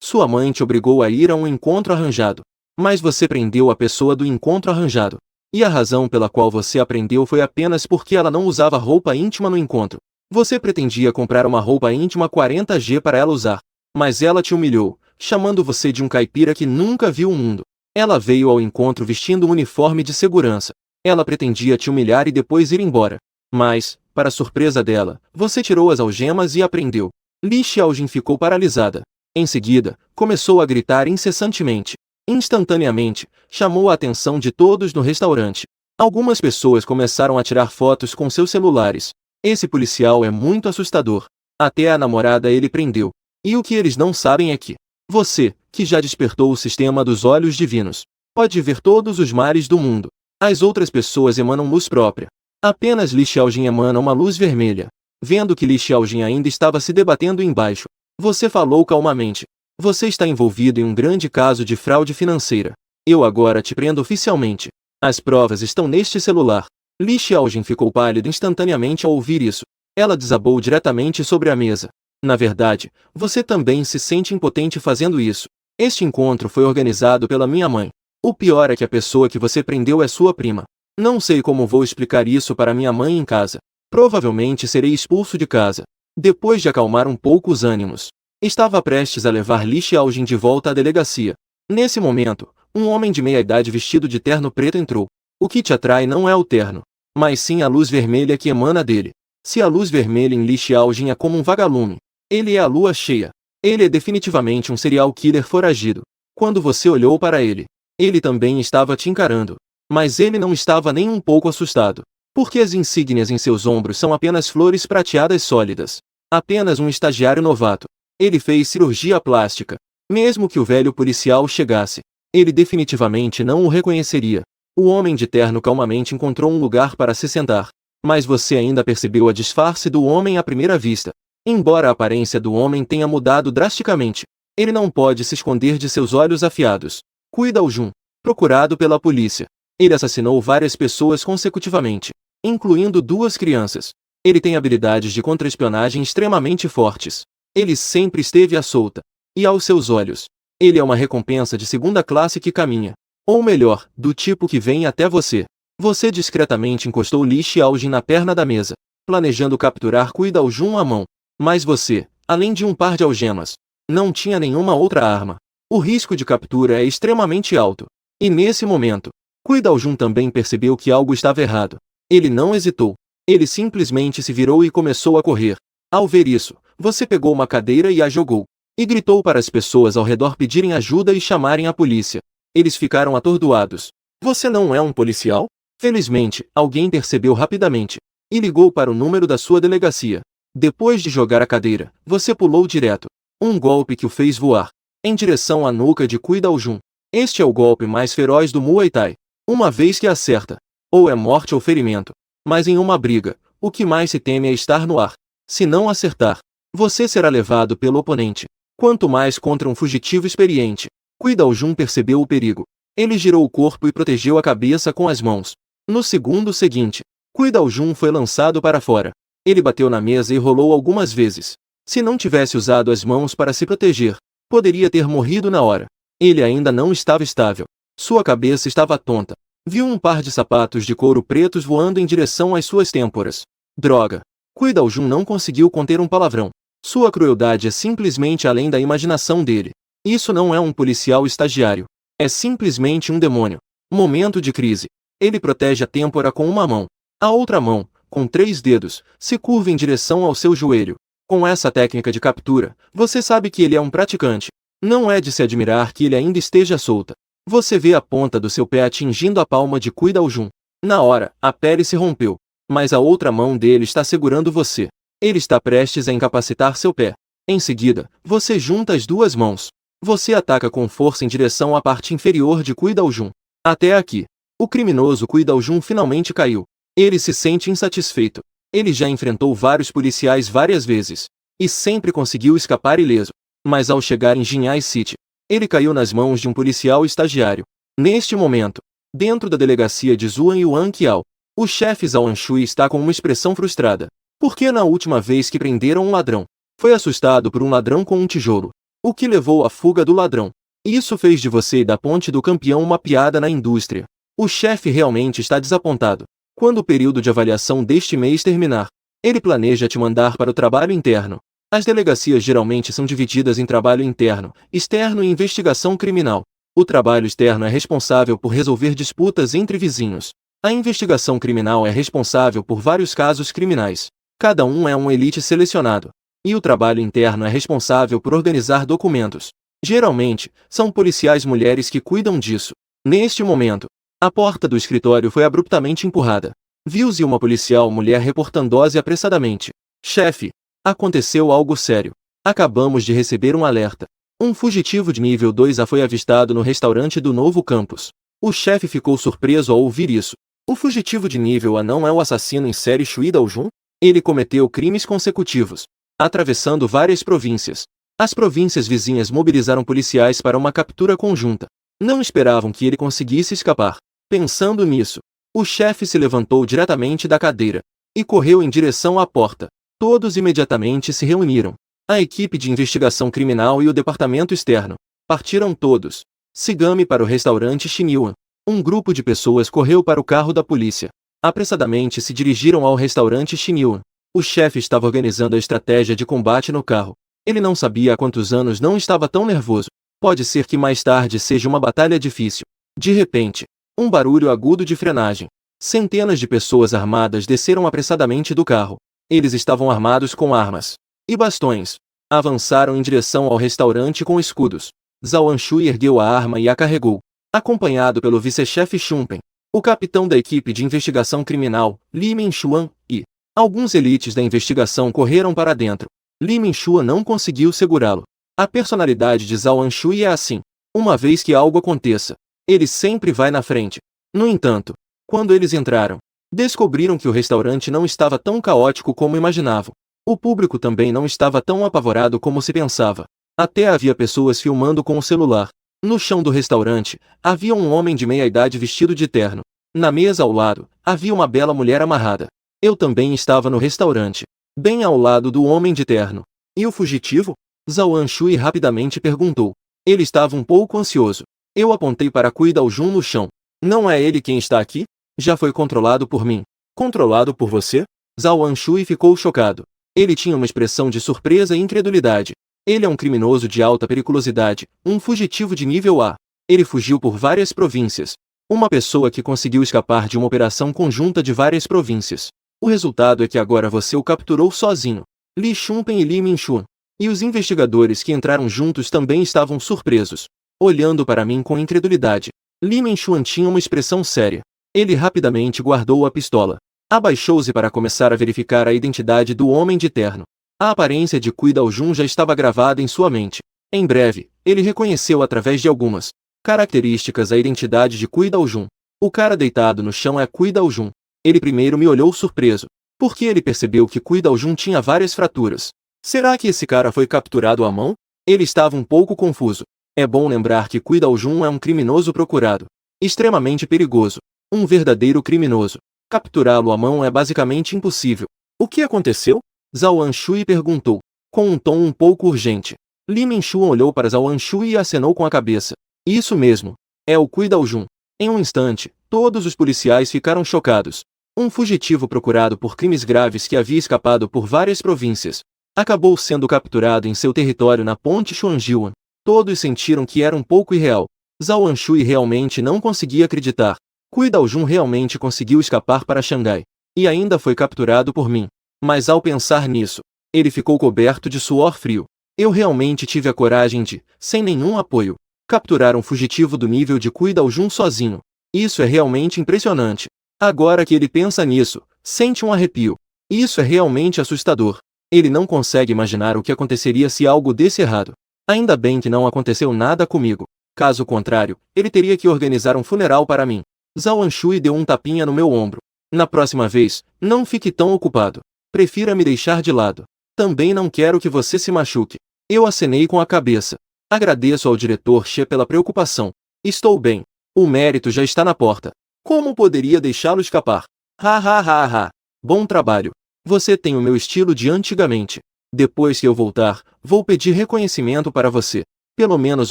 Sua mãe te obrigou a ir a um encontro arranjado. Mas você prendeu a pessoa do encontro arranjado. E a razão pela qual você a prendeu foi apenas porque ela não usava roupa íntima no encontro. Você pretendia comprar uma roupa íntima 40G para ela usar. Mas ela te humilhou, chamando você de um caipira que nunca viu o mundo. Ela veio ao encontro vestindo um uniforme de segurança. Ela pretendia te humilhar e depois ir embora. Mas, para surpresa dela, você tirou as algemas e a prendeu. Li Xiaojin ficou paralisada. Em seguida, começou a gritar incessantemente. Instantaneamente, chamou a atenção de todos no restaurante. Algumas pessoas começaram a tirar fotos com seus celulares. Esse policial é muito assustador. Até a namorada ele prendeu. E o que eles não sabem é que você, que já despertou o sistema dos olhos divinos, pode ver todos os mares do mundo. As outras pessoas emanam luz própria. Apenas Li Xiaojin emana uma luz vermelha. Vendo que Li Xiaojin ainda estava se debatendo embaixo, você falou calmamente. Você está envolvido em um grande caso de fraude financeira. Eu agora te prendo oficialmente. As provas estão neste celular. Li Xiaojin ficou pálida instantaneamente ao ouvir isso. Ela desabou diretamente sobre a mesa. Na verdade, você também se sente impotente fazendo isso. Este encontro foi organizado pela minha mãe. O pior é que a pessoa que você prendeu é sua prima. Não sei como vou explicar isso para minha mãe em casa. Provavelmente serei expulso de casa. Depois de acalmar um pouco os ânimos, estava prestes a levar Li Xiaojin de volta à delegacia. Nesse momento, um homem de meia-idade vestido de terno preto entrou. O que te atrai não é o terno, mas sim a luz vermelha que emana dele. Se a luz vermelha em Li Xiaojin é como um vagalume, ele é a lua cheia. Ele é definitivamente um serial killer foragido. Quando você olhou para ele, ele também estava te encarando. Mas ele não estava nem um pouco assustado. Porque as insígnias em seus ombros são apenas flores prateadas sólidas. Apenas um estagiário novato. Ele fez cirurgia plástica. Mesmo que o velho policial chegasse, ele definitivamente não o reconheceria. O homem de terno calmamente encontrou um lugar para se sentar. Mas você ainda percebeu a disfarce do homem à primeira vista. Embora a aparência do homem tenha mudado drasticamente, ele não pode se esconder de seus olhos afiados. Cuida o Jun, procurado pela polícia. Ele assassinou várias pessoas consecutivamente, incluindo 2 crianças. Ele tem habilidades de contra-espionagem extremamente fortes. Ele sempre esteve à solta. E aos seus olhos, ele é uma recompensa de segunda classe que caminha. Ou melhor, do tipo que vem até você. Você discretamente encostou Li Xiaojin na perna da mesa, planejando capturar Cuida o Jun à mão. Mas você, além de um par de algemas, não tinha nenhuma outra arma. O risco de captura é extremamente alto. E nesse momento, Cuida o Jun também percebeu que algo estava errado. Ele não hesitou. Ele simplesmente se virou e começou a correr. Ao ver isso, você pegou uma cadeira e a jogou. E gritou para as pessoas ao redor pedirem ajuda e chamarem a polícia. Eles ficaram atordoados. Você não é um policial? Felizmente, alguém percebeu rapidamente. E ligou para o número da sua delegacia. Depois de jogar a cadeira, você pulou direto. Um golpe que o fez voar em direção à nuca de Cuida o Jun. Este é o golpe mais feroz do Muay Thai. Uma vez que acerta, ou é morte ou ferimento. Mas em uma briga, o que mais se teme é estar no ar. Se não acertar, você será levado pelo oponente. Quanto mais contra um fugitivo experiente. Cuida o Jun percebeu o perigo. Ele girou o corpo e protegeu a cabeça com as mãos. No segundo seguinte, Cuida o Jun foi lançado para fora. Ele bateu na mesa e rolou algumas vezes. Se não tivesse usado as mãos para se proteger, poderia ter morrido na hora. Ele ainda não estava estável. Sua cabeça estava tonta. Viu um par de sapatos de couro pretos voando em direção às suas têmporas. Droga! Cuida o Jun não conseguiu conter um palavrão. Sua crueldade é simplesmente além da imaginação dele. Isso não é um policial estagiário. É simplesmente um demônio. Momento de crise. Ele protege a têmpora com uma mão. A outra mão, com 3 dedos, se curva em direção ao seu joelho. Com essa técnica de captura, você sabe que ele é um praticante. Não é de se admirar que ele ainda esteja solta. Você vê a ponta do seu pé atingindo a palma de Cuida o Jun. Na hora, a pele se rompeu. Mas a outra mão dele está segurando você. Ele está prestes a incapacitar seu pé. Em seguida, você junta as 2 mãos. Você ataca com força em direção à parte inferior de Cuida o Jun. Até aqui, o criminoso Cuida o Jun finalmente caiu. Ele se sente insatisfeito. Ele já enfrentou vários policiais várias vezes. E sempre conseguiu escapar ileso. Mas ao chegar em Jinhai City, ele caiu nas mãos de um policial estagiário. Neste momento, dentro da delegacia de Zuan Yuan Qiao, o chefe Zhao Anshui está com uma expressão frustrada. Porque na última vez que prenderam um ladrão, foi assustado por um ladrão com um tijolo. o que levou à fuga do ladrão. Isso fez de você e da ponte do campeão uma piada na indústria. O chefe realmente está desapontado. Quando o período de avaliação deste mês terminar, ele planeja te mandar para o trabalho interno. As delegacias geralmente são divididas em trabalho interno, externo e investigação criminal. O trabalho externo é responsável por resolver disputas entre vizinhos. A investigação criminal é responsável por vários casos criminais. Cada um é um elite selecionado. E o trabalho interno é responsável por organizar documentos. Geralmente, são policiais mulheres que cuidam disso. Neste momento, a porta do escritório foi abruptamente empurrada. Viu-se uma policial mulher reportando-se apressadamente. Chefe, aconteceu algo sério. Acabamos de receber um alerta. Um fugitivo de nível 2A foi avistado no restaurante do novo campus. O chefe ficou surpreso ao ouvir isso. O fugitivo de nível A não é o assassino em série Shui Dao-jun? Ele cometeu crimes consecutivos, atravessando várias províncias. As províncias vizinhas mobilizaram policiais para uma captura conjunta. Não esperavam que ele conseguisse escapar. Pensando nisso, o chefe se levantou diretamente da cadeira e correu em direção à porta. Todos imediatamente se reuniram. A equipe de investigação criminal e o departamento externo partiram todos. Sigame para o restaurante Shinyuan. Um grupo de pessoas correu para o carro da polícia. Apressadamente se dirigiram ao restaurante Shinyuan. O chefe estava organizando a estratégia de combate no carro. Ele não sabia há quantos anos não estava tão nervoso. Pode ser que mais tarde seja uma batalha difícil. De repente, um barulho agudo de frenagem. Centenas de pessoas armadas desceram apressadamente do carro. Eles estavam armados com armas e bastões. Avançaram em direção ao restaurante com escudos. Zhao Anshui ergueu a arma e a carregou, acompanhado pelo vice-chefe Chunpei, o capitão da equipe de investigação criminal, Li Minchuan, e alguns elites da investigação correram para dentro. Li Minchuan não conseguiu segurá-lo. A personalidade de Zhao Anshui é assim. Uma vez que algo aconteça, ele sempre vai na frente. No entanto, quando eles entraram, descobriram que o restaurante não estava tão caótico como imaginavam. O público também não estava tão apavorado como se pensava. Até havia pessoas filmando com o celular. No chão do restaurante, havia um homem de meia-idade vestido de terno. Na mesa ao lado, havia uma bela mulher amarrada. Eu também estava no restaurante, bem ao lado do homem de terno. E o fugitivo? Zhao Anshui rapidamente perguntou. Ele estava um pouco ansioso. Eu apontei para Cui Dao-jun no chão. Não é ele quem está aqui? Já foi controlado por mim. Controlado por você? Zhao Anshui ficou chocado. Ele tinha uma expressão de surpresa e incredulidade. Ele é um criminoso de alta periculosidade, um fugitivo de nível A. Ele fugiu por várias províncias. Uma pessoa que conseguiu escapar de uma operação conjunta de várias províncias. O resultado é que agora você o capturou sozinho. Li Chunpei e Li Minchuan. E os investigadores que entraram juntos também estavam surpresos, olhando para mim com incredulidade. Li Minchuan tinha uma expressão séria. Ele rapidamente guardou a pistola. Abaixou-se para começar a verificar a identidade do homem de terno. A aparência de Cui Dao-jun já estava gravada em sua mente. Em breve, ele reconheceu através de algumas características a identidade de Cui Dao-jun. O cara deitado no chão é Cui Dao-jun. Ele primeiro me olhou surpreso, porque ele percebeu que Cui Dao-jun tinha várias fraturas. Será que esse cara foi capturado à mão? Ele estava um pouco confuso. É bom lembrar que Cui Dao-jun é um criminoso procurado, extremamente perigoso, um verdadeiro criminoso. Capturá-lo à mão é basicamente impossível. O que aconteceu? Zhao Anshui perguntou, com um tom um pouco urgente. Li Minchuan olhou para Zhao Anshui e acenou com a cabeça. Isso mesmo. É o Cui Dao-jun. Em um instante, todos os policiais ficaram chocados. Um fugitivo procurado por crimes graves que havia escapado por várias províncias acabou sendo capturado em seu território na ponte Xuanjiuan. Todos sentiram que era um pouco irreal. Zhao Anshui realmente não conseguia acreditar. Cui Dao-jun realmente conseguiu escapar para Xangai. E ainda foi capturado por mim. Mas ao pensar nisso, ele ficou coberto de suor frio. Eu realmente tive a coragem de, sem nenhum apoio, capturar um fugitivo do nível de Cui Dao-jun sozinho. Isso é realmente impressionante. Agora que ele pensa nisso, sente um arrepio. Isso é realmente assustador. Ele não consegue imaginar o que aconteceria se algo desse errado. Ainda bem que não aconteceu nada comigo. Caso contrário, ele teria que organizar um funeral para mim. Zhao Anshui deu um tapinha no meu ombro. Na próxima vez, não fique tão ocupado. Prefira me deixar de lado. Também não quero que você se machuque. Eu acenei com a cabeça. Agradeço ao diretor She pela preocupação. Estou bem. O mérito já está na porta. Como poderia deixá-lo escapar? Ha ha ha ha. Bom trabalho. Você tem o meu estilo de antigamente. Depois que eu voltar, vou pedir reconhecimento para você. Pelo menos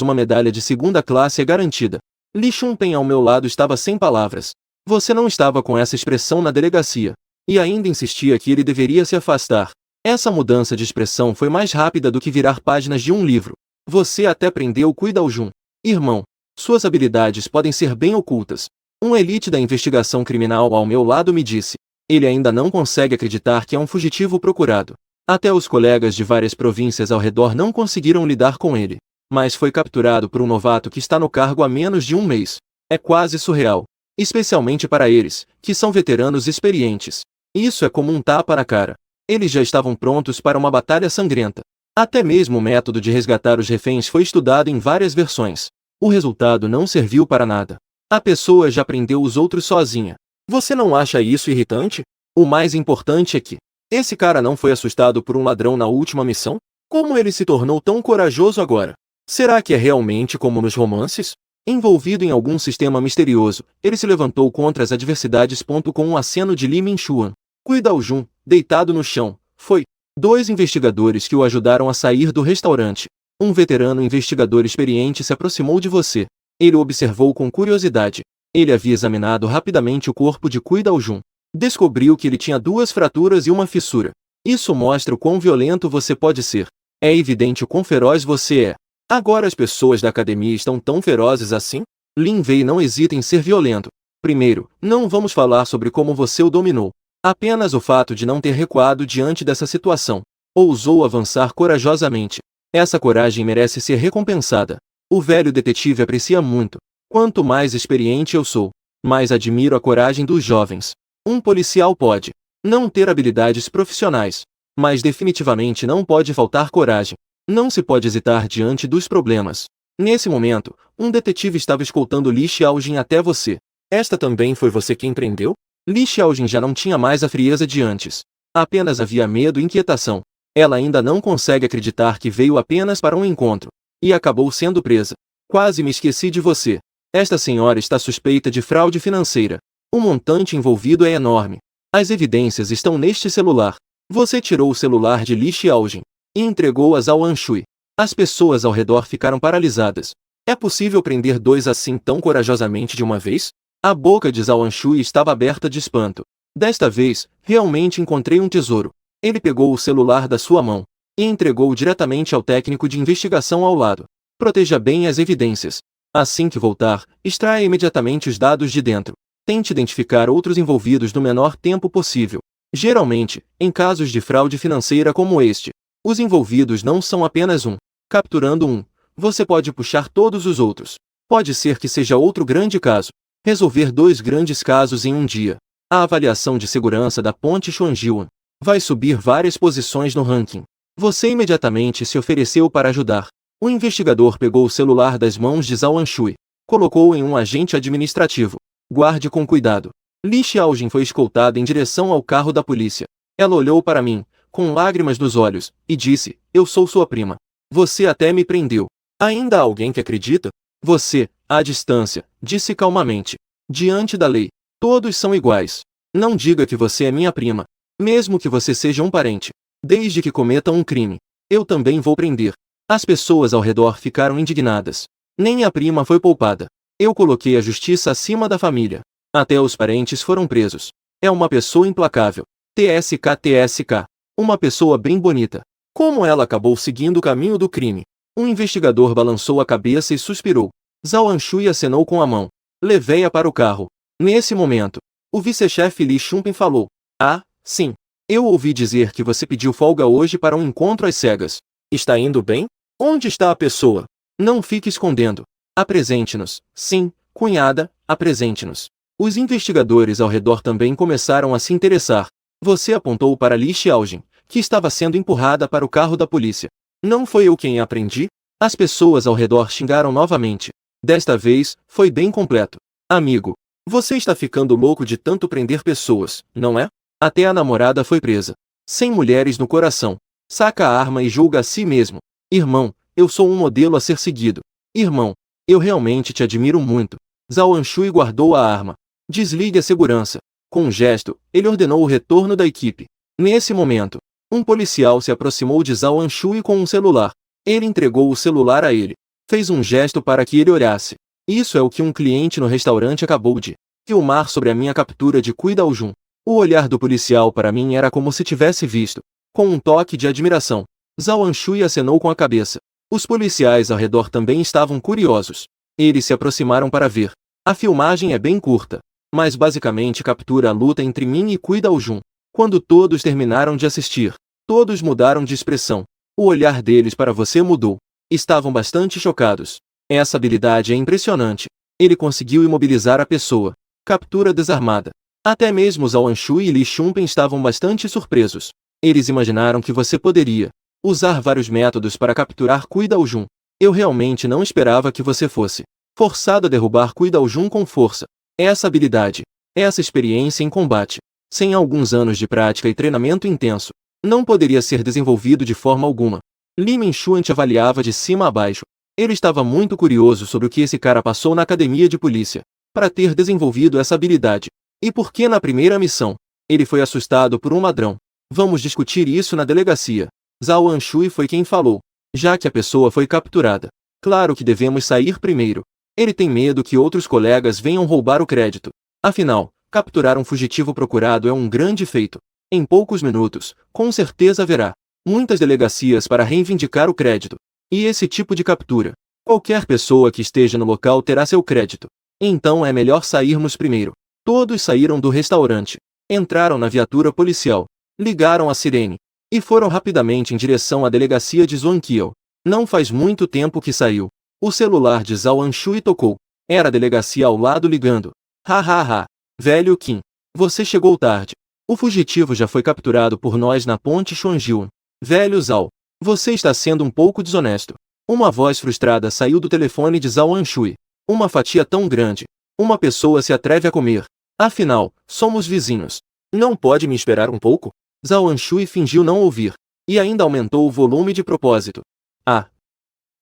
uma medalha de segunda classe é garantida. Li Chunpei ao meu lado estava sem palavras. Você não estava com essa expressão na delegacia. E ainda insistia que ele deveria se afastar. Essa mudança de expressão foi mais rápida do que virar páginas de um livro. Você até prendeu Cui Daojun. Irmão, suas habilidades podem ser bem ocultas. Um elite da investigação criminal ao meu lado me disse. Ele ainda não consegue acreditar que é um fugitivo procurado. Até os colegas de várias províncias ao redor não conseguiram lidar com ele. Mas foi capturado por um novato que está no cargo há menos de um mês. É quase surreal. Especialmente para eles, que são veteranos experientes. Isso é como um tapa na cara. Eles já estavam prontos para uma batalha sangrenta. Até mesmo o método de resgatar os reféns foi estudado em várias versões. O resultado não serviu para nada. A pessoa já prendeu os outros sozinha. Você não acha isso irritante? O mais importante é que esse cara não foi assustado por um ladrão na última missão? Como ele se tornou tão corajoso agora? Será que é realmente como nos romances? Envolvido em algum sistema misterioso, ele se levantou contra as adversidades. Com um aceno de Li Minchuan. Cui Daojun, deitado no chão, foi. 2 investigadores que o ajudaram a sair do restaurante. Um veterano investigador experiente se aproximou de você. Ele o observou com curiosidade. Ele havia examinado rapidamente o corpo de Cui Daojun. Descobriu que ele tinha 2 fraturas e uma fissura. Isso mostra o quão violento você pode ser. É evidente o quão feroz você é. Agora as pessoas da academia estão tão ferozes assim? Lin Wei não hesita em ser violento. Primeiro, não vamos falar sobre como você o dominou. Apenas o fato de não ter recuado diante dessa situação. Ousou avançar corajosamente. Essa coragem merece ser recompensada. O velho detetive aprecia muito. Quanto mais experiente eu sou, mais admiro a coragem dos jovens. Um policial pode não ter habilidades profissionais, mas definitivamente não pode faltar coragem. Não se pode hesitar diante dos problemas. Nesse momento, um detetive estava escoltando Li Xiaojin até você. Esta também foi você quem prendeu? Li Xiaojin já não tinha mais a frieza de antes. Apenas havia medo e inquietação. Ela ainda não consegue acreditar que veio apenas para um encontro. E acabou sendo presa. Quase me esqueci de você. Esta senhora está suspeita de fraude financeira. O montante envolvido é enorme. As evidências estão neste celular. Você tirou o celular de Li Xiaojin e entregou-as ao Anshui. As pessoas ao redor ficaram paralisadas. É possível prender 2 assim tão corajosamente de uma vez? A boca de Zhao Anshui estava aberta de espanto. Desta vez, realmente encontrei um tesouro. Ele pegou o celular da sua mão e entregou diretamente ao técnico de investigação ao lado. Proteja bem as evidências. Assim que voltar, extraia imediatamente os dados de dentro. Tente identificar outros envolvidos no menor tempo possível. Geralmente, em casos de fraude financeira como este, os envolvidos não são apenas um. Capturando um, você pode puxar todos os outros. Pode ser que seja outro grande caso. Resolver 2 grandes casos em um dia. A avaliação de segurança da ponte Xuanjian vai subir várias posições no ranking. Você imediatamente se ofereceu para ajudar. O investigador pegou o celular das mãos de Zhao Anshui, colocou-o em um agente administrativo. Guarde com cuidado. Li Xiaojin foi escoltada em direção ao carro da polícia. Ela olhou para mim, com lágrimas nos olhos, e disse, eu sou sua prima. Você até me prendeu. Ainda há alguém que acredita? Você, à distância, disse calmamente. Diante da lei, todos são iguais. Não diga que você é minha prima. Mesmo que você seja um parente. Desde que cometa um crime, eu também vou prender. As pessoas ao redor ficaram indignadas. Nem a prima foi poupada. Eu coloquei a justiça acima da família. Até os parentes foram presos. É uma pessoa implacável. TSK. Uma pessoa bem bonita. Como ela acabou seguindo o caminho do crime? Um investigador balançou a cabeça e suspirou. Zhao Anshui acenou com a mão. Levei-a para o carro. Nesse momento, o vice-chefe Li Chunpei falou. Ah, sim. Eu ouvi dizer que você pediu folga hoje para um encontro às cegas. Está indo bem? Onde está a pessoa? Não fique escondendo. Apresente-nos. Sim, cunhada, apresente-nos. Os investigadores ao redor também começaram a se interessar. Você apontou para Li Xiaojin, que estava sendo empurrada para o carro da polícia. Não foi eu quem a aprendi? As pessoas ao redor xingaram novamente. Desta vez, foi bem completo. Amigo, você está ficando louco de tanto prender pessoas, não é? Até a namorada foi presa. Sem mulheres no coração. Saca a arma e julga a si mesmo. Irmão, eu sou um modelo a ser seguido. Irmão, eu realmente te admiro muito. Zhao Anshui guardou a arma. Desligue a segurança. Com um gesto, ele ordenou o retorno da equipe. Nesse momento, Um policial se aproximou de Zhao Anshui com um celular. Ele entregou o celular a ele. Fez um gesto para que ele olhasse. Isso é o que um cliente no restaurante acabou de filmar sobre a minha captura de Cui Daojun. O olhar do policial para mim era como se tivesse visto. Com um toque de admiração, Zhao Anshui acenou com a cabeça. Os policiais ao redor também estavam curiosos. Eles se aproximaram para ver. A filmagem é bem curta, mas basicamente captura a luta entre mim e Cui Daojun. Quando todos terminaram de assistir, todos mudaram de expressão. O olhar deles para você mudou. Estavam bastante chocados. Essa habilidade é impressionante. Ele conseguiu imobilizar a pessoa. Captura desarmada. Até mesmo Zhao Anshui e Li Chunpei estavam bastante surpresos. Eles imaginaram que você poderia usar vários métodos para capturar Cui Daojun. Eu realmente não esperava que você fosse forçado a derrubar Cui Daojun com força. Essa habilidade, essa experiência em combate, sem alguns anos de prática e treinamento intenso, não poderia ser desenvolvido de forma alguma. Li Minchuan te avaliava de cima a baixo. Ele estava muito curioso sobre o que esse cara passou na academia de polícia para ter desenvolvido essa habilidade. E por que na primeira missão ele foi assustado por um ladrão? Vamos discutir isso na delegacia. Zhao Anshui foi quem falou. Já que a pessoa foi capturada, claro que devemos sair primeiro. Ele tem medo que outros colegas venham roubar o crédito. Afinal, capturar um fugitivo procurado é um grande feito. Em poucos minutos, com certeza haverá muitas delegacias para reivindicar o crédito. E esse tipo de captura, qualquer pessoa que esteja no local terá seu crédito. Então é melhor sairmos primeiro. Todos saíram do restaurante, entraram na viatura policial, ligaram a sirene e foram rapidamente em direção à delegacia de Zhuangqiao. Não faz muito tempo que saiu. O celular de Zhao Anshui tocou. Era a delegacia ao lado ligando. Ha ha ha. Velho Qin. Você chegou tarde. O fugitivo já foi capturado por nós na ponte Xuanjiu. Velho Zhao. Você está sendo um pouco desonesto. Uma voz frustrada saiu do telefone de Zhao Anshui. Uma fatia tão grande. Uma pessoa se atreve a comer. Afinal, somos vizinhos. Não pode me esperar um pouco? Zhao Anshui fingiu não ouvir. E ainda aumentou o volume de propósito. Ah.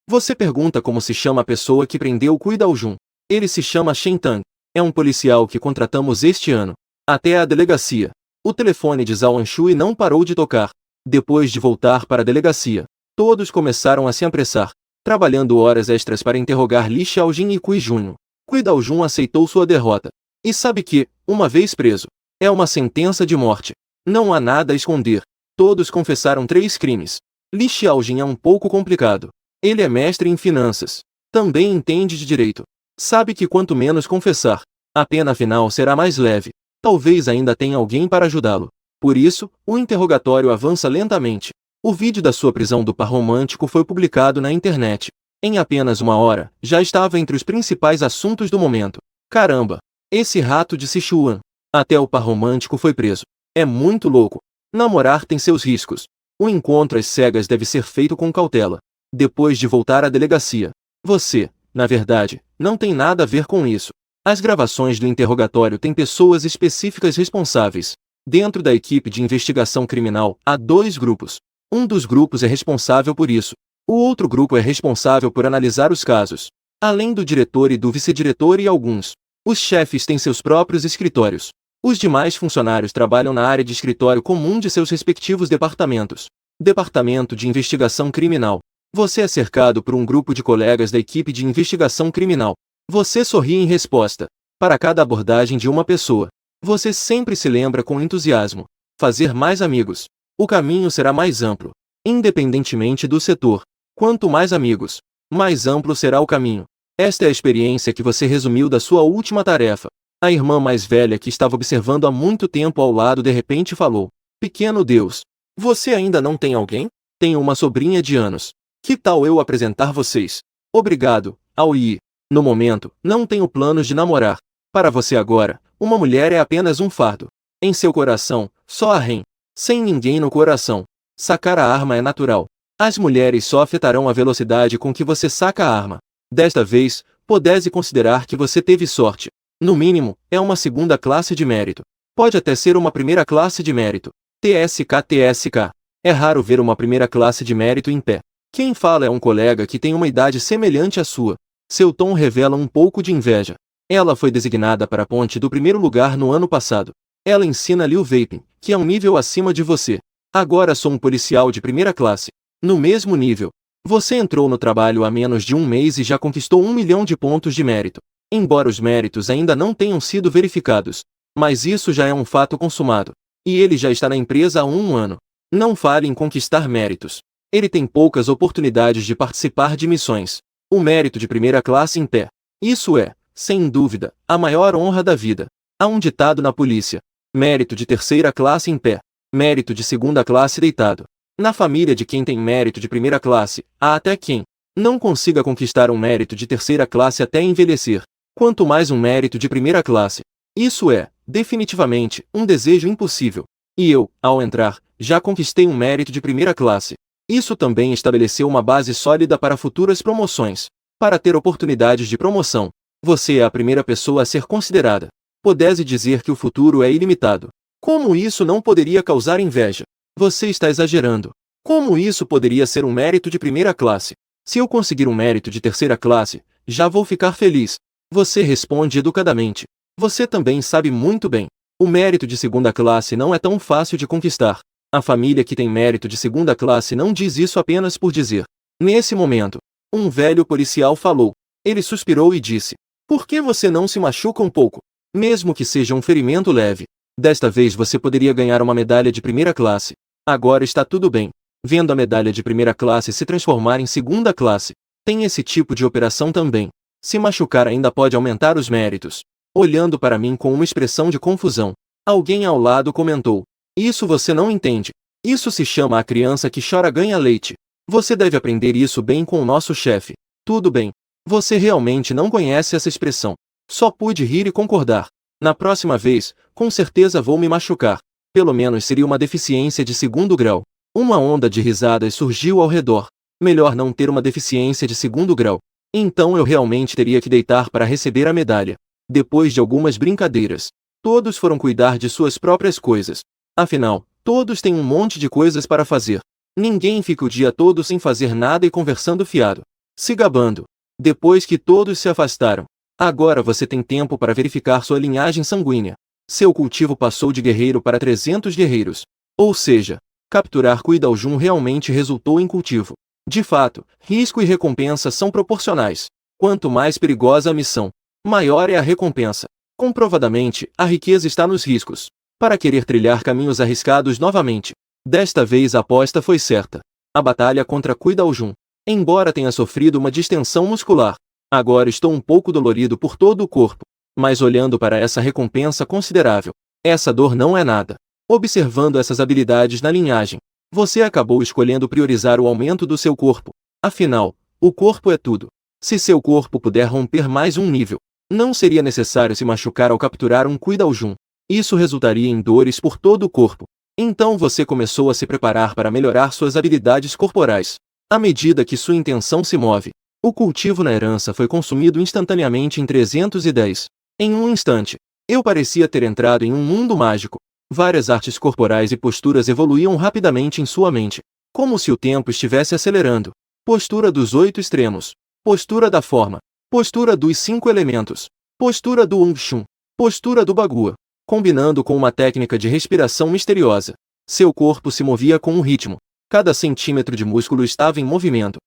Você pergunta como se chama a pessoa que prendeu Cui Daojun. Ele se chama Shen Tang. É um policial que contratamos este ano. Até a delegacia. O telefone de Zhao Anshui não parou de tocar. Depois de voltar para a delegacia, todos começaram a se apressar, trabalhando horas extras para interrogar Li Xiaojin e Cui Junho. Cui Daojun aceitou sua derrota. E sabe que, uma vez preso, é uma sentença de morte. Não há nada a esconder. Todos confessaram 3 crimes. Li Xiaojin é um pouco complicado. Ele é mestre em finanças. Também entende de direito. Sabe que quanto menos confessar, a pena final será mais leve. Talvez ainda tenha alguém para ajudá-lo. Por isso, o interrogatório avança lentamente. O vídeo da sua prisão do par romântico foi publicado na internet. Em apenas 1 hora, já estava entre os principais assuntos do momento. Caramba! Esse rato de Sichuan. Até o par romântico foi preso. É muito louco. Namorar tem seus riscos. O encontro às cegas deve ser feito com cautela. Depois de voltar à delegacia. Você, na verdade, não tem nada a ver com isso. As gravações do interrogatório têm pessoas específicas responsáveis. Dentro da equipe de investigação criminal, há 2 grupos. Um dos grupos é responsável por isso. O outro grupo é responsável por analisar os casos. Além do diretor e do vice-diretor e alguns, os chefes têm seus próprios escritórios. Os demais funcionários trabalham na área de escritório comum de seus respectivos departamentos. Departamento de Investigação Criminal. Você é cercado por um grupo de colegas da equipe de investigação criminal. Você sorri em resposta. Para cada abordagem de uma pessoa, você sempre se lembra com entusiasmo. Fazer mais amigos. O caminho será mais amplo. Independentemente do setor. Quanto mais amigos, mais amplo será o caminho. Esta é a experiência que você resumiu da sua última tarefa. A irmã mais velha que estava observando há muito tempo ao lado de repente falou. Pequeno Deus. Você ainda não tem alguém? Tenho uma sobrinha de anos. Que tal eu apresentar vocês? Obrigado, Aoi. No momento, não tenho planos de namorar. Para você agora, uma mulher é apenas um fardo. Em seu coração, só a Ren. Sem ninguém no coração. Sacar a arma é natural. As mulheres só afetarão a velocidade com que você saca a arma. Desta vez, pode-se considerar que você teve sorte. No mínimo, é uma segunda classe de mérito. Pode até ser uma primeira classe de mérito. TSK. É raro ver uma primeira classe de mérito em pé. Quem fala é um colega que tem uma idade semelhante à sua. Seu tom revela um pouco de inveja. Ela foi designada para a ponte do primeiro lugar no ano passado. Ela ensina Liu Vaping, que é um nível acima de você. Agora sou um policial de primeira classe. No mesmo nível. Você entrou no trabalho há menos de um mês e já conquistou 1 milhão de pontos de mérito. Embora os méritos ainda não tenham sido verificados. Mas isso já é um fato consumado. E ele já está na empresa há um ano. Não fale em conquistar méritos. Ele tem poucas oportunidades de participar de missões. O mérito de primeira classe em pé. Isso é, sem dúvida, a maior honra da vida. Há um ditado na polícia. Mérito de terceira classe em pé. Mérito de segunda classe deitado. Na família de quem tem mérito de primeira classe, há até quem não consiga conquistar um mérito de terceira classe até envelhecer. Quanto mais um mérito de primeira classe. Isso é, definitivamente, um desejo impossível. E eu, ao entrar, já conquistei um mérito de primeira classe. Isso também estabeleceu uma base sólida para futuras promoções. Para ter oportunidades de promoção, você é a primeira pessoa a ser considerada. Pode-se dizer que o futuro é ilimitado. Como isso não poderia causar inveja? Você está exagerando. Como isso poderia ser um mérito de primeira classe? Se eu conseguir um mérito de terceira classe, já vou ficar feliz. Você responde educadamente. Você também sabe muito bem. O mérito de segunda classe não é tão fácil de conquistar. A família que tem mérito de segunda classe não diz isso apenas por dizer. Nesse momento, um velho policial falou. Ele suspirou e disse: "Por que você não se machuca um pouco? Mesmo que seja um ferimento leve. Desta vez você poderia ganhar uma medalha de primeira classe. Agora está tudo bem. Vendo a medalha de primeira classe se transformar em segunda classe. Tem esse tipo de operação também. Se machucar ainda pode aumentar os méritos." Olhando para mim com uma expressão de confusão, alguém ao lado comentou: "Isso você não entende. Isso se chama a criança que chora ganha leite. Você deve aprender isso bem com o nosso chefe." Tudo bem. Você realmente não conhece essa expressão. Só pude rir e concordar. Na próxima vez, com certeza vou me machucar. Pelo menos seria uma deficiência de segundo grau. Uma onda de risadas surgiu ao redor. Melhor não ter uma deficiência de segundo grau. Então eu realmente teria que deitar para receber a medalha. Depois de algumas brincadeiras, todos foram cuidar de suas próprias coisas. Afinal, todos têm um monte de coisas para fazer. Ninguém fica o dia todo sem fazer nada e conversando fiado. Se gabando. Depois que todos se afastaram. Agora você tem tempo para verificar sua linhagem sanguínea. Seu cultivo passou de guerreiro para 300 guerreiros. Ou seja, capturar Cuidaljun realmente resultou em cultivo. De fato, risco e recompensa são proporcionais. Quanto mais perigosa a missão, maior é a recompensa. Comprovadamente, a riqueza está nos riscos. Para querer trilhar caminhos arriscados novamente. Desta vez a aposta foi certa. A batalha contra Cuidaljun. Embora tenha sofrido uma distensão muscular, agora estou um pouco dolorido por todo o corpo. Mas olhando para essa recompensa considerável, essa dor não é nada. Observando essas habilidades na linhagem, você acabou escolhendo priorizar o aumento do seu corpo. Afinal, o corpo é tudo. Se seu corpo puder romper mais um nível, não seria necessário se machucar ao capturar um Cuidaljun. Isso resultaria em dores por todo o corpo. Então você começou a se preparar para melhorar suas habilidades corporais. À medida que sua intenção se move, o cultivo na herança foi consumido instantaneamente em 310. Em um instante, eu parecia ter entrado em um mundo mágico. Várias artes corporais e posturas evoluíam rapidamente em sua mente, como se o tempo estivesse acelerando. Postura dos 8 extremos. Postura da forma. Postura dos 5 elementos. Postura do Wing Chun. Postura do Bagua. Combinando com uma técnica de respiração misteriosa. Seu corpo se movia com um ritmo. Cada centímetro de músculo estava em movimento.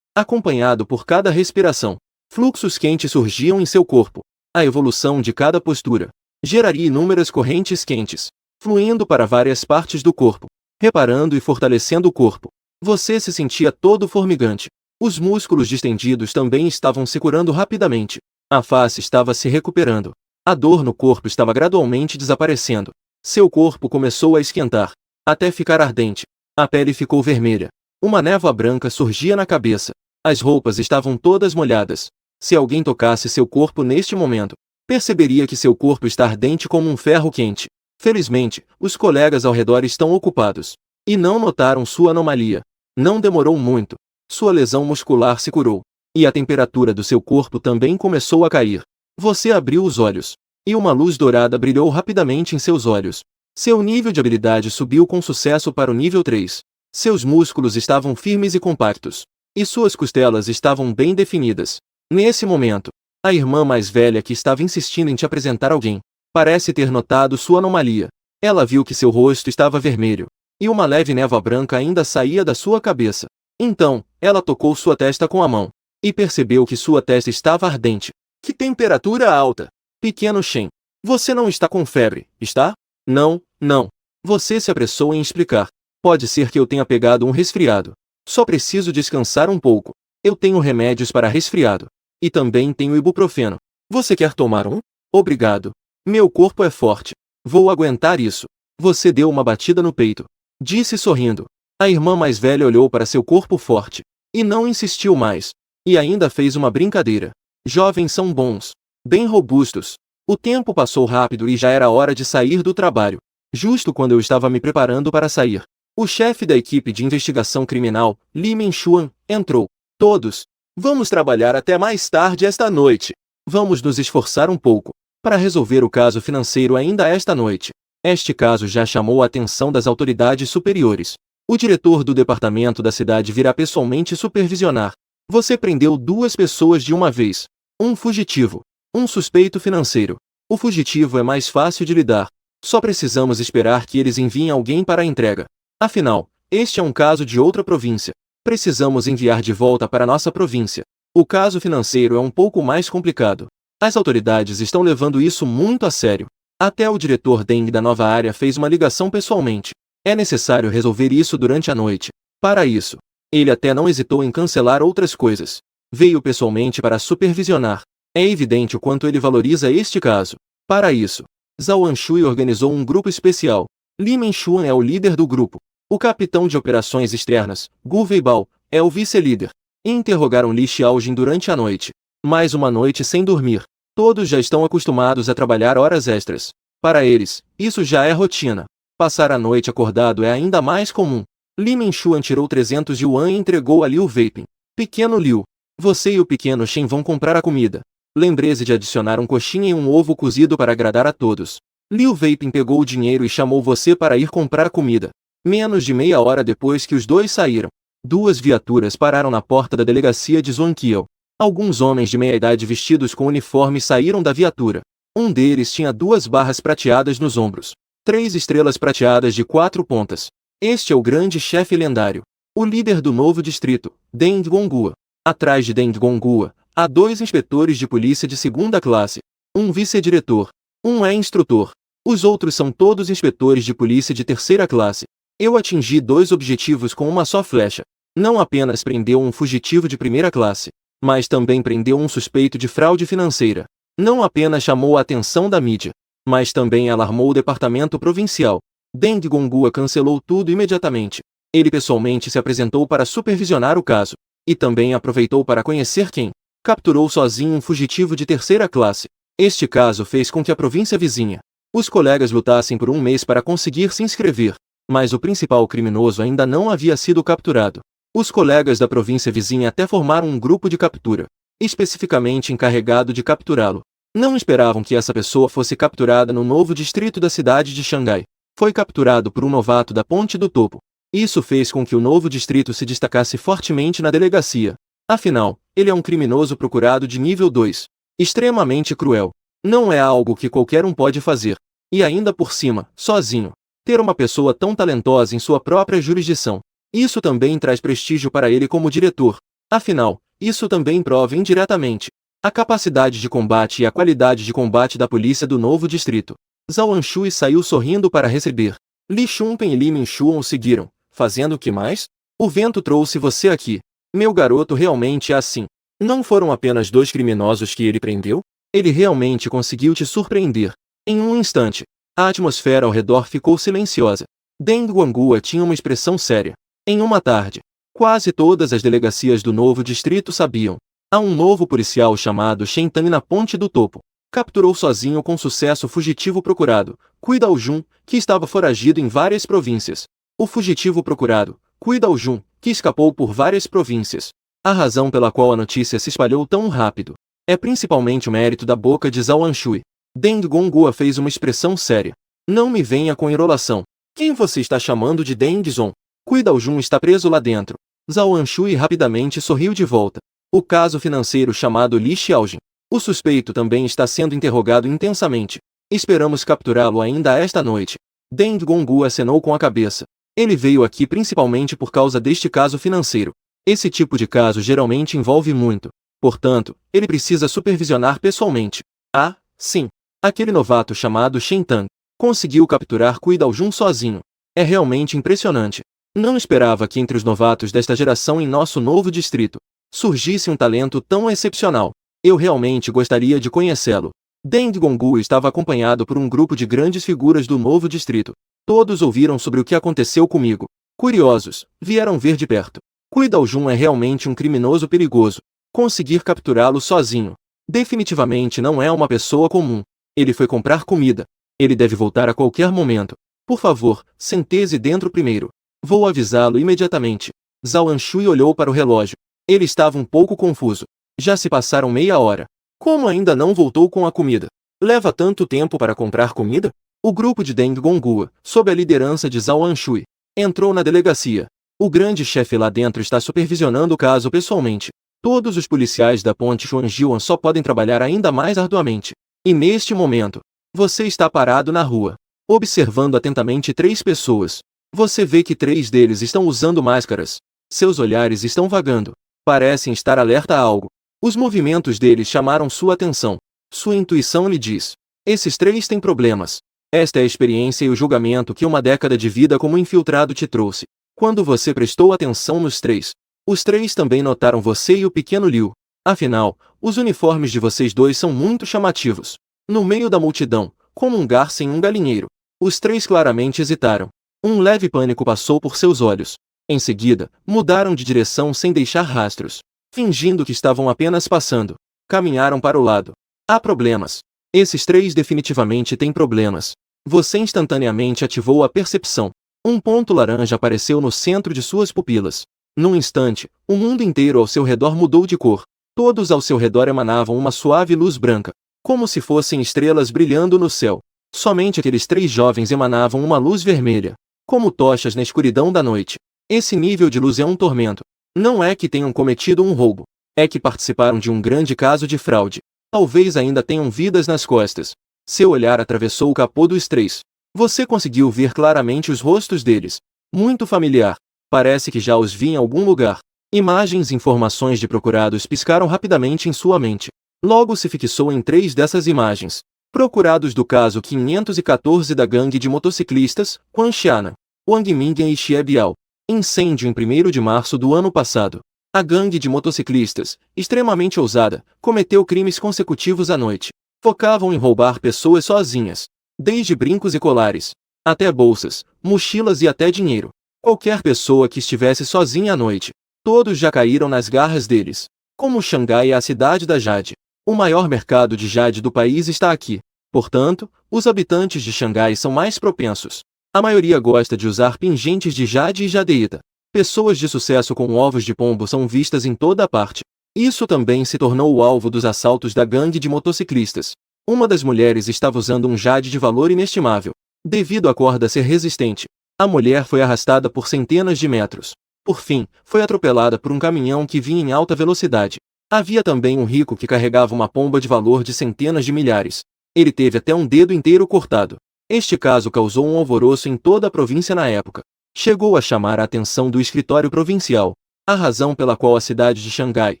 Acompanhado por cada respiração, fluxos quentes surgiam em seu corpo. A evolução de cada postura geraria inúmeras correntes quentes, fluindo para várias partes do corpo, reparando e fortalecendo o corpo. Você se sentia todo formigante. Os músculos distendidos também estavam se curando rapidamente. A face estava se recuperando. A dor no corpo estava gradualmente desaparecendo. Seu corpo começou a esquentar, até ficar ardente. A pele ficou vermelha. Uma névoa branca surgia na cabeça. As roupas estavam todas molhadas. Se alguém tocasse seu corpo neste momento, perceberia que seu corpo está ardente como um ferro quente. Felizmente, os colegas ao redor estão ocupados e não notaram sua anomalia. Não demorou muito. Sua lesão muscular se curou, e a temperatura do seu corpo também começou a cair. Você abriu os olhos, e uma luz dourada brilhou rapidamente em seus olhos. Seu nível de habilidade subiu com sucesso para o nível 3. Seus músculos estavam firmes e compactos, e suas costelas estavam bem definidas. Nesse momento, a irmã mais velha que estava insistindo em te apresentar alguém, parece ter notado sua anomalia. Ela viu que seu rosto estava vermelho, e uma leve névoa branca ainda saía da sua cabeça. Então, ela tocou sua testa com a mão, e percebeu que sua testa estava ardente. Que temperatura alta! Pequeno Shen, você não está com febre, está? Não, não. Você se apressou em explicar. Pode ser que eu tenha pegado um resfriado. Só preciso descansar um pouco. Eu tenho remédios para resfriado. E também tenho ibuprofeno. Você quer tomar um? Obrigado. Meu corpo é forte. Vou aguentar isso. Você deu uma batida no peito. Disse sorrindo. A irmã mais velha olhou para seu corpo forte. E não insistiu mais. E ainda fez uma brincadeira. Jovens são bons. Bem robustos. O tempo passou rápido e já era hora de sair do trabalho. Justo quando eu estava me preparando para sair, o chefe da equipe de investigação criminal, Li Menchuan, entrou. Todos. Vamos trabalhar até mais tarde esta noite. Vamos nos esforçar um pouco para resolver o caso financeiro ainda esta noite. Este caso já chamou a atenção das autoridades superiores. O diretor do departamento da cidade virá pessoalmente supervisionar. Você prendeu 2 pessoas de uma vez. Um fugitivo. Um suspeito financeiro. O fugitivo é mais fácil de lidar. Só precisamos esperar que eles enviem alguém para a entrega. Afinal, este é um caso de outra província. Precisamos enviar de volta para nossa província. O caso financeiro é um pouco mais complicado. As autoridades estão levando isso muito a sério. Até o diretor Deng da nova área fez uma ligação pessoalmente. É necessário resolver isso durante a noite. Para isso, ele até não hesitou em cancelar outras coisas. Veio pessoalmente para supervisionar. É evidente o quanto ele valoriza este caso. Para isso, Zhao Anshui organizou um grupo especial. Li Menchuan é o líder do grupo. O capitão de operações externas, Gu Weibao, é o vice-líder. Interrogaram Li Xiaojin durante a noite. Mais uma noite sem dormir. Todos já estão acostumados a trabalhar horas extras. Para eles, isso já é rotina. Passar a noite acordado é ainda mais comum. Li Menchuan tirou 300 yuan e entregou a Liu Weiping. Pequeno Liu, você e o pequeno Shen vão comprar a comida. Lembre-se de adicionar um coxinha e um ovo cozido para agradar a todos. Liu Weiping pegou o dinheiro e chamou você para ir comprar comida. Menos de meia hora depois que os dois saíram, 2 viaturas pararam na porta da delegacia de Zhuangqiao. Alguns homens de meia-idade vestidos com uniforme saíram da viatura. Um deles tinha 2 barras prateadas nos ombros. 3 estrelas prateadas de 4 pontas. Este é o grande chefe lendário. O líder do novo distrito, Deng Gonghua. Atrás de Deng Gonghua, há 2 inspetores de polícia de 2ª classe. Um vice-diretor. Um é instrutor. Os outros são todos inspetores de polícia de 3ª classe. Eu atingi 2 objetivos com uma só flecha. Não apenas prendeu um fugitivo de 1ª classe, mas também prendeu um suspeito de fraude financeira. Não apenas chamou a atenção da mídia, mas também alarmou o departamento provincial. Deng Gonghua cancelou tudo imediatamente. Ele pessoalmente se apresentou para supervisionar o caso, e também aproveitou para conhecer quem capturou sozinho um fugitivo de 3ª classe. Este caso fez com que a província vizinha, os colegas lutassem por um mês para conseguir se inscrever, mas o principal criminoso ainda não havia sido capturado. Os colegas da província vizinha até formaram um grupo de captura, especificamente encarregado de capturá-lo. Não esperavam que essa pessoa fosse capturada no novo distrito da cidade de Xangai. Foi capturado por um novato da Ponte do Topo. Isso fez com que o novo distrito se destacasse fortemente na delegacia. Afinal, ele é um criminoso procurado de nível 2. Extremamente cruel. Não é algo que qualquer um pode fazer. E ainda por cima, sozinho. Ter uma pessoa tão talentosa em sua própria jurisdição. Isso também traz prestígio para ele como diretor. Afinal, isso também prova indiretamente a capacidade de combate e a qualidade de combate da polícia do novo distrito. Zhao Anshui saiu sorrindo para receber. Li Chunpeng e Li Menchuan o seguiram, fazendo o que mais? O vento trouxe você aqui. Meu garoto realmente é assim. Não foram apenas 2 criminosos que ele prendeu? Ele realmente conseguiu te surpreender. Em um instante, a atmosfera ao redor ficou silenciosa. Deng Gonghua tinha uma expressão séria. Em uma tarde, quase todas as delegacias do novo distrito sabiam. Há um novo policial chamado Shen Tang na Ponte do Topo. Capturou sozinho com sucesso o fugitivo procurado, Cui Daojun, que estava foragido em várias províncias. O fugitivo procurado, Cui Daojun, que escapou por várias províncias. A razão pela qual a notícia se espalhou tão rápido é principalmente o mérito da boca de Zhao Anshui. Deng Gonghua fez uma expressão séria. Não me venha com enrolação. Quem você está chamando de Deng Zong? Cui Daojun está preso lá dentro. Zhao Anshui rapidamente sorriu de volta. O caso financeiro chamado Li Xiaojin. O suspeito também está sendo interrogado intensamente. Esperamos capturá-lo ainda esta noite. Deng Gonghua acenou com a cabeça. Ele veio aqui principalmente por causa deste caso financeiro. Esse tipo de caso geralmente envolve muito. Portanto, ele precisa supervisionar pessoalmente. Ah, sim. Aquele novato chamado Shen Tang conseguiu capturar Cui Daojun sozinho. É realmente impressionante. Não esperava que entre os novatos desta geração em nosso novo distrito surgisse um talento tão excepcional. Eu realmente gostaria de conhecê-lo. Deng Gonggu estava acompanhado por um grupo de grandes figuras do novo distrito. Todos ouviram sobre o que aconteceu comigo. Curiosos, vieram ver de perto. Cui Daojun é realmente um criminoso perigoso. Conseguir capturá-lo sozinho definitivamente não é uma pessoa comum. Ele foi comprar comida. Ele deve voltar a qualquer momento. Por favor, sente-se dentro primeiro. Vou avisá-lo imediatamente. Zhao Anshui olhou para o relógio. Ele estava um pouco confuso. Já se passaram meia hora. Como ainda não voltou com a comida? Leva tanto tempo para comprar comida? O grupo de Deng Gonggu, sob a liderança de Zhao Anshui, entrou na delegacia. O grande chefe lá dentro está supervisionando o caso pessoalmente. Todos os policiais da ponte Xuanjian só podem trabalhar ainda mais arduamente. E neste momento, você está parado na rua, observando atentamente 3 pessoas. Você vê que 3 deles estão usando máscaras. Seus olhares estão vagando. Parecem estar alerta a algo. Os movimentos deles chamaram sua atenção. Sua intuição lhe diz: esses 3 têm problemas. Esta é a experiência e o julgamento que uma década de vida como infiltrado te trouxe. Quando você prestou atenção nos 3, os 3 também notaram você e o pequeno Liu. Afinal, os uniformes de vocês 2 são muito chamativos. No meio da multidão, como um garço em um galinheiro. Os 3 claramente hesitaram. Um leve pânico passou por seus olhos. Em seguida, mudaram de direção sem deixar rastros. Fingindo que estavam apenas passando. Caminharam para o lado. Há problemas. Esses 3 definitivamente têm problemas. Você instantaneamente ativou a percepção. Um ponto laranja apareceu no centro de suas pupilas. Num instante, o mundo inteiro ao seu redor mudou de cor. Todos ao seu redor emanavam uma suave luz branca, como se fossem estrelas brilhando no céu. Somente aqueles 3 jovens emanavam uma luz vermelha, como tochas na escuridão da noite. Esse nível de luz é um tormento. Não é que tenham cometido um roubo. É que participaram de um grande caso de fraude. Talvez ainda tenham vidas nas costas. Seu olhar atravessou o capô dos 3. Você conseguiu ver claramente os rostos deles. Muito familiar. Parece que já os vi em algum lugar. Imagens e informações de procurados piscaram rapidamente em sua mente. Logo se fixou em 3 dessas imagens. Procurados do caso 514 da gangue de motociclistas, Quan Xianan, Wang Mingyan e Xie Biao. Incêndio em 1º de março do ano passado. A gangue de motociclistas, extremamente ousada, cometeu crimes consecutivos à noite. Focavam em roubar pessoas sozinhas. Desde brincos e colares, até bolsas, mochilas e até dinheiro. Qualquer pessoa que estivesse sozinha à noite. Todos já caíram nas garras deles. Como Xangai é a cidade da Jade. O maior mercado de Jade do país está aqui. Portanto, os habitantes de Xangai são mais propensos. A maioria gosta de usar pingentes de Jade e jadeíta. Pessoas de sucesso com ovos de pombo são vistas em toda a parte. Isso também se tornou o alvo dos assaltos da gangue de motociclistas. Uma das mulheres estava usando um jade de valor inestimável. Devido à corda ser resistente, a mulher foi arrastada por centenas de metros. Por fim, foi atropelada por um caminhão que vinha em alta velocidade. Havia também um rico que carregava uma pomba de valor de centenas de milhares. Ele teve até um dedo inteiro cortado. Este caso causou um alvoroço em toda a província na época. Chegou a chamar a atenção do escritório provincial. A razão pela qual a cidade de Xangai,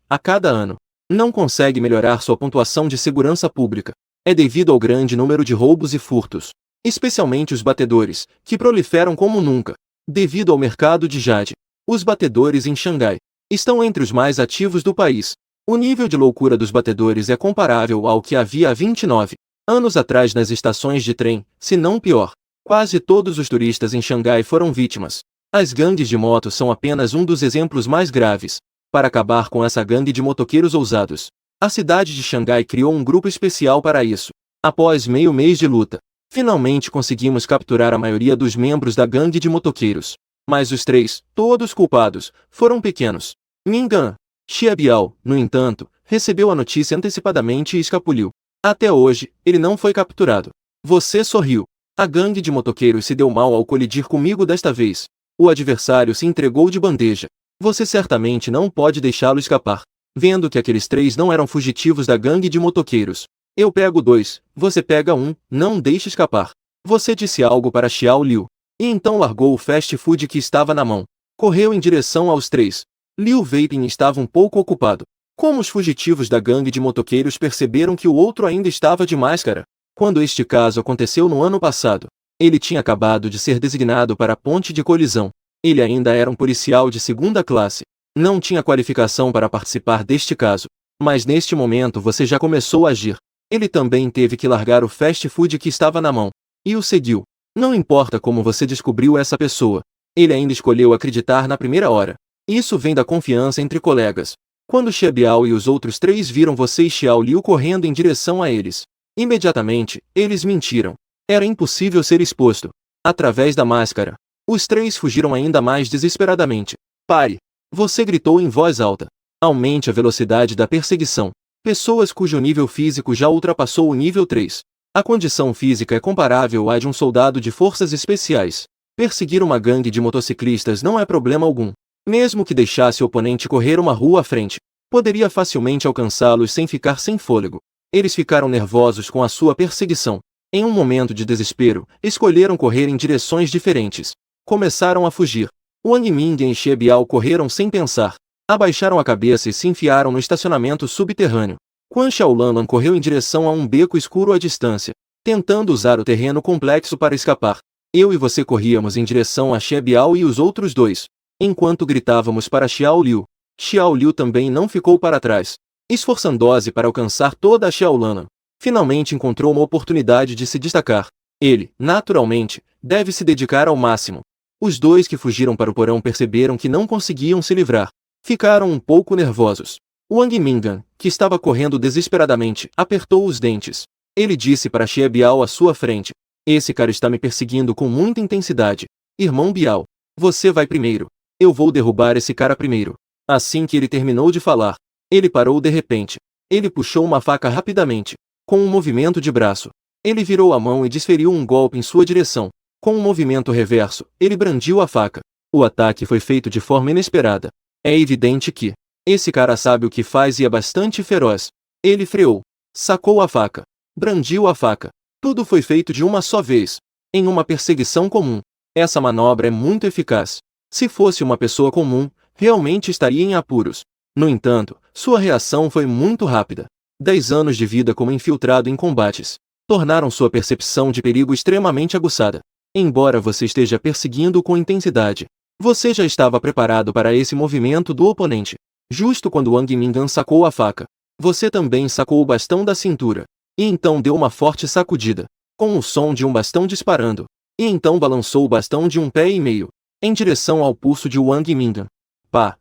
a cada ano, não consegue melhorar sua pontuação de segurança pública é devido ao grande número de roubos e furtos, especialmente os batedores, que proliferam como nunca. Devido ao mercado de Jade, os batedores em Xangai estão entre os mais ativos do país. O nível de loucura dos batedores é comparável ao que havia há 29 anos atrás nas estações de trem, se não pior. Quase todos os turistas em Xangai foram vítimas. As gangues de moto são apenas um dos exemplos mais graves. Para acabar com essa gangue de motoqueiros ousados, a cidade de Xangai criou um grupo especial para isso. Após meio mês de luta, finalmente conseguimos capturar a maioria dos membros da gangue de motoqueiros. Mas os 3, todos culpados, foram pequenos. Mingan, Xie Biao, no entanto, recebeu a notícia antecipadamente e escapuliu. Até hoje, ele não foi capturado. Você sorriu. A gangue de motoqueiros se deu mal ao colidir comigo desta vez. O adversário se entregou de bandeja. Você certamente não pode deixá-lo escapar. Vendo que aqueles 3 não eram fugitivos da gangue de motoqueiros. Eu pego 2, você pega 1, não deixe escapar. Você disse algo para Xiao Liu. e então largou o fast food que estava na mão. Correu em direção aos três. Liu Weiping estava um pouco ocupado. Como os fugitivos da gangue de motoqueiros perceberam que o outro ainda estava de máscara? Quando este caso aconteceu no ano passado, ele tinha acabado de ser designado para a ponte de colisão. Ele ainda era um policial de segunda classe. Não tinha qualificação para participar deste caso. Mas neste momento você já começou a agir. Ele também teve que largar o fast food que estava na mão. E o seguiu. Não importa como você descobriu essa pessoa. Ele ainda escolheu acreditar na primeira hora. Isso vem da confiança entre colegas. Quando Xie Biao e os outros três viram você e Xiao Liu correndo em direção a eles, imediatamente, eles mentiram. Era impossível ser exposto. Através da máscara, os três fugiram ainda mais desesperadamente. Pare! Você gritou em voz alta. Aumente a velocidade da perseguição. Pessoas cujo nível físico já ultrapassou o nível 3. A condição física é comparável à de um soldado de forças especiais. Perseguir uma gangue de motociclistas não é problema algum. Mesmo que deixasse o oponente correr uma rua à frente, poderia facilmente alcançá-los sem ficar sem fôlego. Eles ficaram nervosos com a sua perseguição. Em um momento de desespero, escolheram correr em direções diferentes. Começaram a fugir. Wang Mingyan e Xie Biao correram sem pensar. Abaixaram a cabeça e se enfiaram no estacionamento subterrâneo. Quan Shaolanlan correu em direção a um beco escuro à distância, tentando usar o terreno complexo para escapar. Eu e você corríamos em direção a Xie Biao e os outros dois. Enquanto gritávamos para Xiao Liu, Xiao Liu também não ficou para trás, esforçando-se para alcançar toda a Shaolanlan. Finalmente encontrou uma oportunidade de se destacar. Ele, naturalmente, deve se dedicar ao máximo. Os dois que fugiram para o porão perceberam que não conseguiam se livrar. Ficaram um pouco nervosos. Wang Mingyan, que estava correndo desesperadamente, apertou os dentes. Ele disse para Xie Biao à sua frente: "Esse cara está me perseguindo com muita intensidade. Irmão Biao, você vai primeiro. Eu vou derrubar esse cara primeiro." Assim que ele terminou de falar, ele parou de repente. Ele puxou uma faca rapidamente. Com um movimento de braço, ele virou a mão e desferiu um golpe em sua direção. Com um movimento reverso, ele brandiu a faca. O ataque foi feito de forma inesperada. É evidente que esse cara sabe o que faz e é bastante feroz. Ele freou, sacou a faca, brandiu a faca. Tudo foi feito de uma só vez. Em uma perseguição comum, essa manobra é muito eficaz. Se fosse uma pessoa comum, realmente estaria em apuros. No entanto, sua reação foi muito rápida. 10 anos de vida como infiltrado em combates tornaram sua percepção de perigo extremamente aguçada. Embora você esteja perseguindo com intensidade, você já estava preparado para esse movimento do oponente. Justo quando Wang Mingyan sacou a faca, você também sacou o bastão da cintura, e então deu uma forte sacudida, com o som de um bastão disparando, e então balançou o bastão de um pé e meio, em direção ao pulso de Wang Mingyan. Pá!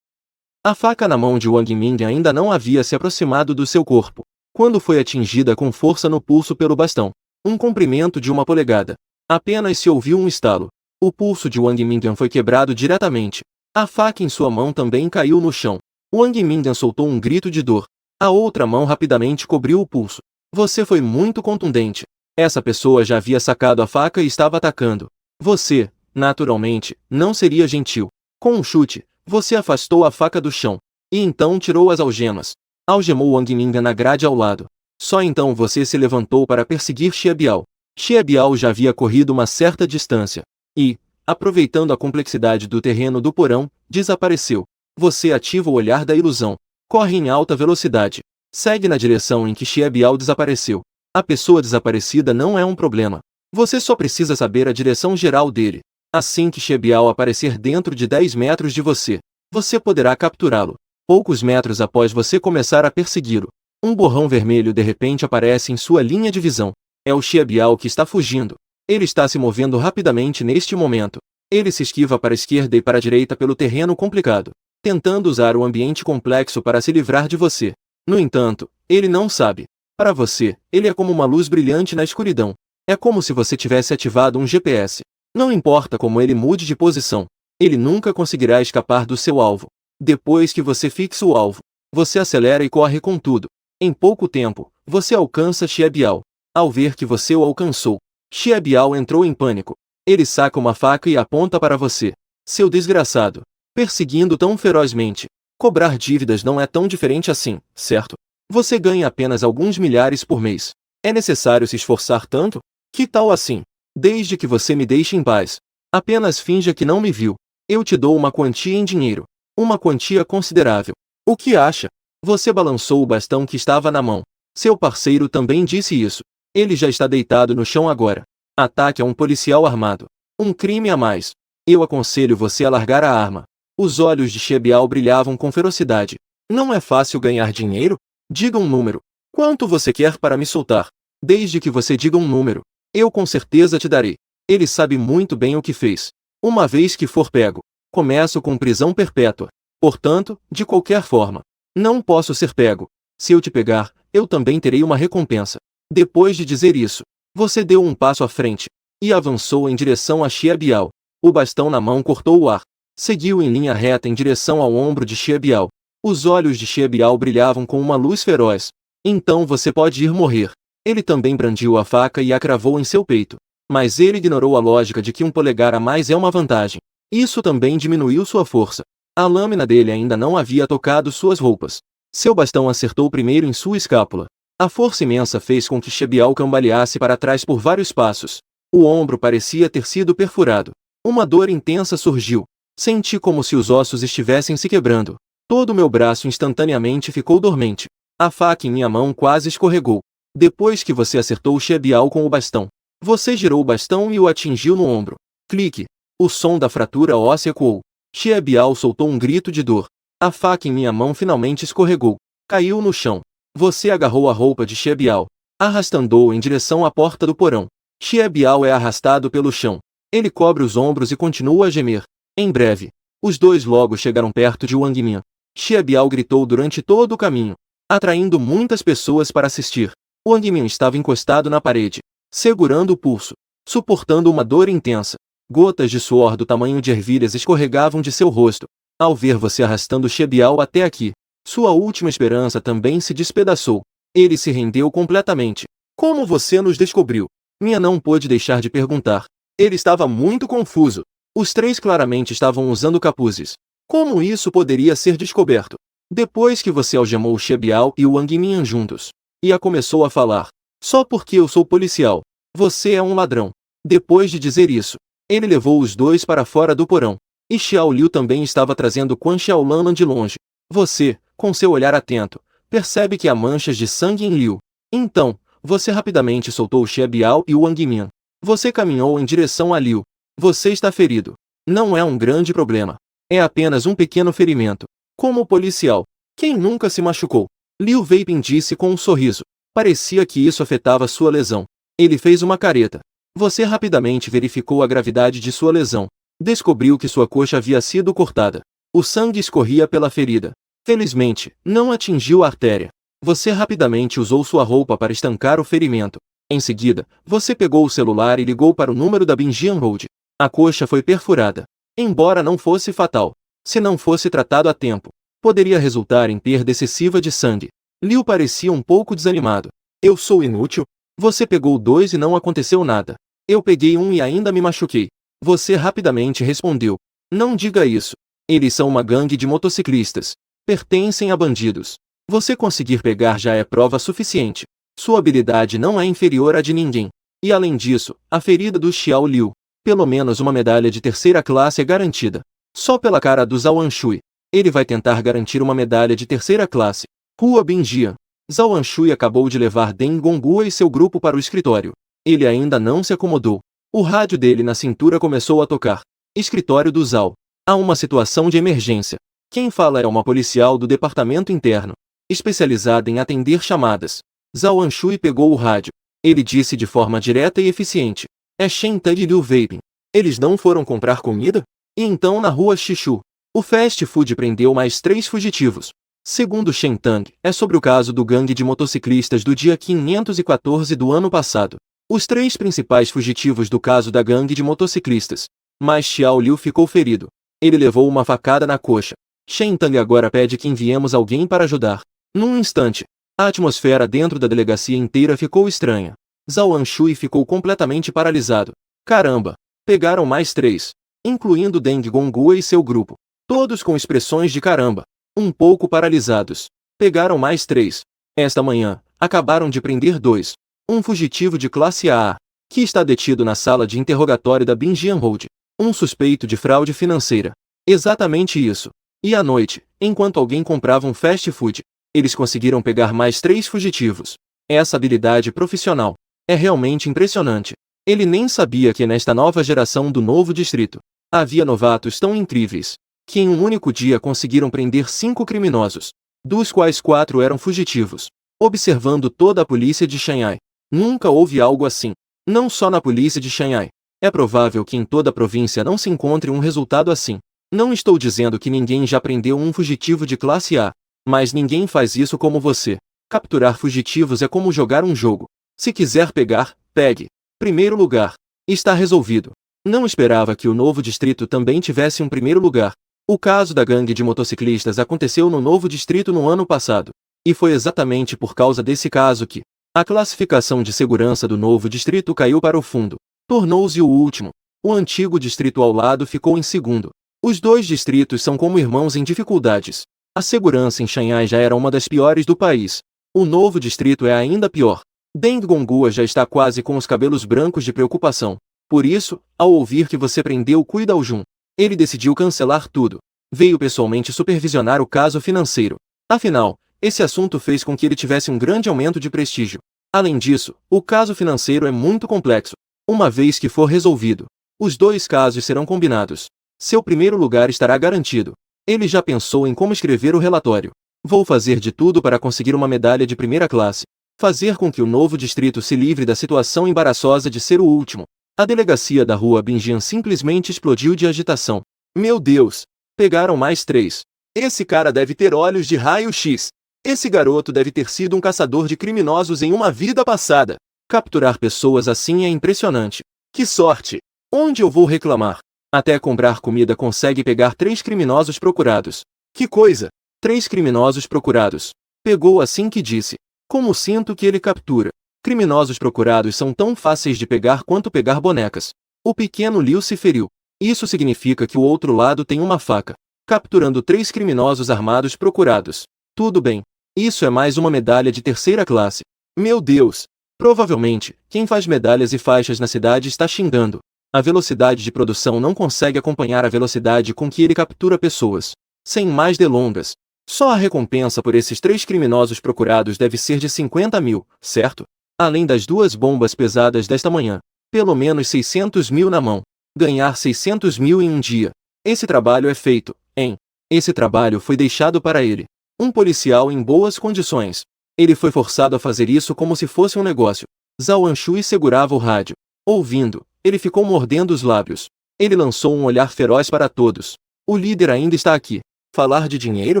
A faca na mão de Wang Mingyan ainda não havia se aproximado do seu corpo, quando foi atingida com força no pulso pelo bastão. Um comprimento de 1 polegada. Apenas se ouviu um estalo. O pulso de Wang Mingyan foi quebrado diretamente. A faca em sua mão também caiu no chão. Wang Mingyan soltou um grito de dor. A outra mão rapidamente cobriu o pulso. Você foi muito contundente. Essa pessoa já havia sacado a faca e estava atacando. Você, naturalmente, não seria gentil. Com um chute, você afastou a faca do chão. E então tirou as algemas. Algemou Wang Mingyan na grade ao lado. Só então você se levantou para perseguir Xie Biao. Xie Biao já havia corrido uma certa distância. E, aproveitando a complexidade do terreno do porão, desapareceu. Você ativa o olhar da ilusão. Corre em alta velocidade. Segue na direção em que Xie Biao desapareceu. A pessoa desaparecida não é um problema. Você só precisa saber a direção geral dele. Assim que Xie Biao aparecer dentro de 10 metros de você, você poderá capturá-lo. Poucos metros após você começar a persegui-lo, um borrão vermelho de repente aparece em sua linha de visão. É o Xie Biao que está fugindo. Ele está se movendo rapidamente neste momento. Ele se esquiva para a esquerda e para a direita pelo terreno complicado, tentando usar o ambiente complexo para se livrar de você. No entanto, ele não sabe. Para você, ele é como uma luz brilhante na escuridão. É como se você tivesse ativado um GPS. Não importa como ele mude de posição, ele nunca conseguirá escapar do seu alvo. Depois que você fixa o alvo, você acelera e corre com tudo. Em pouco tempo, você alcança Xie Biao. Ao ver que você o alcançou, Xie Biao entrou em pânico. Ele saca uma faca e aponta para você. Seu desgraçado. Perseguindo tão ferozmente. Cobrar dívidas não é tão diferente assim, certo? Você ganha apenas alguns milhares por mês. É necessário se esforçar tanto? Que tal assim? Desde que você me deixe em paz. Apenas finja que não me viu. Eu te dou uma quantia em dinheiro. Uma quantia considerável. O que acha? Você balançou o bastão que estava na mão. Seu parceiro também disse isso. Ele já está deitado no chão agora. Ataque a um policial armado. Um crime a mais. Eu aconselho você a largar a arma. Os olhos de Shebial brilhavam com ferocidade. Não é fácil ganhar dinheiro? Diga um número. Quanto você quer para me soltar? Desde que você diga um número, eu com certeza te darei. Ele sabe muito bem o que fez. Uma vez que for pego, começo com prisão perpétua. Portanto, de qualquer forma, não posso ser pego. Se eu te pegar, eu também terei uma recompensa. Depois de dizer isso, você deu um passo à frente e avançou em direção a Shebial. O bastão na mão cortou o ar. Seguiu em linha reta em direção ao ombro de Shebial. Os olhos de Shebial brilhavam com uma luz feroz. Então você pode ir morrer. Ele também brandiu a faca e a cravou em seu peito. Mas ele ignorou a lógica de que um polegar a mais é uma vantagem. Isso também diminuiu sua força. A lâmina dele ainda não havia tocado suas roupas. Seu bastão acertou primeiro em sua escápula. A força imensa fez com que Shebial cambaleasse para trás por vários passos. O ombro parecia ter sido perfurado. Uma dor intensa surgiu. Senti como se os ossos estivessem se quebrando. Todo o meu braço instantaneamente ficou dormente. A faca em minha mão quase escorregou. Depois que você acertou Shebial com o bastão, você girou o bastão e o atingiu no ombro. Clique. O som da fratura óssea ecoou. Shebial soltou um grito de dor. A faca em minha mão finalmente escorregou. Caiu no chão. Você agarrou a roupa de Shebial, arrastando-o em direção à porta do porão. Shebial é arrastado pelo chão. Ele cobre os ombros e continua a gemer. Em breve, os dois logo chegaram perto de Wang Min. Shebial gritou durante todo o caminho, atraindo muitas pessoas para assistir. Wang Min estava encostado na parede, segurando o pulso, suportando uma dor intensa. Gotas de suor do tamanho de ervilhas escorregavam de seu rosto. Ao ver você arrastando Shebial até aqui, sua última esperança também se despedaçou. Ele se rendeu completamente. Como você nos descobriu? Minha não pôde deixar de perguntar. Ele estava muito confuso. Os três claramente estavam usando capuzes. Como isso poderia ser descoberto? Depois que você algemou Shebial e Wang Min juntos, Ia começou a falar. Só porque eu sou policial. Você é um ladrão. Depois de dizer isso, ele levou os dois para fora do porão. E Xiao Liu também estava trazendo Quan Xiaolan de longe. Você, com seu olhar atento, percebe que há manchas de sangue em Liu. Então, você rapidamente soltou Shebial e Wang Min. Você caminhou em direção a Liu. Você está ferido. Não é um grande problema. É apenas um pequeno ferimento. Como policial, quem nunca se machucou? Liu Weiping disse com um sorriso. Parecia que isso afetava sua lesão. Ele fez uma careta. Você rapidamente verificou a gravidade de sua lesão. Descobriu que sua coxa havia sido cortada. O sangue escorria pela ferida. Felizmente, não atingiu a artéria. Você rapidamente usou sua roupa para estancar o ferimento. Em seguida, você pegou o celular e ligou para o número da Binjian Road. A coxa foi perfurada. Embora não fosse fatal, se não fosse tratado a tempo, poderia resultar em perda excessiva de sangue. Liu parecia um pouco desanimado. Eu sou inútil? Você pegou 2 e não aconteceu nada. Eu peguei 1 e ainda me machuquei. Você rapidamente respondeu. Não diga isso. Eles são uma gangue de motociclistas. Pertencem a bandidos. Você conseguir pegar já é prova suficiente. Sua habilidade não é inferior à de ninguém. E além disso, a ferida do Xiao Liu. Pelo menos uma medalha de 3ª classe é garantida. Só pela cara do Zhao Anshui. Ele vai tentar garantir uma medalha de 3ª classe. Rua Binjian. Zhao Anshui acabou de levar Deng Gonghua e seu grupo para o escritório. Ele ainda não se acomodou. O rádio dele na cintura começou a tocar. Escritório do Zhao. Há uma situação de emergência. Quem fala é uma policial do departamento interno, especializada em atender chamadas. Zhao Anshui pegou o rádio. Ele disse de forma direta e eficiente. É Shen Tad e Liu Weiping. Eles não foram comprar comida? E então na rua Xixu, o fast food prendeu mais 3 fugitivos. Segundo Shen Tang, é sobre o caso do gangue de motociclistas do dia 514 do ano passado. Os 3 principais fugitivos do caso da gangue de motociclistas. Mas Xiao Liu ficou ferido. Ele levou uma facada na coxa. Shen Tang agora pede que enviemos alguém para ajudar. Num instante, a atmosfera dentro da delegacia inteira ficou estranha. Zhao Anshui ficou completamente paralisado. Caramba! Pegaram mais 3, incluindo Deng Gonghua e seu grupo. Todos com expressões de caramba. Um pouco paralisados. Pegaram mais 3. Esta manhã, acabaram de prender 2. Um fugitivo de classe AA, que está detido na sala de interrogatório da Binjian Road. Um suspeito de fraude financeira. Exatamente isso. E à noite, enquanto alguém comprava um fast food, eles conseguiram pegar mais 3 fugitivos. Essa habilidade profissional é realmente impressionante. Ele nem sabia que nesta nova geração do novo distrito, havia novatos tão incríveis, que em um único dia conseguiram prender 5 criminosos, dos quais 4 eram fugitivos. Observando toda a polícia de Xangai, nunca houve algo assim. Não só na polícia de Xangai. É provável que em toda a província não se encontre um resultado assim. Não estou dizendo que ninguém já prendeu um fugitivo de classe A, mas ninguém faz isso como você. Capturar fugitivos é como jogar um jogo. Se quiser pegar, pegue. Primeiro lugar. Está resolvido. Não esperava que o novo distrito também tivesse um primeiro lugar. O caso da gangue de motociclistas aconteceu no novo distrito no ano passado. E foi exatamente por causa desse caso que a classificação de segurança do novo distrito caiu para o fundo. Tornou-se o último. O antigo distrito ao lado ficou em segundo. Os 2 distritos são como irmãos em dificuldades. A segurança em Xangai já era uma das piores do país. O novo distrito é ainda pior. Deng Gonghua já está quase com os cabelos brancos de preocupação. Por isso, ao ouvir que você prendeu Cui Daojun, ele decidiu cancelar tudo. Veio pessoalmente supervisionar o caso financeiro. Afinal, esse assunto fez com que ele tivesse um grande aumento de prestígio. Além disso, o caso financeiro é muito complexo. Uma vez que for resolvido, os 2 casos serão combinados. Seu primeiro lugar estará garantido. Ele já pensou em como escrever o relatório. Vou fazer de tudo para conseguir uma medalha de primeira classe. Fazer com que o novo distrito se livre da situação embaraçosa de ser o último. A delegacia da rua Binjian simplesmente explodiu de agitação. Meu Deus! Pegaram mais 3. Esse cara deve ter olhos de raio-x. Esse garoto deve ter sido um caçador de criminosos em uma vida passada. Capturar pessoas assim é impressionante. Que sorte! Onde eu vou reclamar? Até comprar comida consegue pegar 3 criminosos procurados. Que coisa! 3 criminosos procurados. Pegou assim que disse. Como sinto que ele captura. Criminosos procurados são tão fáceis de pegar quanto pegar bonecas. O pequeno Liu se feriu. Isso significa que o outro lado tem uma faca. Capturando 3 criminosos armados procurados. Tudo bem. Isso é mais uma medalha de terceira classe. Meu Deus! Provavelmente, quem faz medalhas e faixas na cidade está xingando. A velocidade de produção não consegue acompanhar a velocidade com que ele captura pessoas. Sem mais delongas. Só a recompensa por esses 3 criminosos procurados deve ser de 50 mil, certo? Além das 2 bombas pesadas desta manhã. Pelo menos 600 mil na mão. Ganhar 600 mil em um dia. Esse trabalho é feito, hein? Esse trabalho foi deixado para ele. Um policial em boas condições. Ele foi forçado a fazer isso como se fosse um negócio. Zhao Anshui segurava o rádio. Ouvindo, ele ficou mordendo os lábios. Ele lançou um olhar feroz para todos. O líder ainda está aqui. Falar de dinheiro?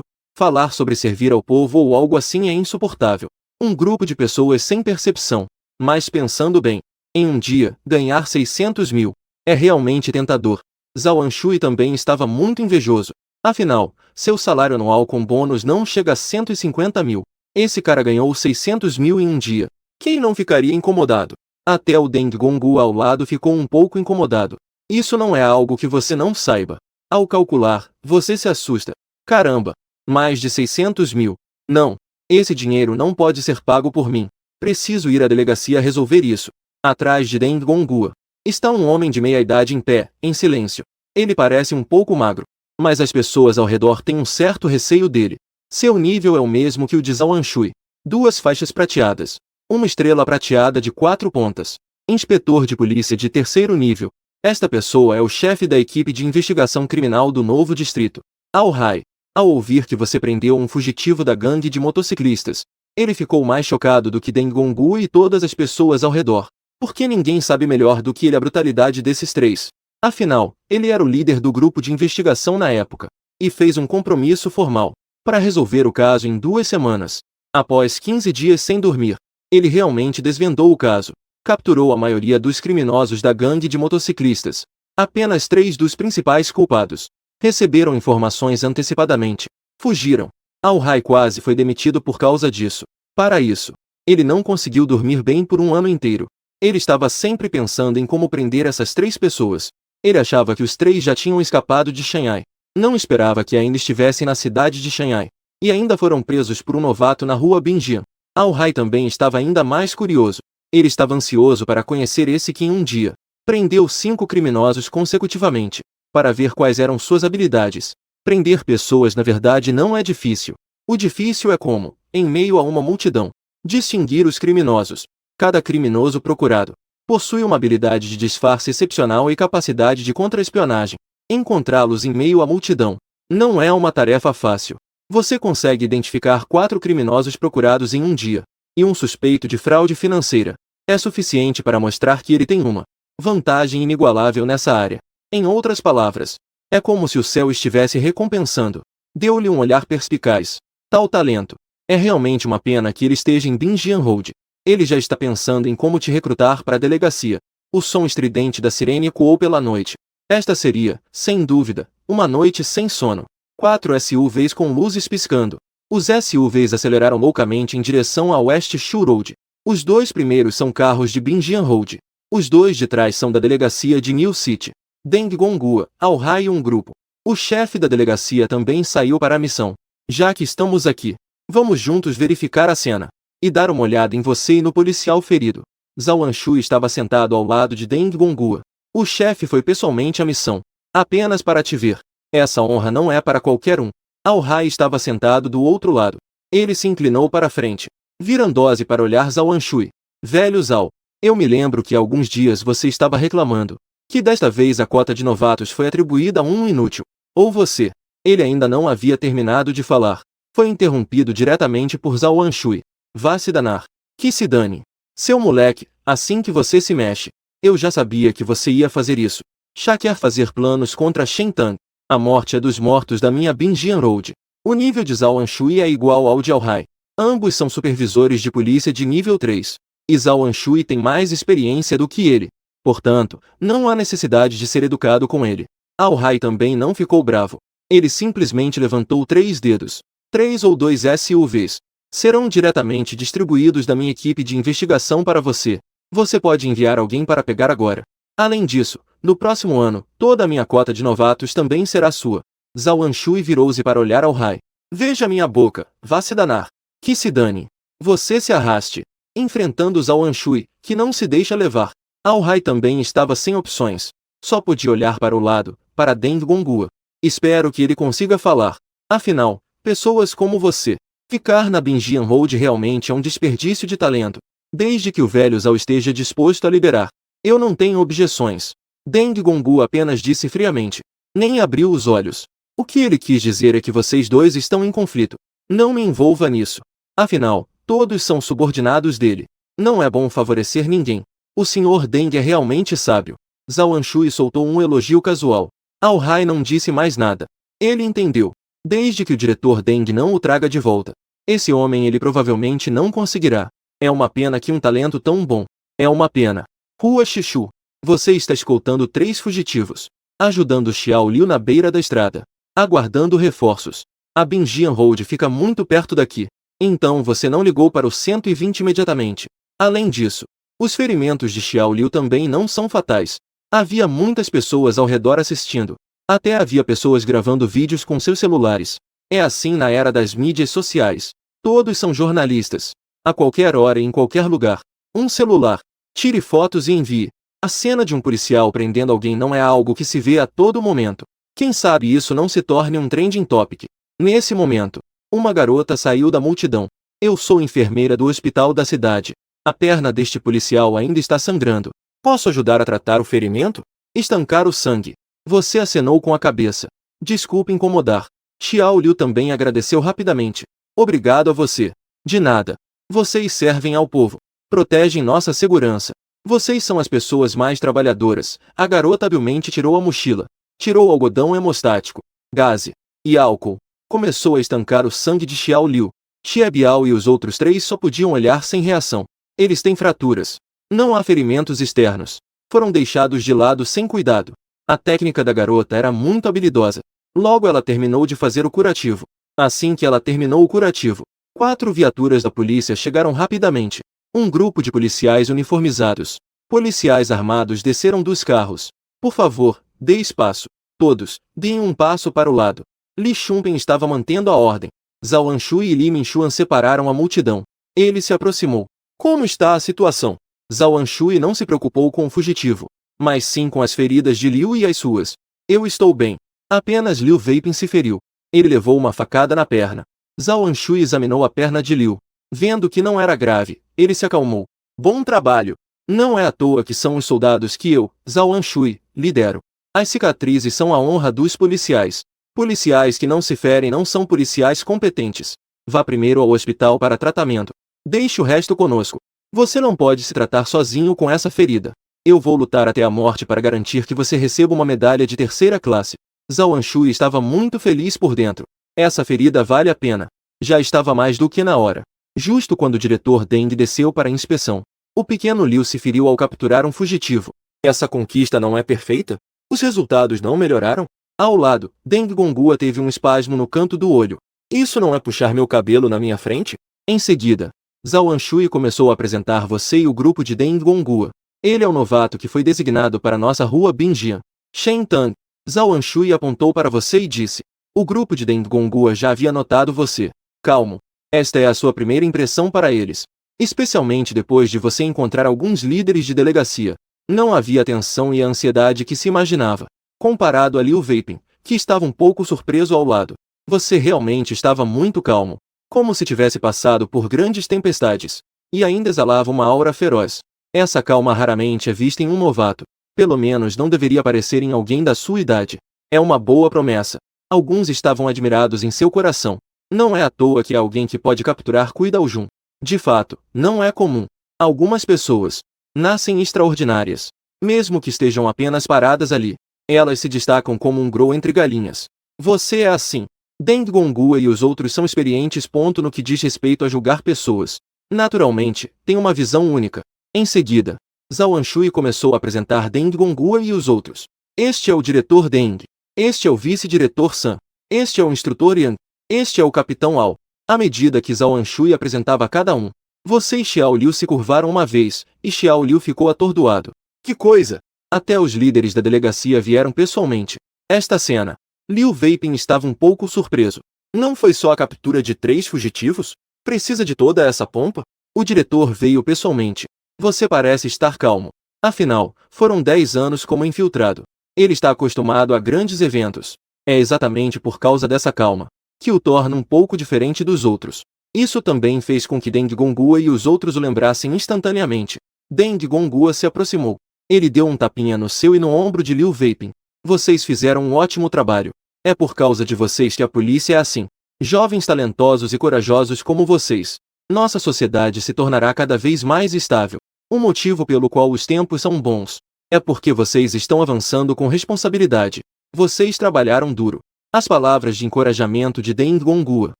Falar sobre servir ao povo ou algo assim é insuportável. Um grupo de pessoas sem percepção. Mas pensando bem, em um dia, ganhar 600 mil. É realmente tentador. Zhao Anshui também estava muito invejoso. Afinal, seu salário anual com bônus não chega a 150 mil. Esse cara ganhou 600 mil em um dia. Quem não ficaria incomodado? Até o Deng Gonghua ao lado ficou um pouco incomodado. Isso não é algo que você não saiba. Ao calcular, você se assusta. Caramba! Mais de 600 mil. Não. Esse dinheiro não pode ser pago por mim. Preciso ir à delegacia resolver isso. Atrás de Deng Gonghua está um homem de meia idade em pé, em silêncio. Ele parece um pouco magro. Mas as pessoas ao redor têm um certo receio dele. Seu nível é o mesmo que o de Zhao Anshui. 2 faixas prateadas. Uma estrela prateada de 4 pontas. Inspetor de polícia de terceiro nível. Esta pessoa é o chefe da equipe de investigação criminal do novo distrito. Al-Hai. Ao ouvir que você prendeu um fugitivo da gangue de motociclistas, ele ficou mais chocado do que Deng Gonghua e todas as pessoas ao redor. Porque ninguém sabe melhor do que ele a brutalidade desses 3. Afinal, ele era o líder do grupo de investigação na época. E fez um compromisso formal para resolver o caso em 2 semanas. Após 15 dias sem dormir, ele realmente desvendou o caso. Capturou a maioria dos criminosos da gangue de motociclistas. Apenas 3 dos principais culpados receberam informações antecipadamente. Fugiram. Al-Hai quase foi demitido por causa disso. Para isso, ele não conseguiu dormir bem por um ano inteiro. Ele estava sempre pensando em como prender essas 3 pessoas. Ele achava que os 3 já tinham escapado de Xangai. Não esperava que ainda estivessem na cidade de Xangai. E ainda foram presos por um novato na rua Binjian. Al-Hai também estava ainda mais curioso. Ele estava ansioso para conhecer esse Qin um dia. Prendeu 5 criminosos consecutivamente, para ver quais eram suas habilidades. Prender pessoas na verdade não é difícil. O difícil é como, em meio a uma multidão, distinguir os criminosos. Cada criminoso procurado possui uma habilidade de disfarce excepcional e capacidade de contra-espionagem. Encontrá-los em meio à multidão não é uma tarefa fácil. Você consegue identificar 4 criminosos procurados em um dia, e um suspeito de fraude financeira. É suficiente para mostrar que ele tem uma vantagem inigualável nessa área. Em outras palavras, é como se o céu estivesse recompensando. Deu-lhe um olhar perspicaz. Tal talento. É realmente uma pena que ele esteja em Binjian Road. Ele já está pensando em como te recrutar para a delegacia. O som estridente da sirene ecoou pela noite. Esta seria, sem dúvida, uma noite sem sono. 4 SUVs com luzes piscando. Os SUVs aceleraram loucamente em direção ao West Shore Road. Os 2 primeiros são carros de Binjian Road. Os 2 de trás são da delegacia de New City. Deng Gonghua, Al-Hai e um grupo. O chefe da delegacia também saiu para a missão. Já que estamos aqui, vamos juntos verificar a cena e dar uma olhada em você e no policial ferido. Zhao Anshui estava sentado ao lado de Deng Gonghua. O chefe foi pessoalmente à missão, apenas para te ver. Essa honra não é para qualquer um. Al-Hai estava sentado do outro lado. Ele se inclinou para a frente, virando-se para olhar Zhao Anshui. Velho Zhao, eu me lembro que há alguns dias você estava reclamando que desta vez a cota de novatos foi atribuída a um inútil. Ou você. Ele ainda não havia terminado de falar. Foi interrompido diretamente por Zhao Anshui. Vá se danar. Que se dane. Seu moleque, assim que você se mexe. Eu já sabia que você ia fazer isso. Já quer fazer planos contra Shen Tang. A morte é dos mortos da minha Binjian Road. O nível de Zhao Anshui é igual ao de Al-Hai. Ambos são supervisores de polícia de nível 3. E Zhao Anshui tem mais experiência do que ele. Portanto, não há necessidade de ser educado com ele. Al-Hai também não ficou bravo. Ele simplesmente levantou 3 dedos. 3 ou 2 SUVs. Serão diretamente distribuídos da minha equipe de investigação para você. Você pode enviar alguém para pegar agora. Além disso, no próximo ano, toda a minha cota de novatos também será sua. Zhao Anshui virou-se para olhar Al-Hai. Veja minha boca, vá se danar. Que se dane. Você se arraste. Enfrentando Zhao Anshui, que não se deixa levar. Al-Hai também estava sem opções. Só podia olhar para o lado, para Deng Gonghua. Espero que ele consiga falar. Afinal, pessoas como você. Ficar na Binjian Road realmente é um desperdício de talento. Desde que o velho Zhao esteja disposto a liberar. Eu não tenho objeções. Deng Gonghua apenas disse friamente. Nem abriu os olhos. O que ele quis dizer é que vocês dois estão em conflito. Não me envolva nisso. Afinal, todos são subordinados dele. Não é bom favorecer ninguém. O Sr. Deng é realmente sábio. Zhao Anshui soltou um elogio casual. Al-Hai não disse mais nada. Ele entendeu. Desde que o diretor Deng não o traga de volta. Esse homem ele provavelmente não conseguirá. É uma pena que um talento tão bom. É uma pena. Rua Xixu. Você está escoltando 3 fugitivos. Ajudando Xiao Liu na beira da estrada. Aguardando reforços. A Binjian Road fica muito perto daqui. Então você não ligou para o 120 imediatamente. Além disso, os ferimentos de Xiao Liu também não são fatais. Havia muitas pessoas ao redor assistindo. Até havia pessoas gravando vídeos com seus celulares. É assim na era das mídias sociais. Todos são jornalistas. A qualquer hora e em qualquer lugar. Um celular. Tire fotos e envie. A cena de um policial prendendo alguém não é algo que se vê a todo momento. Quem sabe isso não se torne um trending topic. Nesse momento, uma garota saiu da multidão. Eu sou enfermeira do hospital da cidade. A perna deste policial ainda está sangrando. Posso ajudar a tratar o ferimento? Estancar o sangue. Você acenou com a cabeça. Desculpe incomodar. Xiao Liu também agradeceu rapidamente. Obrigado a você. De nada. Vocês servem ao povo. Protegem nossa segurança. Vocês são as pessoas mais trabalhadoras. A garota habilmente tirou a mochila. Tirou algodão hemostático, gaze e álcool. Começou a estancar o sangue de Xiao Liu. Xie Biao e os outros 3 só podiam olhar sem reação. Eles têm fraturas. Não há ferimentos externos. Foram deixados de lado sem cuidado. A técnica da garota era muito habilidosa. Logo ela terminou de fazer o curativo. Assim que ela terminou o curativo, 4 viaturas da polícia chegaram rapidamente. Um grupo de policiais uniformizados. Policiais armados desceram dos carros. Por favor, dê espaço. Todos, deem um passo para o lado. Li Chunpeng estava mantendo a ordem. Zhao Anshui e Li Minchuan separaram a multidão. Ele se aproximou. Como está a situação? Zhao Anshui não se preocupou com o fugitivo. mas sim com as feridas de Liu e as suas. Eu estou bem. Apenas Liu Weiping se feriu. Ele levou uma facada na perna. Zhao Anshui examinou a perna de Liu. Vendo que não era grave, ele se acalmou. Bom trabalho. Não é à toa que são os soldados que eu, Zhao Anshui, lidero. As cicatrizes são a honra dos policiais. Policiais que não se ferem não são policiais competentes. Vá primeiro ao hospital para tratamento. Deixe o resto conosco. Você não pode se tratar sozinho com essa ferida. Eu vou lutar até a morte para garantir que você receba uma medalha de terceira classe. Zhao Anshui estava muito feliz por dentro. Essa ferida vale a pena. Já estava mais do que na hora. Justo quando o diretor Deng desceu para a inspeção. O pequeno Liu se feriu ao capturar um fugitivo. Essa conquista não é perfeita? Os resultados não melhoraram? Ao lado, Deng Gonghua teve um espasmo no canto do olho. Isso não é puxar meu cabelo na minha frente? Em seguida, Zhao Anshui começou a apresentar você e o grupo de Deng Gonghua. Ele é o novato que foi designado para nossa rua Binjian. Shen Tang. Zhao Anshui apontou para você e disse. O grupo de Deng Gonghua já havia notado você. Calmo. Esta é a sua primeira impressão para eles. Especialmente depois de você encontrar alguns líderes de delegacia. Não havia a tensão e a ansiedade que se imaginava. Comparado a Liu Weiping, que estava um pouco surpreso ao lado. Você realmente estava muito calmo. Como se tivesse passado por grandes tempestades. E ainda exalava uma aura feroz. Essa calma raramente é vista em um novato. Pelo menos não deveria aparecer em alguém da sua idade. É uma boa promessa. Alguns estavam admirados em seu coração. Não é à toa que é alguém que pode capturar Kuidao Jun. De fato, não é comum. Algumas pessoas nascem extraordinárias. Mesmo que estejam apenas paradas ali. Elas se destacam como um grão entre galinhas. Você é assim. Deng Gonghua e os outros são experientes. No que diz respeito a julgar pessoas. Naturalmente, tem uma visão única. Em seguida, Zhao Anshui começou a apresentar Deng Gonghua e os outros. Este é o diretor Deng. Este é o vice-diretor San. Este é o instrutor Yang. Este é o capitão Ao. À medida que Zhao Anshui apresentava cada um, você e Xiao Liu se curvaram uma vez, e Xiao Liu ficou atordoado. Que coisa! Até os líderes da delegacia vieram pessoalmente. Esta cena. Liu Weiping estava um pouco surpreso. Não foi só a captura de 3 fugitivos? Precisa de toda essa pompa? O diretor veio pessoalmente. Você parece estar calmo. Afinal, foram 10 anos como infiltrado. Ele está acostumado a grandes eventos. É exatamente por causa dessa calma que o torna um pouco diferente dos outros. Isso também fez com que Deng Gonghua e os outros o lembrassem instantaneamente. Deng Gonghua se aproximou. Ele deu um tapinha no seu e no ombro de Liu Weiping. Vocês fizeram um ótimo trabalho. É por causa de vocês que a polícia é assim. Jovens talentosos e corajosos como vocês. Nossa sociedade se tornará cada vez mais estável. O motivo pelo qual os tempos são bons é porque vocês estão avançando com responsabilidade. Vocês trabalharam duro. As palavras de encorajamento de Deng Gonghua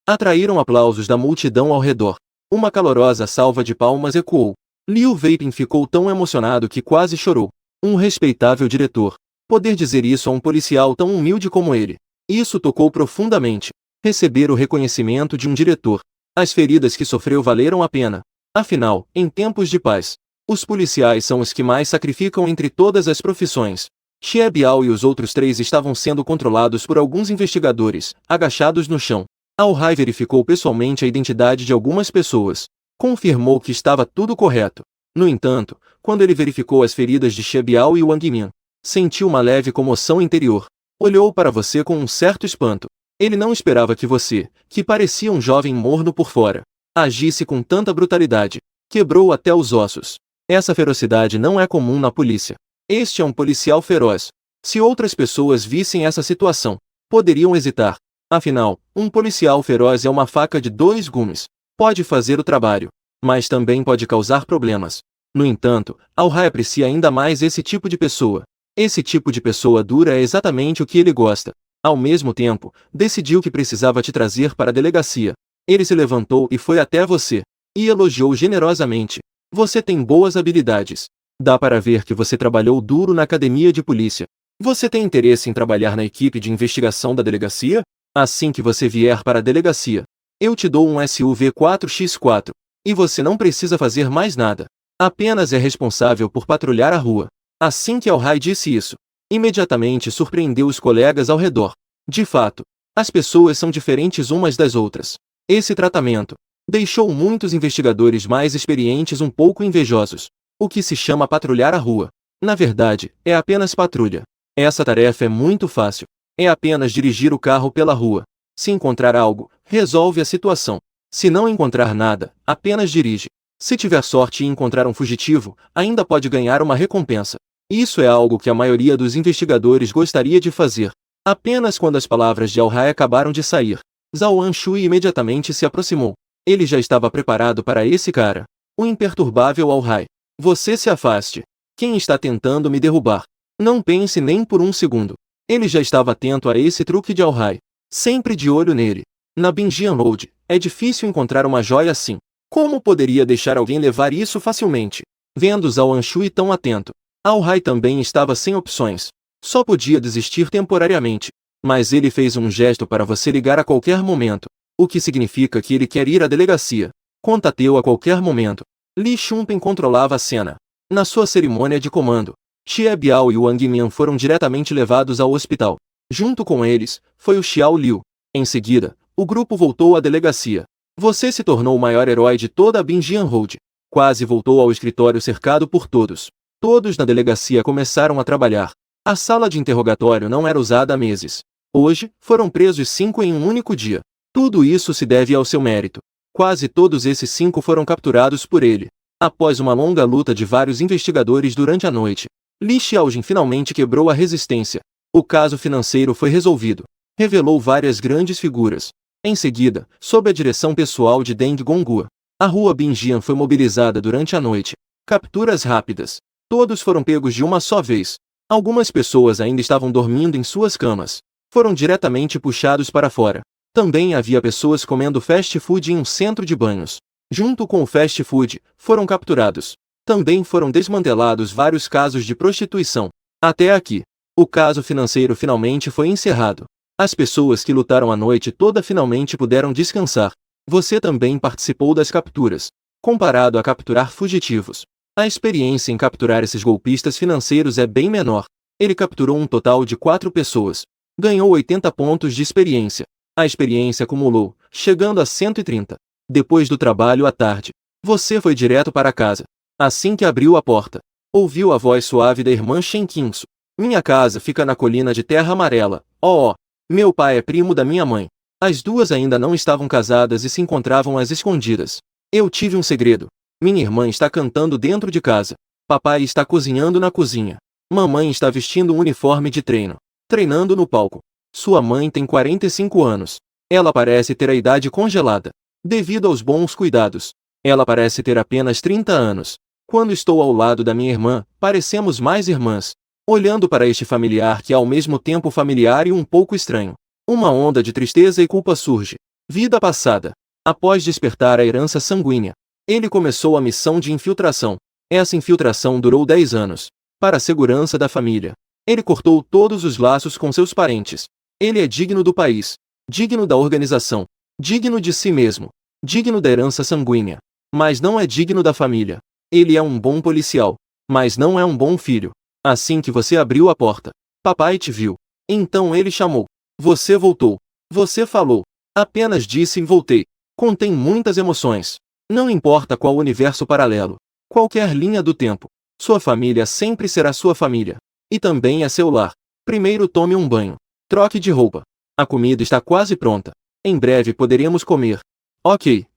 atraíram aplausos da multidão ao redor. Uma calorosa salva de palmas ecoou. Liu Weiping ficou tão emocionado que quase chorou. Um respeitável diretor. Poder dizer isso a um policial tão humilde como ele. Isso tocou profundamente. Receber o reconhecimento de um diretor. As feridas que sofreu valeram a pena. Afinal, em tempos de paz, os policiais são os que mais sacrificam entre todas as profissões. Xie Biao e os outros 3 estavam sendo controlados por alguns investigadores, agachados no chão. Ao-Hai verificou pessoalmente a identidade de algumas pessoas. Confirmou que estava tudo correto. No entanto, quando ele verificou as feridas de Xie Biao e Wang Min, sentiu uma leve comoção interior. Olhou para você com um certo espanto. Ele não esperava que você, que parecia um jovem morno por fora, agisse com tanta brutalidade. Quebrou até os ossos. Essa ferocidade não é comum na polícia. Este é um policial feroz. Se outras pessoas vissem essa situação, poderiam hesitar. Afinal, um policial feroz é uma faca de 2 gumes. Pode fazer o trabalho, mas também pode causar problemas. No entanto, Ao-Hai aprecia ainda mais esse tipo de pessoa. Esse tipo de pessoa dura é exatamente o que ele gosta. Ao mesmo tempo, decidiu que precisava te trazer para a delegacia. Ele se levantou e foi até você. E elogiou generosamente. Você tem boas habilidades. Dá para ver que você trabalhou duro na academia de polícia. Você tem interesse em trabalhar na equipe de investigação da delegacia? Assim que você vier para a delegacia, eu te dou um SUV 4x4. E você não precisa fazer mais nada. Apenas é responsável por patrulhar a rua. Assim que Ao-Hai disse isso, imediatamente surpreendeu os colegas ao redor. De fato, as pessoas são diferentes umas das outras. Esse tratamento deixou muitos investigadores mais experientes um pouco invejosos. O que se chama patrulhar a rua. Na verdade, é apenas patrulha. Essa tarefa é muito fácil. É apenas dirigir o carro pela rua. Se encontrar algo, resolve a situação. Se não encontrar nada, apenas dirige. Se tiver sorte e encontrar um fugitivo, ainda pode ganhar uma recompensa. Isso é algo que a maioria dos investigadores gostaria de fazer. Apenas quando as palavras de Al-Hai acabaram de sair, Zhao Anshui imediatamente se aproximou. Ele já estava preparado para esse cara. O imperturbável Al-Hai. Você se afaste. Quem está tentando me derrubar? Não pense nem por um segundo. Ele já estava atento a esse truque de Al-Hai. Sempre de olho nele. Na Binjian Road, é difícil encontrar uma joia assim. Como poderia deixar alguém levar isso facilmente? Vendo Zhao Anshui tão atento, Al-Hai também estava sem opções. Só podia desistir temporariamente. Mas ele fez um gesto para você ligar a qualquer momento, o que significa que ele quer ir à delegacia. Contateu a qualquer momento. Li Chunping controlava a cena. Na sua cerimônia de comando, Xie Biao e Wang Mian foram diretamente levados ao hospital. Junto com eles, foi o Xiao Liu. Em seguida, o grupo voltou à delegacia. Você se tornou o maior herói de toda a Binjian Road. Quase voltou ao escritório cercado por todos. Todos na delegacia começaram a trabalhar. A sala de interrogatório não era usada há meses. Hoje, foram presos 5 em um único dia. Tudo isso se deve ao seu mérito. Quase todos esses 5 foram capturados por ele. Após uma longa luta de vários investigadores durante a noite, Li Xiaojin finalmente quebrou a resistência. O caso financeiro foi resolvido. Revelou várias grandes figuras. Em seguida, sob a direção pessoal de Deng Gonghua, a rua Binjian foi mobilizada durante a noite. Capturas rápidas. Todos foram pegos de uma só vez. Algumas pessoas ainda estavam dormindo em suas camas. Foram diretamente puxados para fora. Também havia pessoas comendo fast food em um centro de banhos. Junto com o fast food, foram capturados. Também foram desmantelados vários casos de prostituição. Até aqui, o caso financeiro finalmente foi encerrado. As pessoas que lutaram a noite toda finalmente puderam descansar. Você também participou das capturas. Comparado a capturar fugitivos, a experiência em capturar esses golpistas financeiros é bem menor. Ele capturou um total de 4 pessoas. Ganhou 80 pontos de experiência. A experiência acumulou, chegando a 130. Depois do trabalho à tarde, você foi direto para casa. Assim que abriu a porta, ouviu a voz suave da irmã Shen Qingsu. Minha casa fica na colina de terra amarela. Oh, meu pai é primo da minha mãe. As duas ainda não estavam casadas e se encontravam às escondidas. Eu tive um segredo. Minha irmã está cantando dentro de casa. Papai está cozinhando na cozinha. Mamãe está vestindo um uniforme de treino, treinando no palco. Sua mãe tem 45 anos. Ela parece ter a idade congelada, devido aos bons cuidados. Ela parece ter apenas 30 anos. Quando estou ao lado da minha irmã, parecemos mais irmãs. Olhando para este familiar que é ao mesmo tempo familiar e um pouco estranho, uma onda de tristeza e culpa surge. Vida passada. Após despertar a herança sanguínea, ele começou a missão de infiltração. Essa infiltração durou 10 anos. Para a segurança da família, ele cortou todos os laços com seus parentes. Ele é digno do país, digno da organização, digno de si mesmo, digno da herança sanguínea, mas não é digno da família. Ele é um bom policial, mas não é um bom filho. Assim que você abriu a porta, papai te viu. Então ele chamou. Você voltou. Você falou. Apenas disse e voltei. Contém muitas emoções. Não importa qual universo paralelo, qualquer linha do tempo, sua família sempre será sua família. E também é seu lar. Primeiro tome um banho. Troque de roupa. A comida está quase pronta. Em breve poderemos comer. Ok.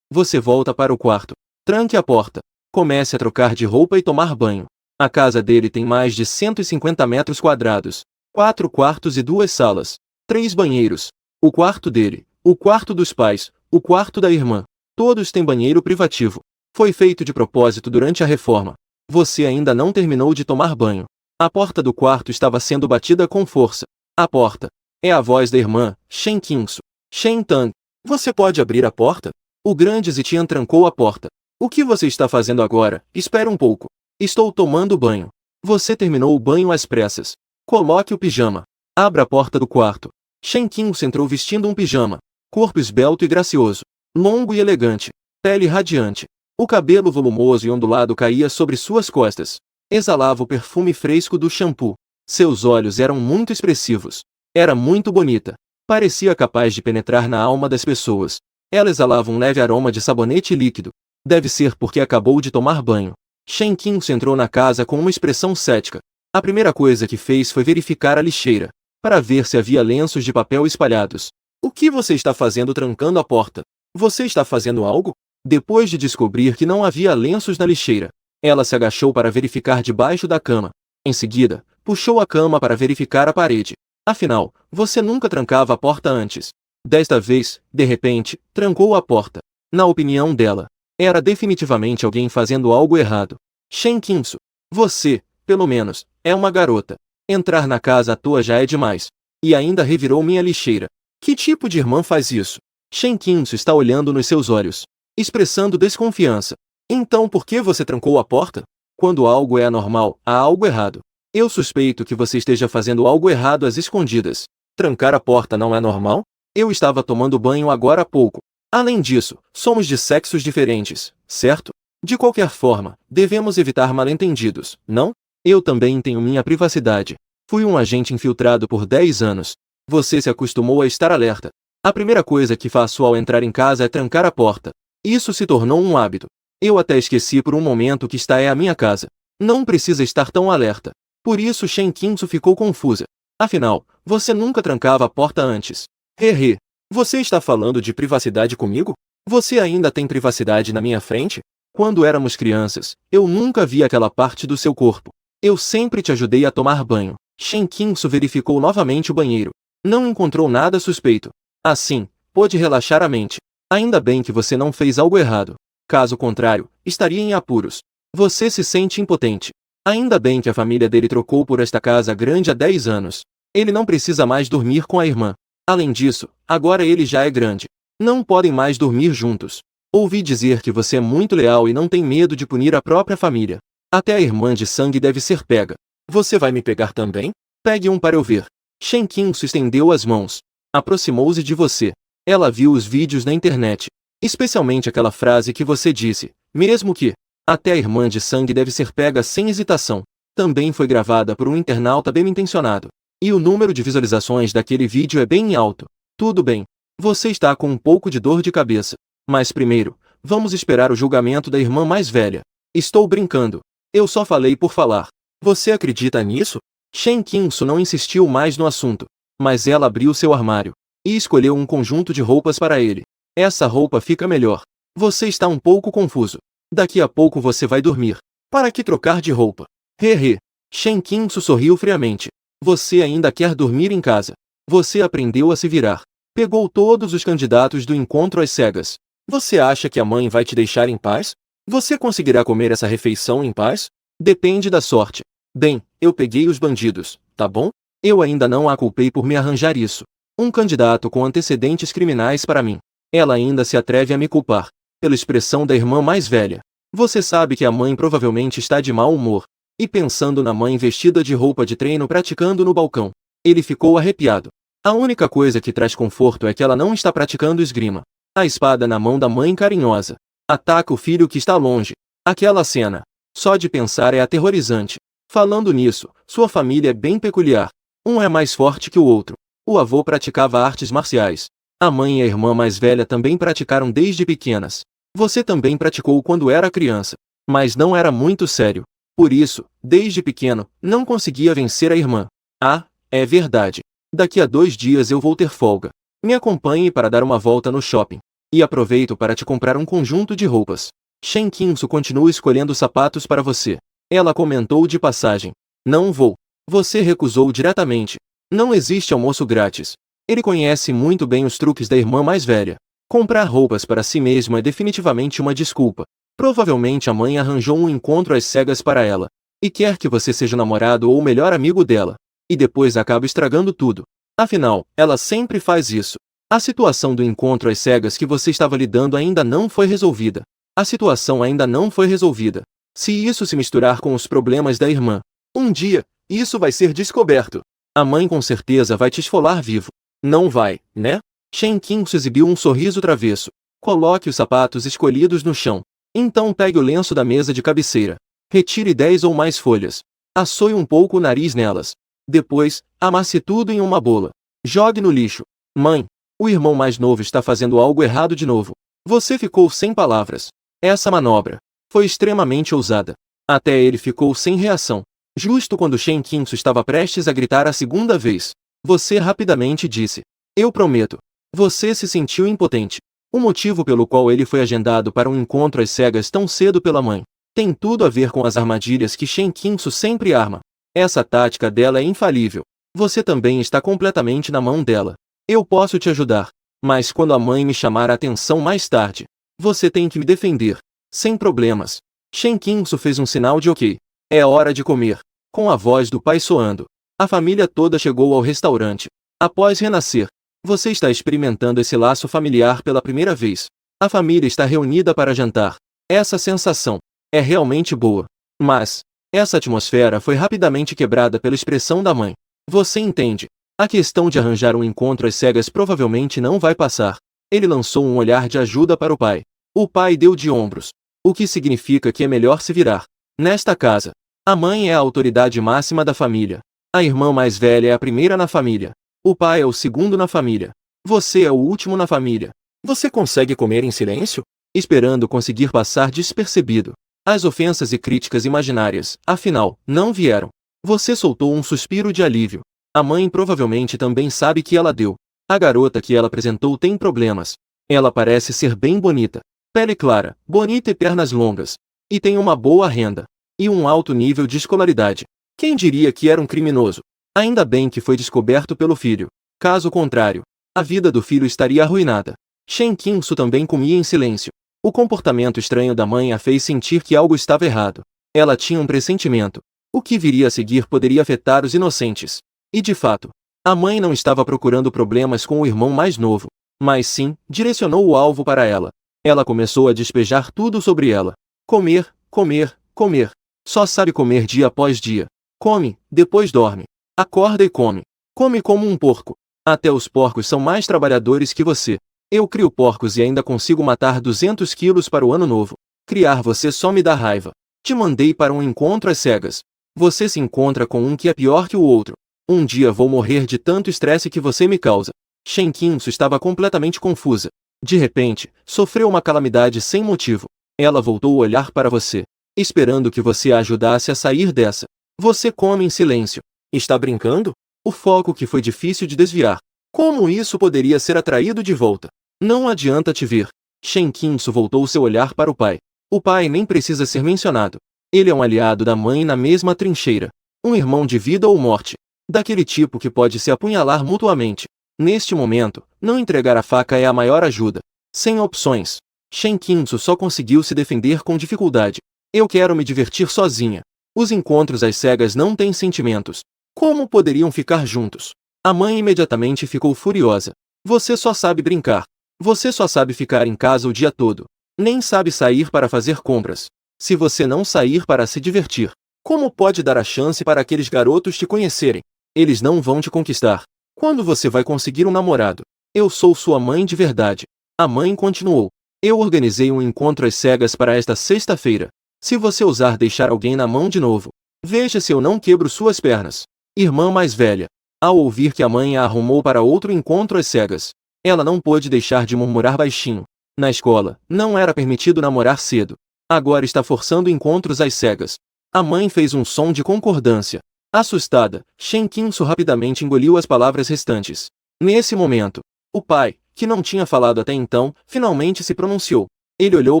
Você volta para o quarto. Tranque a porta. Comece a trocar de roupa e tomar banho. A casa dele tem mais de 150 metros quadrados. 4 quartos e 2 salas. 3 banheiros. O quarto dele, o quarto dos pais, o quarto da irmã. Todos têm banheiro privativo. Foi feito de propósito durante a reforma. Você ainda não terminou de tomar banho. A porta do quarto estava sendo batida com força. A porta. É a voz da irmã, Shen Qingsu. Shen Tang. Você pode abrir a porta? O grande Zitian trancou a porta. O que você está fazendo agora? Espere um pouco. Estou tomando banho. Você terminou o banho às pressas. Coloque o pijama. Abra a porta do quarto. Shen Qingsu entrou vestindo um pijama. Corpo esbelto e gracioso. Longo e elegante. Pele radiante. O cabelo volumoso e ondulado caía sobre suas costas. Exalava o perfume fresco do shampoo. Seus olhos eram muito expressivos. Era muito bonita. Parecia capaz de penetrar na alma das pessoas. Ela exalava um leve aroma de sabonete líquido. Deve ser porque acabou de tomar banho. Shen Qingsu entrou na casa com uma expressão cética. A primeira coisa que fez foi verificar a lixeira, para ver se havia lenços de papel espalhados. O que você está fazendo trancando a porta? Você está fazendo algo? Depois de descobrir que não havia lenços na lixeira, ela se agachou para verificar debaixo da cama. Em seguida, puxou a cama para verificar a parede. Afinal, você nunca trancava a porta antes. Desta vez, de repente, trancou a porta. Na opinião dela, era definitivamente alguém fazendo algo errado. Shen Qingsu, você, pelo menos, é uma garota. Entrar na casa à toa já é demais. E ainda revirou minha lixeira. Que tipo de irmã faz isso? Shen Qingsu está olhando nos seus olhos, expressando desconfiança. Então por que você trancou a porta? Quando algo é anormal, há algo errado. Eu suspeito que você esteja fazendo algo errado às escondidas. Trancar a porta não é normal? Eu estava tomando banho agora há pouco. Além disso, somos de sexos diferentes, certo? De qualquer forma, devemos evitar mal-entendidos, não? Eu também tenho minha privacidade. Fui um agente infiltrado por 10 anos. Você se acostumou a estar alerta. A primeira coisa que faço ao entrar em casa é trancar a porta. Isso se tornou um hábito. Eu até esqueci por um momento que esta é a minha casa. Não precisa estar tão alerta. Por isso Shen Qingsu ficou confusa. Afinal, você nunca trancava a porta antes. Hehe. Você está falando de privacidade comigo? Você ainda tem privacidade na minha frente? Quando éramos crianças, eu nunca vi aquela parte do seu corpo. Eu sempre te ajudei a tomar banho. Shen Qingsu verificou novamente o banheiro. Não encontrou nada suspeito. Assim, pôde relaxar a mente. Ainda bem que você não fez algo errado. Caso contrário, estaria em apuros. Você se sente impotente. Ainda bem que a família dele trocou por esta casa grande há 10 anos. Ele não precisa mais dormir com a irmã. Além disso, agora ele já é grande. Não podem mais dormir juntos. Ouvi dizer que você é muito leal e não tem medo de punir a própria família. Até a irmã de sangue deve ser pega. Você vai me pegar também? Pegue um para eu ver. Shen Qingsu estendeu as mãos. Aproximou-se de você. Ela viu os vídeos na internet. Especialmente aquela frase que você disse, mesmo que, até a irmã de sangue deve ser pega sem hesitação. Também foi gravada por um internauta bem intencionado. E o número de visualizações daquele vídeo é bem alto. Tudo bem. Você está com um pouco de dor de cabeça. Mas primeiro, vamos esperar o julgamento da irmã mais velha. Estou brincando. Eu só falei por falar. Você acredita nisso? Shen Qingsu não insistiu mais no assunto. Mas ela abriu seu armário. E escolheu um conjunto de roupas para ele. Essa roupa fica melhor. Você está um pouco confuso. Daqui a pouco você vai dormir. Para que trocar de roupa? Hehe. Shen Qingsu sorriu friamente. Você ainda quer dormir em casa. Você aprendeu a se virar. Pegou todos os candidatos do encontro às cegas. Você acha que a mãe vai te deixar em paz? Você conseguirá comer essa refeição em paz? Depende da sorte. Bem, eu peguei os bandidos, tá bom? Eu ainda não a culpei por me arranjar isso. Um candidato com antecedentes criminais para mim. Ela ainda se atreve a me culpar. Pela expressão da irmã mais velha. Você sabe que a mãe provavelmente está de mau humor. E pensando na mãe vestida de roupa de treino praticando no balcão. Ele ficou arrepiado. A única coisa que traz conforto é que ela não está praticando esgrima. A espada na mão da mãe carinhosa. Ataca o filho que está longe. Aquela cena. Só de pensar é aterrorizante. Falando nisso, sua família é bem peculiar. Um é mais forte que o outro. O avô praticava artes marciais. A mãe e a irmã mais velha também praticaram desde pequenas. Você também praticou quando era criança. Mas não era muito sério. Por isso, desde pequeno, não conseguia vencer a irmã. Ah, é verdade. Daqui a 2 dias eu vou ter folga. Me acompanhe para dar uma volta no shopping. E aproveito para te comprar um conjunto de roupas. Shen Qingsu continua escolhendo sapatos para você. Ela comentou de passagem. Não vou. Você recusou diretamente. Não existe almoço grátis. Ele conhece muito bem os truques da irmã mais velha. Comprar roupas para si mesmo é definitivamente uma desculpa. Provavelmente a mãe arranjou um encontro às cegas para ela. E quer que você seja o namorado ou o melhor amigo dela. E depois acaba estragando tudo. Afinal, ela sempre faz isso. A situação do encontro às cegas que você estava lidando ainda não foi resolvida. A situação ainda não foi resolvida. Se isso se misturar com os problemas da irmã, um dia, isso vai ser descoberto. A mãe com certeza vai te esfolar vivo. Não vai, né? Shen Qingsu exibiu um sorriso travesso. Coloque os sapatos escolhidos no chão. Então pegue o lenço da mesa de cabeceira. Retire 10 ou mais folhas. Assoe um pouco o nariz nelas. Depois, amasse tudo em uma bola. Jogue no lixo. Mãe, o irmão mais novo está fazendo algo errado de novo. Você ficou sem palavras. Essa manobra foi extremamente ousada. Até ele ficou sem reação. Justo quando Shen Qingsu estava prestes a gritar a segunda vez, você rapidamente disse: eu prometo. Você se sentiu impotente. O motivo pelo qual ele foi agendado para um encontro às cegas tão cedo pela mãe tem tudo a ver com as armadilhas que Shen Qingsu sempre arma. Essa tática dela é infalível. Você também está completamente na mão dela. Eu posso te ajudar, mas quando a mãe me chamar a atenção mais tarde, você tem que me defender. Sem problemas. Shen Qingsu fez um sinal de ok. É hora de comer. Com a voz do pai soando, a família toda chegou ao restaurante. Após renascer, você está experimentando esse laço familiar pela primeira vez. A família está reunida para jantar. Essa sensação é realmente boa. Mas essa atmosfera foi rapidamente quebrada pela expressão da mãe. Você entende? A questão de arranjar um encontro às cegas provavelmente não vai passar. Ele lançou um olhar de ajuda para o pai. O pai deu de ombros. O que significa que é melhor se virar. Nesta casa, a mãe é a autoridade máxima da família. A irmã mais velha é a primeira na família. O pai é o segundo na família. Você é o último na família. Você consegue comer em silêncio? Esperando conseguir passar despercebido. As ofensas e críticas imaginárias, afinal, não vieram. Você soltou um suspiro de alívio. A mãe provavelmente também sabe que ela deu. A garota que ela apresentou tem problemas. Ela parece ser bem bonita. Pele clara, bonita e pernas longas. E tem uma boa renda. E um alto nível de escolaridade. Quem diria que era um criminoso? Ainda bem que foi descoberto pelo filho. Caso contrário, a vida do filho estaria arruinada. Shen Qingsu também comia em silêncio. O comportamento estranho da mãe a fez sentir que algo estava errado. Ela tinha um pressentimento. O que viria a seguir poderia afetar os inocentes. E de fato, a mãe não estava procurando problemas com o irmão mais novo, mas sim, direcionou o alvo para ela. Ela começou a despejar tudo sobre ela. Comer, comer, comer. Só sabe comer dia após dia. Come, depois dorme. Acorda e come. Come como um porco. Até os porcos são mais trabalhadores que você. Eu crio porcos e ainda consigo matar 200 quilos para o ano novo. Criar você só me dá raiva. Te mandei para um encontro às cegas. Você se encontra com um que é pior que o outro. Um dia vou morrer de tanto estresse que você me causa. Shen Qingsu estava completamente confusa. De repente, sofreu uma calamidade sem motivo. Ela voltou o olhar para você, esperando que você a ajudasse a sair dessa. Você come em silêncio. Está brincando? O foco que foi difícil de desviar. Como isso poderia ser atraído de volta? Não adianta te ver. Shen Qingsu voltou seu olhar para o pai. O pai nem precisa ser mencionado. Ele é um aliado da mãe na mesma trincheira. Um irmão de vida ou morte. Daquele tipo que pode se apunhalar mutuamente. Neste momento, não entregar a faca é a maior ajuda. Sem opções. Shen Qingsu só conseguiu se defender com dificuldade. Eu quero me divertir sozinha. Os encontros às cegas não têm sentimentos. Como poderiam ficar juntos? A mãe imediatamente ficou furiosa. Você só sabe brincar. Você só sabe ficar em casa o dia todo. Nem sabe sair para fazer compras. Se você não sair para se divertir, como pode dar a chance para aqueles garotos te conhecerem? Eles não vão te conquistar. Quando você vai conseguir um namorado? Eu sou sua mãe de verdade. A mãe continuou. Eu organizei um encontro às cegas para esta sexta-feira. Se você ousar deixar alguém na mão de novo, veja se eu não quebro suas pernas. Irmã mais velha. Ao ouvir que a mãe a arrumou para outro encontro às cegas, ela não pôde deixar de murmurar baixinho. Na escola, não era permitido namorar cedo. Agora está forçando encontros às cegas. A mãe fez um som de concordância. Assustada, Shen Qingsu rapidamente engoliu as palavras restantes. Nesse momento, o pai, que não tinha falado até então, finalmente se pronunciou. Ele olhou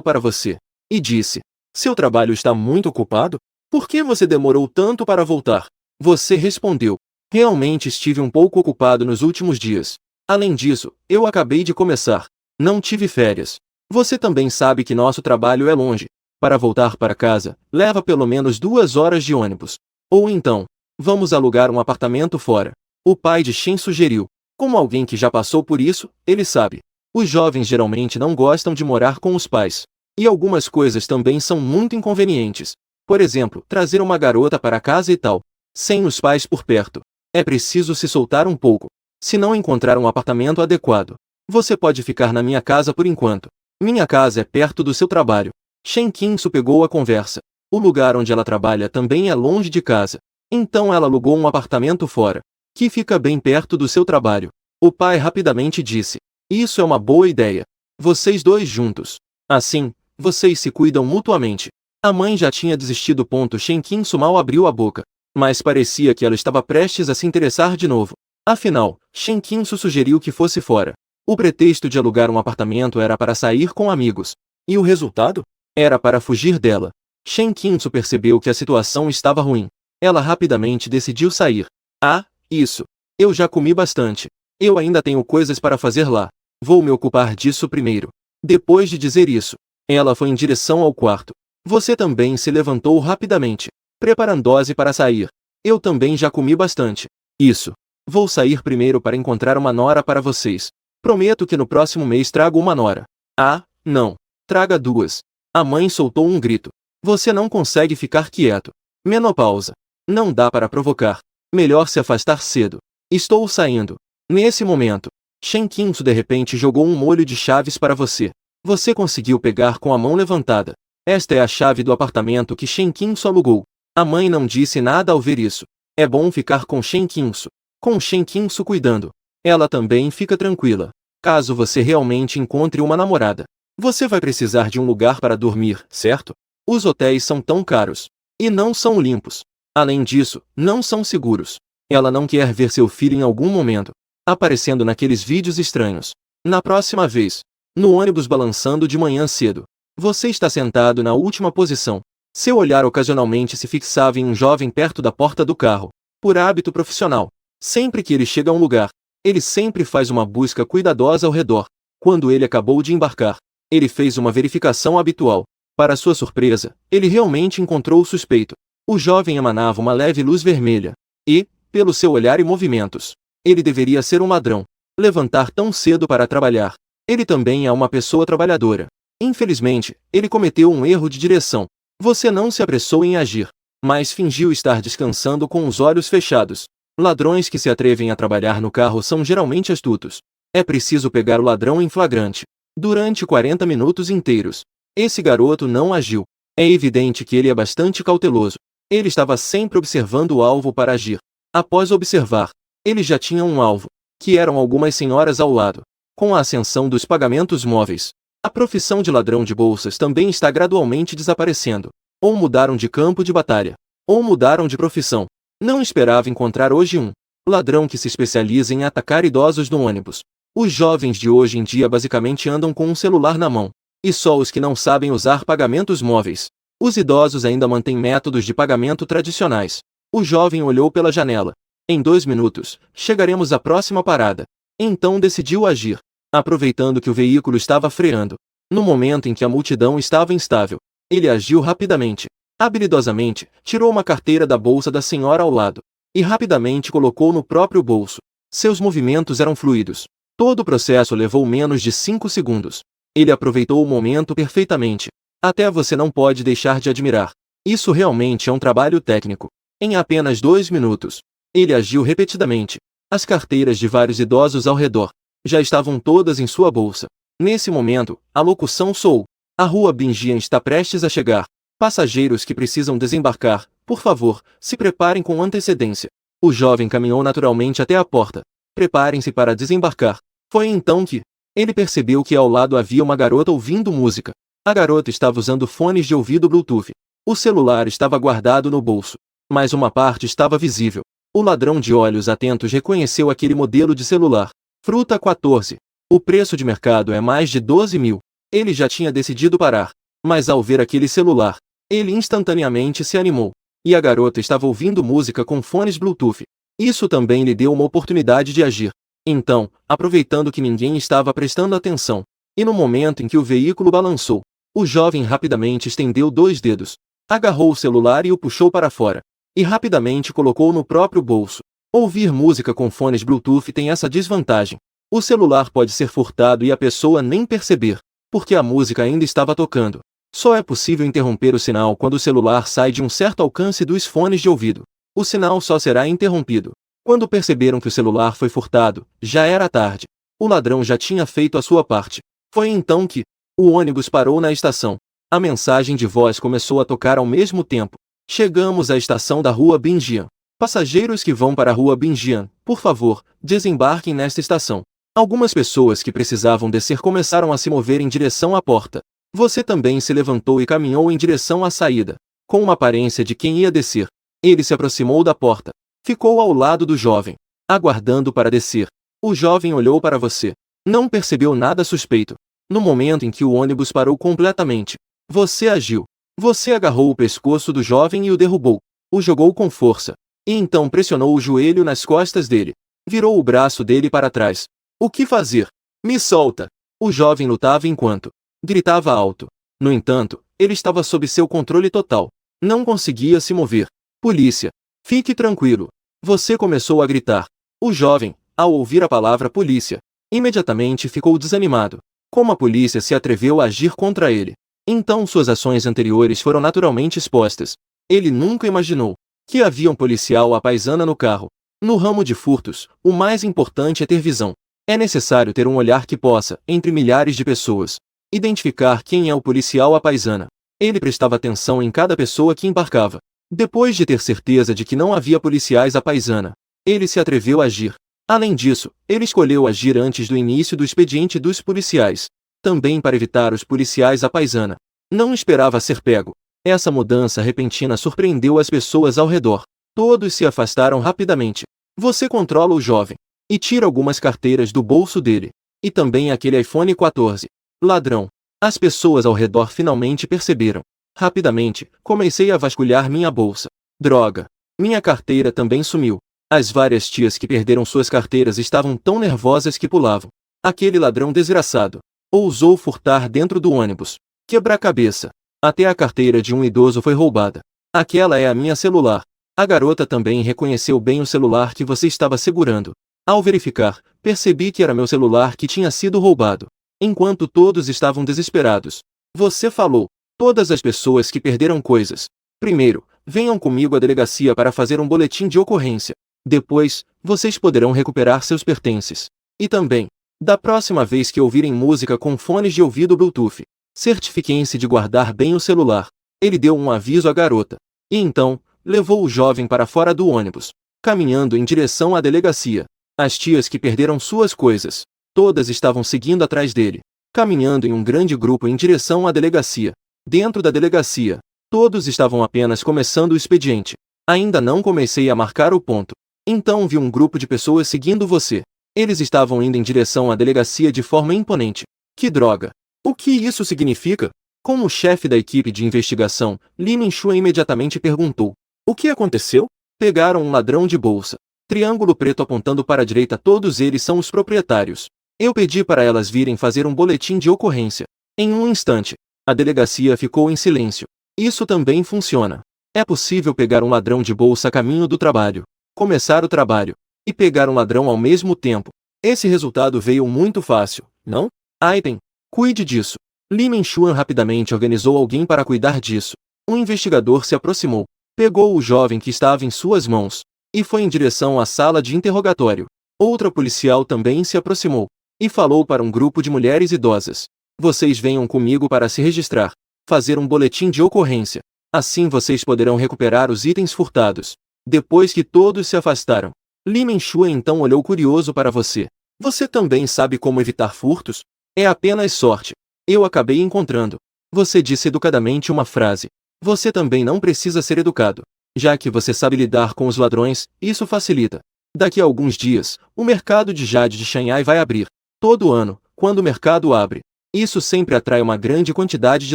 para você e disse: seu trabalho está muito ocupado? Por que você demorou tanto para voltar? Você respondeu: realmente estive um pouco ocupado nos últimos dias. Além disso, eu acabei de começar. Não tive férias. Você também sabe que nosso trabalho é longe. Para voltar para casa, leva pelo menos 2 horas de ônibus. Ou então, vamos alugar um apartamento fora. O pai de Shen sugeriu. Como alguém que já passou por isso, ele sabe. Os jovens geralmente não gostam de morar com os pais. E algumas coisas também são muito inconvenientes. Por exemplo, trazer uma garota para casa e tal. Sem os pais por perto. É preciso se soltar um pouco. Se não encontrar um apartamento adequado, você pode ficar na minha casa por enquanto. Minha casa é perto do seu trabalho. Shen Qingsu pegou a conversa. O lugar onde ela trabalha também é longe de casa. Então ela alugou um apartamento fora, que fica bem perto do seu trabalho. O pai rapidamente disse: isso é uma boa ideia. Vocês dois juntos. Assim, vocês se cuidam mutuamente. A mãe já tinha desistido. Shen Qingsu mal abriu a boca, mas parecia que ela estava prestes a se interessar de novo. Afinal, Shen Qingsu sugeriu que fosse fora. O pretexto de alugar um apartamento era para sair com amigos. E o resultado? Era para fugir dela. Shen Qingsu percebeu que a situação estava ruim. Ela rapidamente decidiu sair. Ah, isso. Eu já comi bastante. Eu ainda tenho coisas para fazer lá. Vou me ocupar disso primeiro. Depois de dizer isso, ela foi em direção ao quarto. Você também se levantou rapidamente, preparando-se para sair. Eu também já comi bastante. Isso. Vou sair primeiro para encontrar uma nora para vocês. Prometo que no próximo mês trago uma nora. Ah, não. Traga duas. A mãe soltou um grito. Você não consegue ficar quieto. Menopausa. Não dá para provocar. Melhor se afastar cedo. Estou saindo. Nesse momento, Shen Qingsu de repente jogou um molho de chaves para você. Você conseguiu pegar com a mão levantada. Esta é a chave do apartamento que Shen Qingsu alugou. A mãe não disse nada ao ver isso. É bom ficar com Shen Qingsu. Com Shen Qingsu cuidando. Ela também fica tranquila. Caso você realmente encontre uma namorada, você vai precisar de um lugar para dormir, certo? Os hotéis são tão caros. E não são limpos. Além disso, não são seguros. Ela não quer ver seu filho em algum momento aparecendo naqueles vídeos estranhos. Na próxima vez, no ônibus balançando de manhã cedo, você está sentado na última posição. Seu olhar ocasionalmente se fixava em um jovem perto da porta do carro. Por hábito profissional, sempre que ele chega a um lugar, ele sempre faz uma busca cuidadosa ao redor. Quando ele acabou de embarcar, ele fez uma verificação habitual. Para sua surpresa, ele realmente encontrou o suspeito. O jovem emanava uma leve luz vermelha. E, pelo seu olhar e movimentos, ele deveria ser um ladrão. Levantar tão cedo para trabalhar. Ele também é uma pessoa trabalhadora. Infelizmente, ele cometeu um erro de direção. Você não se apressou em agir, mas fingiu estar descansando com os olhos fechados. Ladrões que se atrevem a trabalhar no carro são geralmente astutos. É preciso pegar o ladrão em flagrante. Durante 40 minutos inteiros, esse garoto não agiu. É evidente que ele é bastante cauteloso. Ele estava sempre observando o alvo para agir. Após observar, ele já tinha um alvo, que eram algumas senhoras ao lado. Com a ascensão dos pagamentos móveis, a profissão de ladrão de bolsas também está gradualmente desaparecendo. Ou mudaram de campo de batalha, ou mudaram de profissão. Não esperava encontrar hoje um ladrão que se especializa em atacar idosos no ônibus. Os jovens de hoje em dia basicamente andam com um celular na mão. E só os que não sabem usar pagamentos móveis. Os idosos ainda mantêm métodos de pagamento tradicionais. O jovem olhou pela janela. Em 2 minutos, chegaremos à próxima parada. Então decidiu agir, aproveitando que o veículo estava freando. No momento em que a multidão estava instável, ele agiu rapidamente. Habilidosamente, tirou uma carteira da bolsa da senhora ao lado e rapidamente colocou no próprio bolso. Seus movimentos eram fluidos. Todo o processo levou menos de 5 segundos. Ele aproveitou o momento perfeitamente. Até você não pode deixar de admirar. Isso realmente é um trabalho técnico. Em apenas 2 minutos, ele agiu repetidamente. As carteiras de vários idosos ao redor já estavam todas em sua bolsa. Nesse momento, a locução soou. A rua Binjian está prestes a chegar. Passageiros que precisam desembarcar, por favor, se preparem com antecedência. O jovem caminhou naturalmente até a porta. Preparem-se para desembarcar. Foi então que ele percebeu que ao lado havia uma garota ouvindo música. A garota estava usando fones de ouvido Bluetooth. O celular estava guardado no bolso, mas uma parte estava visível. O ladrão de olhos atentos reconheceu aquele modelo de celular. Fruta 14. O preço de mercado é mais de 12 mil. Ele já tinha decidido parar, mas ao ver aquele celular, ele instantaneamente se animou. E a garota estava ouvindo música com fones Bluetooth. Isso também lhe deu uma oportunidade de agir. Então, aproveitando que ninguém estava prestando atenção, e no momento em que o veículo balançou, o jovem rapidamente estendeu 2 dedos, agarrou o celular e o puxou para fora, e rapidamente colocou no próprio bolso. Ouvir música com fones Bluetooth tem essa desvantagem. O celular pode ser furtado e a pessoa nem perceber, porque a música ainda estava tocando. Só é possível interromper o sinal quando o celular sai de um certo alcance dos fones de ouvido. O sinal só será interrompido quando perceberam que o celular foi furtado. Já era tarde. O ladrão já tinha feito a sua parte. Foi então que o ônibus parou na estação. A mensagem de voz começou a tocar ao mesmo tempo. Chegamos à estação da Rua Binjian. Passageiros que vão para a Rua Binjian, por favor, desembarquem nesta estação. Algumas pessoas que precisavam descer começaram a se mover em direção à porta. Você também se levantou e caminhou em direção à saída, com uma aparência de quem ia descer. Ele se aproximou da porta. Ficou ao lado do jovem, aguardando para descer. O jovem olhou para você. Não percebeu nada suspeito. No momento em que o ônibus parou completamente, você agiu. Você agarrou o pescoço do jovem e o derrubou. O jogou com força. E então pressionou o joelho nas costas dele. Virou o braço dele para trás. O que fazer? Me solta! O jovem lutava enquanto gritava alto. No entanto, ele estava sob seu controle total. Não conseguia se mover. Polícia! Fique tranquilo. Você começou a gritar. O jovem, ao ouvir a palavra polícia, imediatamente ficou desanimado. Como a polícia se atreveu a agir contra ele? Então suas ações anteriores foram naturalmente expostas. Ele nunca imaginou que havia um policial à paisana no carro. No ramo de furtos, o mais importante é ter visão. É necessário ter um olhar que possa, entre milhares de pessoas, identificar quem é o policial à paisana. Ele prestava atenção em cada pessoa que embarcava. Depois de ter certeza de que não havia policiais à paisana, ele se atreveu a agir. Além disso, ele escolheu agir antes do início do expediente dos policiais, também para evitar os policiais à paisana. Não esperava ser pego. Essa mudança repentina surpreendeu as pessoas ao redor. Todos se afastaram rapidamente. Você controla o jovem e tira algumas carteiras do bolso dele, e também aquele iPhone 14. Ladrão. As pessoas ao redor finalmente perceberam. Rapidamente, comecei a vasculhar minha bolsa. Droga. Minha carteira também sumiu. As várias tias que perderam suas carteiras estavam tão nervosas que pulavam. Aquele ladrão desgraçado ousou furtar dentro do ônibus. Quebra-cabeça. Até a carteira de um idoso foi roubada. Aquela é a minha celular. A garota também reconheceu bem o celular que você estava segurando. Ao verificar, percebi que era meu celular que tinha sido roubado. Enquanto todos estavam desesperados, você falou: todas as pessoas que perderam coisas, primeiro, venham comigo à delegacia para fazer um boletim de ocorrência. Depois, vocês poderão recuperar seus pertences. E também, da próxima vez que ouvirem música com fones de ouvido Bluetooth, certifiquem-se de guardar bem o celular. Ele deu um aviso à garota. E então, levou o jovem para fora do ônibus, caminhando em direção à delegacia. As tias que perderam suas coisas, todas estavam seguindo atrás dele, caminhando em um grande grupo em direção à delegacia. Dentro da delegacia, todos estavam apenas começando o expediente. Ainda não comecei a marcar o ponto. Então vi um grupo de pessoas seguindo você. Eles estavam indo em direção à delegacia de forma imponente. Que droga! O que isso significa? Como chefe da equipe de investigação, Li Minxuan imediatamente perguntou. O que aconteceu? Pegaram um ladrão de bolsa. Triângulo preto apontando para a direita. Todos eles são os proprietários. Eu pedi para elas virem fazer um boletim de ocorrência. Em um instante, a delegacia ficou em silêncio. Isso também funciona. É possível pegar um ladrão de bolsa a caminho do trabalho, começar o trabalho e pegar um ladrão ao mesmo tempo. Esse resultado veio muito fácil, não? Aiden, cuide disso. Li Minxuan rapidamente organizou alguém para cuidar disso. Um investigador se aproximou, pegou o jovem que estava em suas mãos e foi em direção à sala de interrogatório. Outra policial também se aproximou e falou para um grupo de mulheres idosas. Vocês venham comigo para se registrar, fazer um boletim de ocorrência. Assim vocês poderão recuperar os itens furtados. Depois que todos se afastaram, Li Minxuan então olhou curioso para você. Você também sabe como evitar furtos? É apenas sorte. Eu acabei encontrando. Você disse educadamente uma frase. Você também não precisa ser educado. Já que você sabe lidar com os ladrões, isso facilita. Daqui a alguns dias, o mercado de jade de Xanhai vai abrir. Todo ano, quando o mercado abre, isso sempre atrai uma grande quantidade de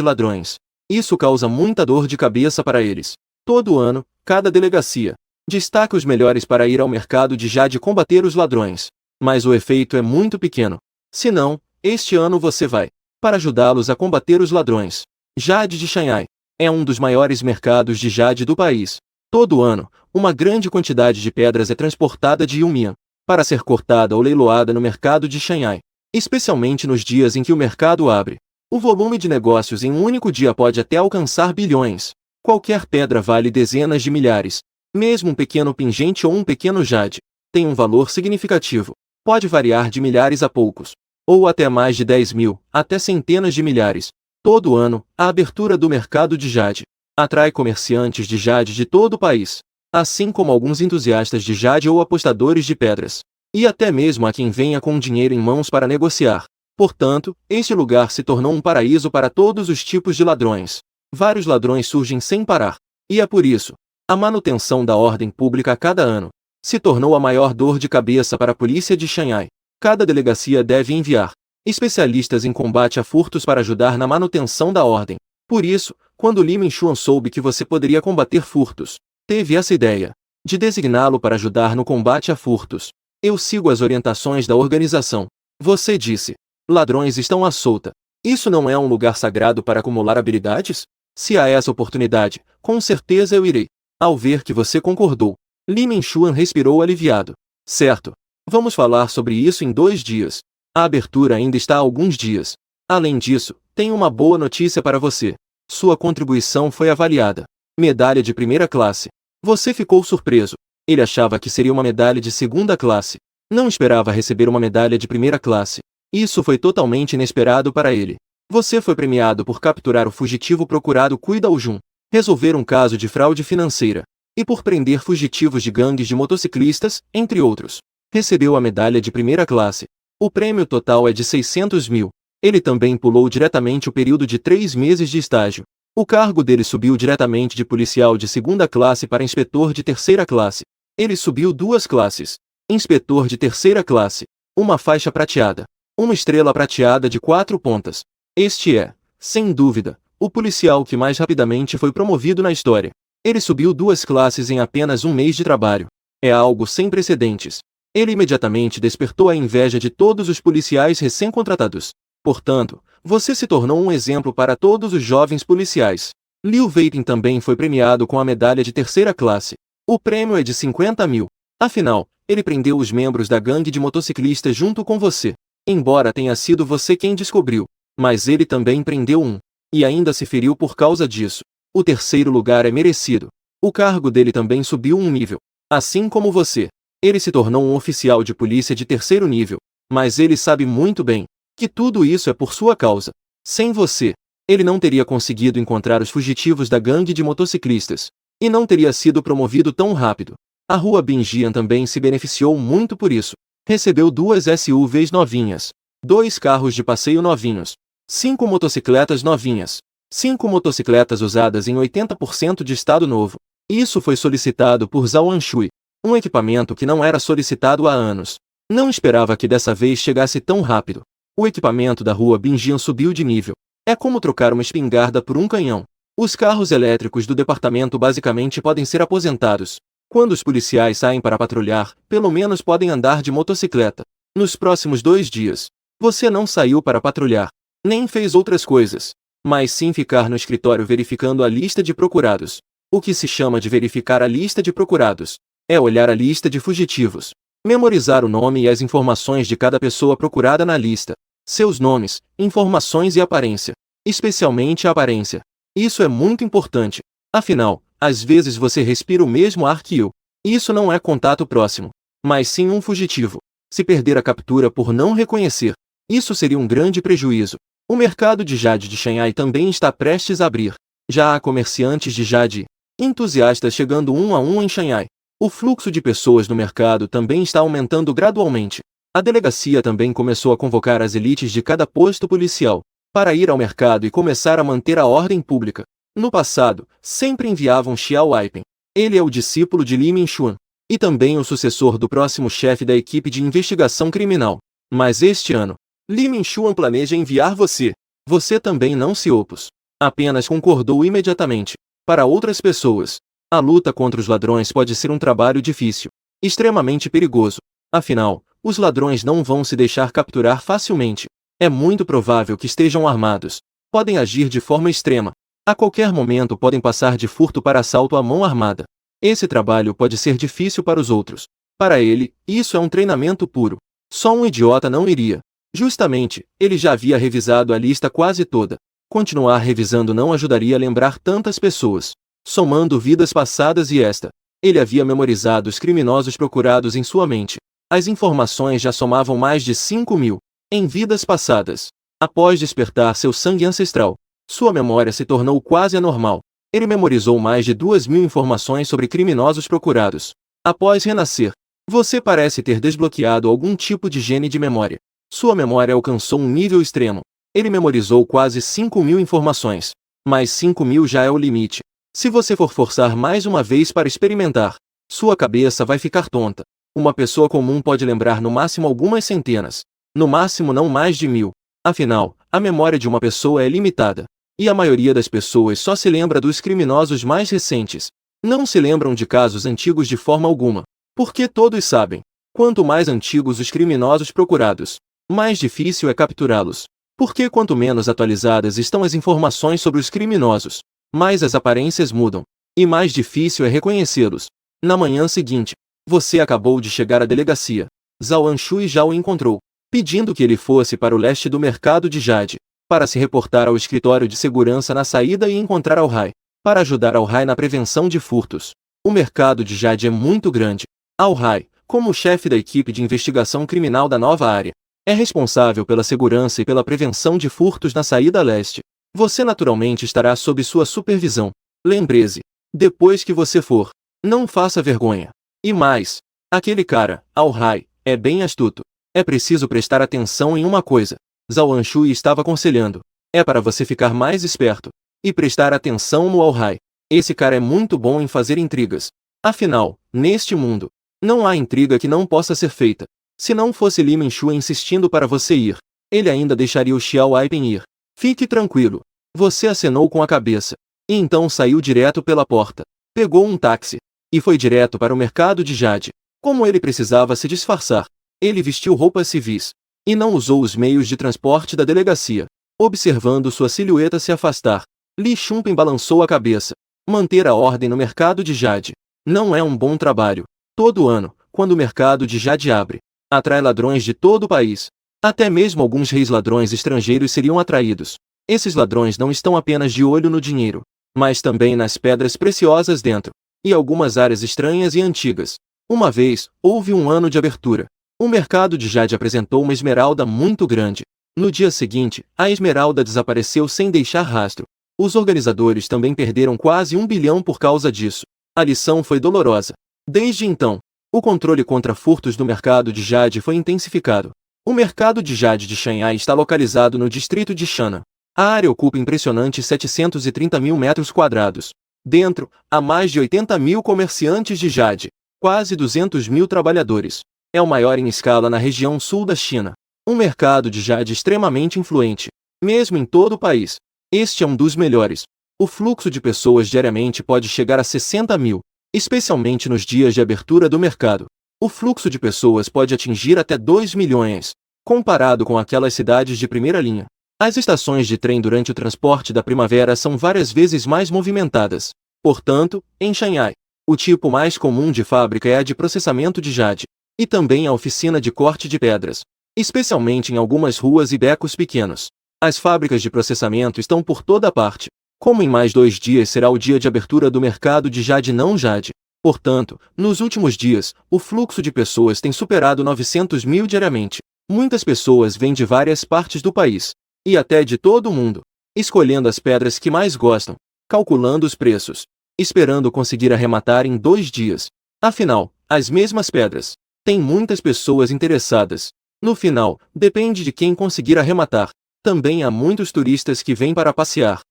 ladrões. Isso causa muita dor de cabeça para eles. Todo ano, cada delegacia destaca os melhores para ir ao mercado de jade combater os ladrões. Mas o efeito é muito pequeno. Se não, este ano você vai para ajudá-los a combater os ladrões. Jade de Xanhai é um dos maiores mercados de jade do país. Todo ano, uma grande quantidade de pedras é transportada de Yumian para ser cortada ou leiloada no mercado de Xanhai, especialmente nos dias em que o mercado abre. O volume de negócios em um único dia pode até alcançar bilhões. Qualquer pedra vale dezenas de milhares. Mesmo um pequeno pingente ou um pequeno jade tem um valor significativo. Pode variar de milhares a poucos, ou até mais de 10 mil, até centenas de milhares. Todo ano, a abertura do mercado de jade atrai comerciantes de jade de todo o país, assim como alguns entusiastas de jade ou apostadores de pedras, e até mesmo a quem venha com dinheiro em mãos para negociar. Portanto, este lugar se tornou um paraíso para todos os tipos de ladrões. Vários ladrões surgem sem parar. E é por isso, a manutenção da ordem pública a cada ano se tornou a maior dor de cabeça para a polícia de Xangai. Cada delegacia deve enviar especialistas em combate a furtos para ajudar na manutenção da ordem. Por isso, quando Li Minchuan soube que você poderia combater furtos, teve essa ideia de designá-lo para ajudar no combate a furtos. Eu sigo as orientações da organização. Você disse: ladrões estão à solta. Isso não é um lugar sagrado para acumular habilidades? Se há essa oportunidade, com certeza eu irei. Ao ver que você concordou, Li Minchuan respirou aliviado. Certo. Vamos falar sobre isso em 2 dias. A abertura ainda está há alguns dias. Além disso, tenho uma boa notícia para você. Sua contribuição foi avaliada. Medalha de primeira classe. Você ficou surpreso. Ele achava que seria uma medalha de segunda classe. Não esperava receber uma medalha de primeira classe. Isso foi totalmente inesperado para ele. Você foi premiado por capturar o fugitivo procurado Cui Daojun, resolver um caso de fraude financeira, e por prender fugitivos de gangues de motociclistas, entre outros. Recebeu a medalha de primeira classe. O prêmio total é de 600 mil. Ele também pulou diretamente o período de 3 meses de estágio. O cargo dele subiu diretamente de policial de segunda classe para inspetor de terceira classe. Ele subiu 2 classes. Inspetor de terceira classe. Uma faixa prateada. Uma estrela prateada de 4 pontas. Este é, sem dúvida, o policial que mais rapidamente foi promovido na história. Ele subiu 2 classes em apenas 1 mês de trabalho. É algo sem precedentes. Ele imediatamente despertou a inveja de todos os policiais recém-contratados. Portanto, você se tornou um exemplo para todos os jovens policiais. Liu Weiting também foi premiado com a medalha de terceira classe. O prêmio é de 50 mil. Afinal, ele prendeu os membros da gangue de motociclistas junto com você. Embora tenha sido você quem descobriu, mas ele também prendeu um. E ainda se feriu por causa disso. O terceiro lugar é merecido. O cargo dele também subiu um nível. Assim como você. Ele se tornou um oficial de polícia de terceiro nível. Mas ele sabe muito bem que tudo isso é por sua causa. Sem você, ele não teria conseguido encontrar os fugitivos da gangue de motociclistas. E não teria sido promovido tão rápido. A Rua Binjian também se beneficiou muito por isso. Recebeu 2 SUVs novinhas, 2 carros de passeio novinhos, 5 motocicletas novinhas, 5 motocicletas usadas em 80% de estado novo. Isso foi solicitado por Zhao Anshui, um equipamento que não era solicitado há anos. Não esperava que dessa vez chegasse tão rápido. O equipamento da Rua Binjian subiu de nível. É como trocar uma espingarda por um canhão. Os carros elétricos do departamento basicamente podem ser aposentados. Quando os policiais saem para patrulhar, pelo menos podem andar de motocicleta. Nos próximos 2 dias, você não saiu para patrulhar, nem fez outras coisas, mas sim ficar no escritório verificando a lista de procurados. O que se chama de verificar a lista de procurados é olhar a lista de fugitivos, memorizar o nome e as informações de cada pessoa procurada na lista, seus nomes, informações e aparência, especialmente a aparência. Isso é muito importante. Afinal, às vezes você respira o mesmo ar que eu. Isso não é contato próximo, mas sim um fugitivo. Se perder a captura por não reconhecer, isso seria um grande prejuízo. O mercado de jade de Xangai também está prestes a abrir. Já há comerciantes de jade, entusiastas chegando um a um em Xangai. O fluxo de pessoas no mercado também está aumentando gradualmente. A delegacia também começou a convocar as elites de cada posto policial para ir ao mercado e começar a manter a ordem pública. No passado, sempre enviavam Xiao Aipen. Ele é o discípulo de Li Minchuan e também o sucessor do próximo chefe da equipe de investigação criminal. Mas este ano, Li Minchuan planeja enviar você. Você também não se opôs. Apenas concordou imediatamente. Para outras pessoas, a luta contra os ladrões pode ser um trabalho difícil, extremamente perigoso. Afinal, os ladrões não vão se deixar capturar facilmente. É muito provável que estejam armados. Podem agir de forma extrema. A qualquer momento podem passar de furto para assalto à mão armada. Esse trabalho pode ser difícil para os outros. Para ele, isso é um treinamento puro. Só um idiota não iria. Justamente, ele já havia revisado a lista quase toda. Continuar revisando não ajudaria a lembrar tantas pessoas. Somando vidas passadas e esta, ele havia memorizado os criminosos procurados em sua mente. As informações já somavam mais de 5.000 em vidas passadas. Após despertar seu sangue ancestral, sua memória se tornou quase anormal. Ele memorizou mais de 2.000 informações sobre criminosos procurados. Após renascer, você parece ter desbloqueado algum tipo de gene de memória. Sua memória alcançou um nível extremo. Ele memorizou quase 5.000 informações. Mas 5.000 já é o limite. Se você for forçar mais uma vez para experimentar, sua cabeça vai ficar tonta. Uma pessoa comum pode lembrar no máximo algumas centenas. No máximo não mais de 1.000. Afinal, a memória de uma pessoa é limitada. E a maioria das pessoas só se lembra dos criminosos mais recentes. Não se lembram de casos antigos de forma alguma. Porque todos sabem. Quanto mais antigos os criminosos procurados, mais difícil é capturá-los. Porque quanto menos atualizadas estão as informações sobre os criminosos, mais as aparências mudam. E mais difícil é reconhecê-los. Na manhã seguinte, você acabou de chegar à delegacia. Zhao Anshui já o encontrou, pedindo que ele fosse para o leste do mercado de Jade, para se reportar ao escritório de segurança na saída e encontrar Al-Hai, para ajudar Al-Hai na prevenção de furtos. O mercado de Jade é muito grande. Al-Hai, como chefe da equipe de investigação criminal da nova área, é responsável pela segurança e pela prevenção de furtos na saída leste. Você naturalmente estará sob sua supervisão. Lembre-se, depois que você for, não faça vergonha. E mais, aquele cara, Al-Hai, é bem astuto. É preciso prestar atenção em uma coisa. Zhao Anshui estava aconselhando. É para você ficar mais esperto e prestar atenção no Al-Hai. Esse cara é muito bom em fazer intrigas. Afinal, neste mundo, não há intriga que não possa ser feita. Se não fosse Li Mingxu insistindo para você ir, ele ainda deixaria o Xiao Aipen ir. Fique tranquilo. Você acenou com a cabeça. E então saiu direto pela porta. Pegou um táxi. E foi direto para o mercado de Jade. Como ele precisava se disfarçar, ele vestiu roupas civis. E não usou os meios de transporte da delegacia. Observando sua silhueta se afastar, Li Chunping balançou a cabeça. Manter a ordem no mercado de Jade não é um bom trabalho. Todo ano, quando o mercado de Jade abre, atrai ladrões de todo o país. Até mesmo alguns reis ladrões estrangeiros seriam atraídos. Esses ladrões não estão apenas de olho no dinheiro, mas também nas pedras preciosas dentro, e algumas áreas estranhas e antigas. Uma vez, houve um ano de abertura. O mercado de Jade apresentou uma esmeralda muito grande. No dia seguinte, a esmeralda desapareceu sem deixar rastro. Os organizadores também perderam quase 1 bilhão por causa disso. A lição foi dolorosa. Desde então, o controle contra furtos no mercado de Jade foi intensificado. O mercado de Jade de Shanghai está localizado no distrito de Shannan. A área ocupa impressionantes 730.000 metros quadrados. Dentro, há mais de 80.000 comerciantes de Jade, quase 200.000 trabalhadores. É o maior em escala na região sul da China. Um mercado de Jade extremamente influente, mesmo em todo o país. Este é um dos melhores. O fluxo de pessoas diariamente pode chegar a 60.000. Especialmente nos dias de abertura do mercado. O fluxo de pessoas pode atingir até 2 milhões, comparado com aquelas cidades de primeira linha. As estações de trem durante o transporte da primavera são várias vezes mais movimentadas. Portanto, em Shanghai, o tipo mais comum de fábrica é a de processamento de Jade, e também a oficina de corte de pedras, especialmente em algumas ruas e becos pequenos. As fábricas de processamento estão por toda parte. Como em mais 2 dias será o dia de abertura do mercado de Jade não Jade. Portanto, nos últimos dias, o fluxo de pessoas tem superado 900.000 diariamente. Muitas pessoas vêm de várias partes do país, e até de todo o mundo, escolhendo as pedras que mais gostam, calculando os preços, esperando conseguir arrematar em 2 dias. Afinal, as mesmas pedras têm muitas pessoas interessadas. No final, depende de quem conseguir arrematar. Também há muitos turistas que vêm para passear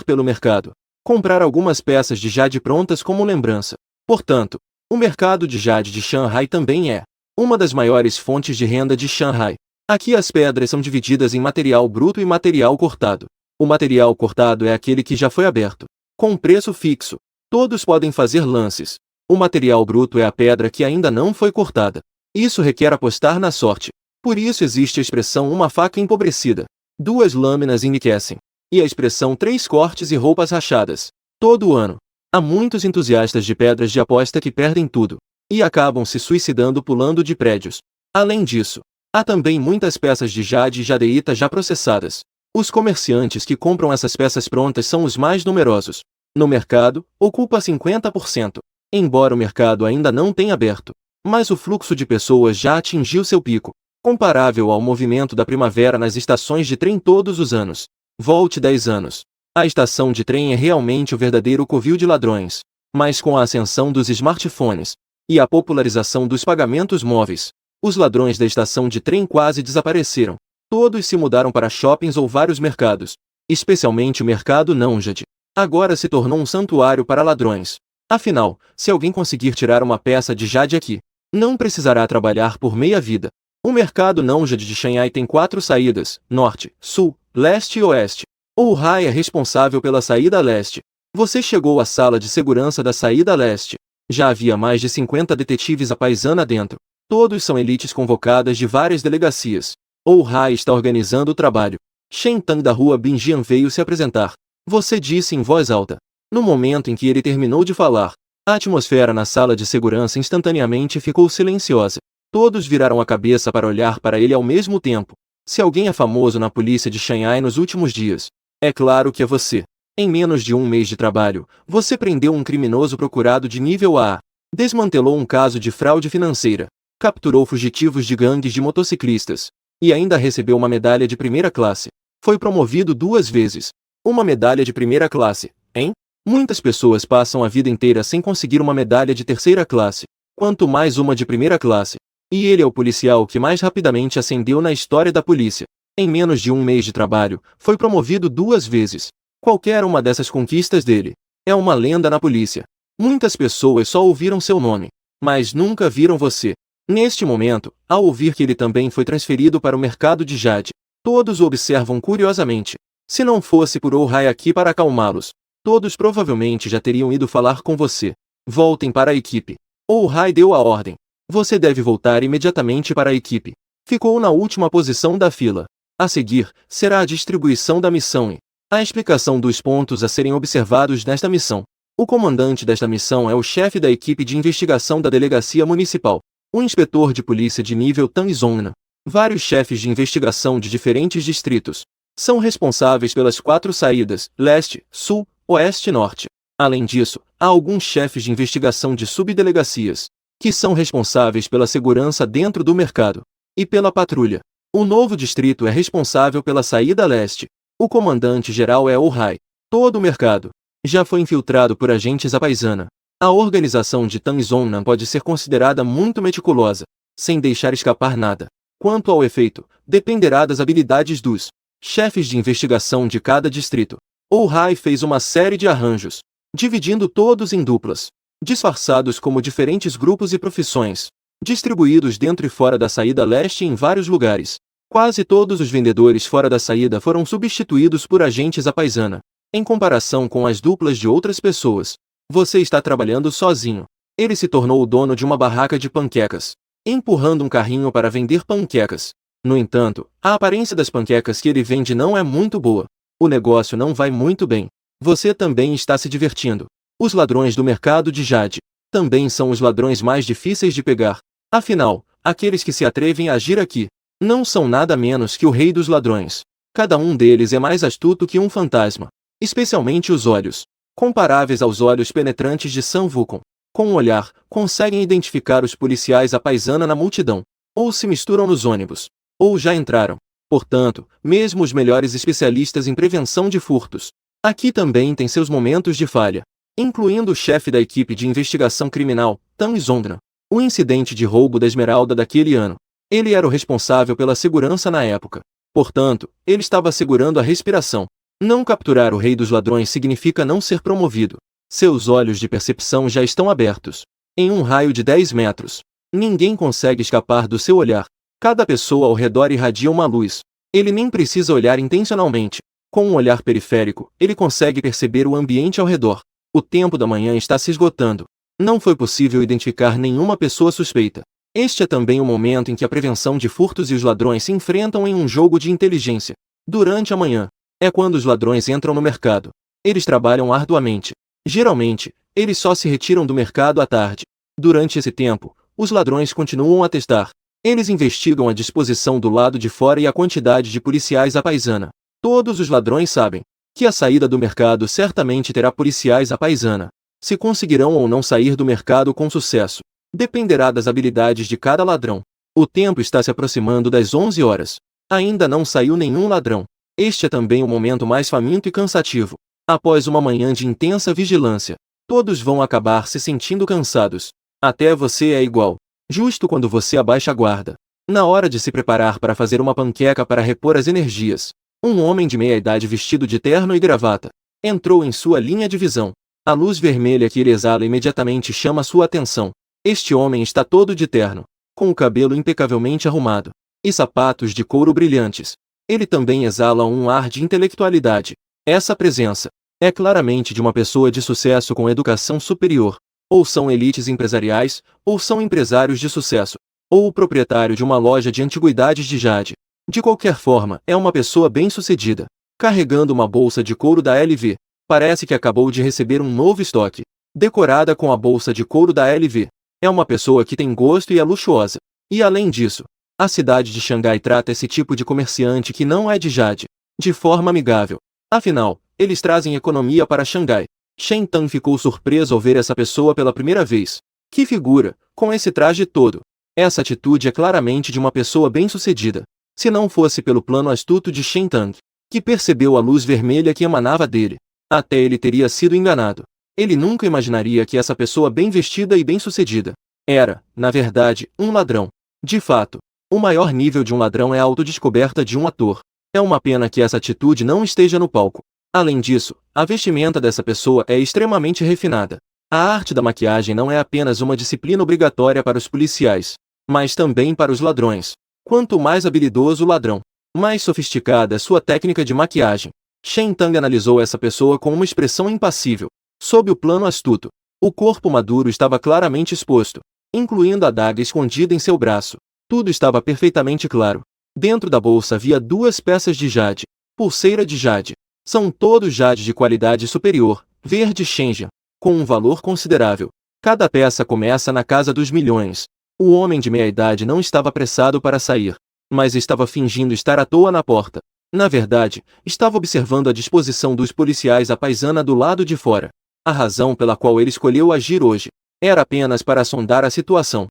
pelo mercado, comprar algumas peças de Jade prontas como lembrança. Portanto, o mercado de Jade de Shanghai também é uma das maiores fontes de renda de Shanghai. Aqui as pedras são divididas em material bruto e material cortado. O material cortado é aquele que já foi aberto, com preço fixo. Todos podem fazer lances. O material bruto é a pedra que ainda não foi cortada. Isso requer apostar na sorte. Por isso existe a expressão uma faca empobrecida. 2 lâminas enriquecem. E a expressão 3 cortes e roupas rachadas. Todo ano, há muitos entusiastas de pedras de aposta que perdem tudo e acabam se suicidando pulando de prédios. Além disso, há também muitas peças de jade e jadeíta já processadas. Os comerciantes que compram essas peças prontas são os mais numerosos. No mercado, ocupa 50%. Embora o mercado ainda não tenha aberto, mas o fluxo de pessoas já atingiu seu pico, comparável ao movimento da primavera nas estações de trem todos os anos. Volte 10 anos. A estação de trem é realmente o verdadeiro covil de ladrões. Mas com a ascensão dos smartphones e a popularização dos pagamentos móveis, Os ladrões da estação de trem quase desapareceram. Todos se mudaram para shoppings ou vários mercados. Especialmente o mercado Nãojad. Agora se tornou um santuário para ladrões. Afinal, se alguém conseguir tirar uma peça de jade aqui, não precisará trabalhar por meia vida. O mercado Nãojad de Xangai tem 4 saídas: norte, sul, leste e oeste. Ouhai é responsável pela saída leste. Você chegou à sala de segurança da saída leste. Já havia mais de 50 detetives à paisana dentro. Todos são elites convocadas de várias delegacias. Ouhai está organizando o trabalho. Shen Tang da rua Binjian veio se apresentar. Você disse em voz alta. No momento em que ele terminou de falar, a atmosfera na sala de segurança instantaneamente ficou silenciosa. Todos viraram a cabeça para olhar para ele ao mesmo tempo. Se alguém é famoso na polícia de Xangai nos últimos dias, é claro que é você. Em menos de um mês de trabalho, você prendeu um criminoso procurado de nível A. Desmantelou um caso de fraude financeira. Capturou fugitivos de gangues de motociclistas. E ainda recebeu uma medalha de primeira classe. Foi promovido 2 vezes. Uma medalha de primeira classe, hein? Muitas pessoas passam a vida inteira sem conseguir uma medalha de terceira classe. Quanto mais uma de primeira classe. E ele é o policial que mais rapidamente ascendeu na história da polícia. Em menos de um mês de trabalho, foi promovido 2 vezes. Qualquer uma dessas conquistas dele é uma lenda na polícia. Muitas pessoas só ouviram seu nome, mas nunca viram você. Neste momento, ao ouvir que ele também foi transferido para o mercado de jade, todos o observam curiosamente. Se não fosse por Ouhai aqui para acalmá-los, todos provavelmente já teriam ido falar com você. Voltem para a equipe. Ouhai deu a ordem. Você deve voltar imediatamente para a equipe. Ficou na última posição da fila. A seguir, será a distribuição da missão e a explicação dos pontos a serem observados nesta missão. O comandante desta missão é o chefe da equipe de investigação da delegacia municipal, o inspetor de polícia de nível Tang Zongnan. Vários chefes de investigação de diferentes distritos são responsáveis pelas 4 saídas, leste, sul, oeste e norte. Além disso, há alguns chefes de investigação de subdelegacias, que são responsáveis pela segurança dentro do mercado e pela patrulha. O novo distrito é responsável pela saída leste. O comandante-geral é Ouhai. Todo o mercado já foi infiltrado por agentes à paisana. A organização de Tang Zongnan pode ser considerada muito meticulosa, sem deixar escapar nada. Quanto ao efeito, dependerá das habilidades dos chefes de investigação de cada distrito. Ouhai fez uma série de arranjos, dividindo todos em duplas, disfarçados como diferentes grupos e profissões, distribuídos dentro e fora da saída leste em vários lugares. Quase todos os vendedores fora da saída foram substituídos por agentes à paisana. Em comparação com as duplas de outras pessoas, você está trabalhando sozinho. Ele se tornou o dono de uma barraca de panquecas, empurrando um carrinho para vender panquecas. No entanto, a aparência das panquecas que ele vende não é muito boa. O negócio não vai muito bem. Você também está se divertindo. Os ladrões do mercado de jade também são os ladrões mais difíceis de pegar. Afinal, aqueles que se atrevem a agir aqui não são nada menos que o rei dos ladrões. Cada um deles é mais astuto que um fantasma. Especialmente os olhos, comparáveis aos olhos penetrantes de Sun Wukong. Com um olhar, conseguem identificar os policiais à paisana na multidão. Ou se misturam nos ônibus, ou já entraram. Portanto, mesmo os melhores especialistas em prevenção de furtos, aqui também tem seus momentos de falha, incluindo o chefe da equipe de investigação criminal, Tang Zongnan. O incidente de roubo da esmeralda daquele ano. Ele era o responsável pela segurança na época. Portanto, ele estava segurando a respiração. Não capturar o rei dos ladrões significa não ser promovido. Seus olhos de percepção já estão abertos. Em um raio de 10 metros. Ninguém consegue escapar do seu olhar. Cada pessoa ao redor irradia uma luz. Ele nem precisa olhar intencionalmente. Com um olhar periférico, ele consegue perceber o ambiente ao redor. O tempo da manhã está se esgotando. Não foi possível identificar nenhuma pessoa suspeita. Este é também o momento em que a prevenção de furtos e os ladrões se enfrentam em um jogo de inteligência. Durante a manhã, é quando os ladrões entram no mercado. Eles trabalham arduamente. Geralmente, eles só se retiram do mercado à tarde. Durante esse tempo, os ladrões continuam a testar. Eles investigam a disposição do lado de fora e a quantidade de policiais à paisana. Todos os ladrões sabem que a saída do mercado certamente terá policiais à paisana. Se conseguirão ou não sair do mercado com sucesso, dependerá das habilidades de cada ladrão. O tempo está se aproximando das 11 horas. Ainda não saiu nenhum ladrão. Este é também o momento mais faminto e cansativo. Após uma manhã de intensa vigilância, todos vão acabar se sentindo cansados. Até você é igual. Justo quando você abaixa a guarda. Na hora de se preparar para fazer uma panqueca para repor as energias, um homem de meia-idade vestido de terno e gravata entrou em sua linha de visão. A luz vermelha que ele exala imediatamente chama sua atenção. Este homem está todo de terno, com o cabelo impecavelmente arrumado e sapatos de couro brilhantes. Ele também exala um ar de intelectualidade. Essa presença é claramente de uma pessoa de sucesso com educação superior. Ou são elites empresariais, ou são empresários de sucesso, ou o proprietário de uma loja de antiguidades de Jade. De qualquer forma, é uma pessoa bem-sucedida. Carregando uma bolsa de couro da LV, parece que acabou de receber um novo estoque. Decorada com a bolsa de couro da LV, é uma pessoa que tem gosto e é luxuosa. E além disso, a cidade de Xangai trata esse tipo de comerciante que não é de Jade de forma amigável. Afinal, eles trazem economia para Xangai. Shen Tan ficou surpreso ao ver essa pessoa pela primeira vez. Que figura, com esse traje todo! Essa atitude é claramente de uma pessoa bem-sucedida. Se não fosse pelo plano astuto de Shen Tan, que percebeu a luz vermelha que emanava dele, até ele teria sido enganado. Ele nunca imaginaria que essa pessoa bem vestida e bem-sucedida era, na verdade, um ladrão. De fato, o maior nível de um ladrão é a autodescoberta de um ator. É uma pena que essa atitude não esteja no palco. Além disso, a vestimenta dessa pessoa é extremamente refinada. A arte da maquiagem não é apenas uma disciplina obrigatória para os policiais, mas também para os ladrões. Quanto mais habilidoso o ladrão, mais sofisticada é sua técnica de maquiagem. Shen Tang analisou essa pessoa com uma expressão impassível. Sob o plano astuto, o corpo maduro estava claramente exposto, incluindo a adaga escondida em seu braço. Tudo estava perfeitamente claro. Dentro da bolsa havia 2 peças de jade, pulseira de jade. São todos jade de qualidade superior, verde Shenjian, com um valor considerável. Cada peça começa na casa dos milhões. O homem de meia-idade não estava apressado para sair, mas estava fingindo estar à toa na porta. Na verdade, estava observando a disposição dos policiais à paisana do lado de fora. A razão pela qual ele escolheu agir hoje era apenas para sondar a situação.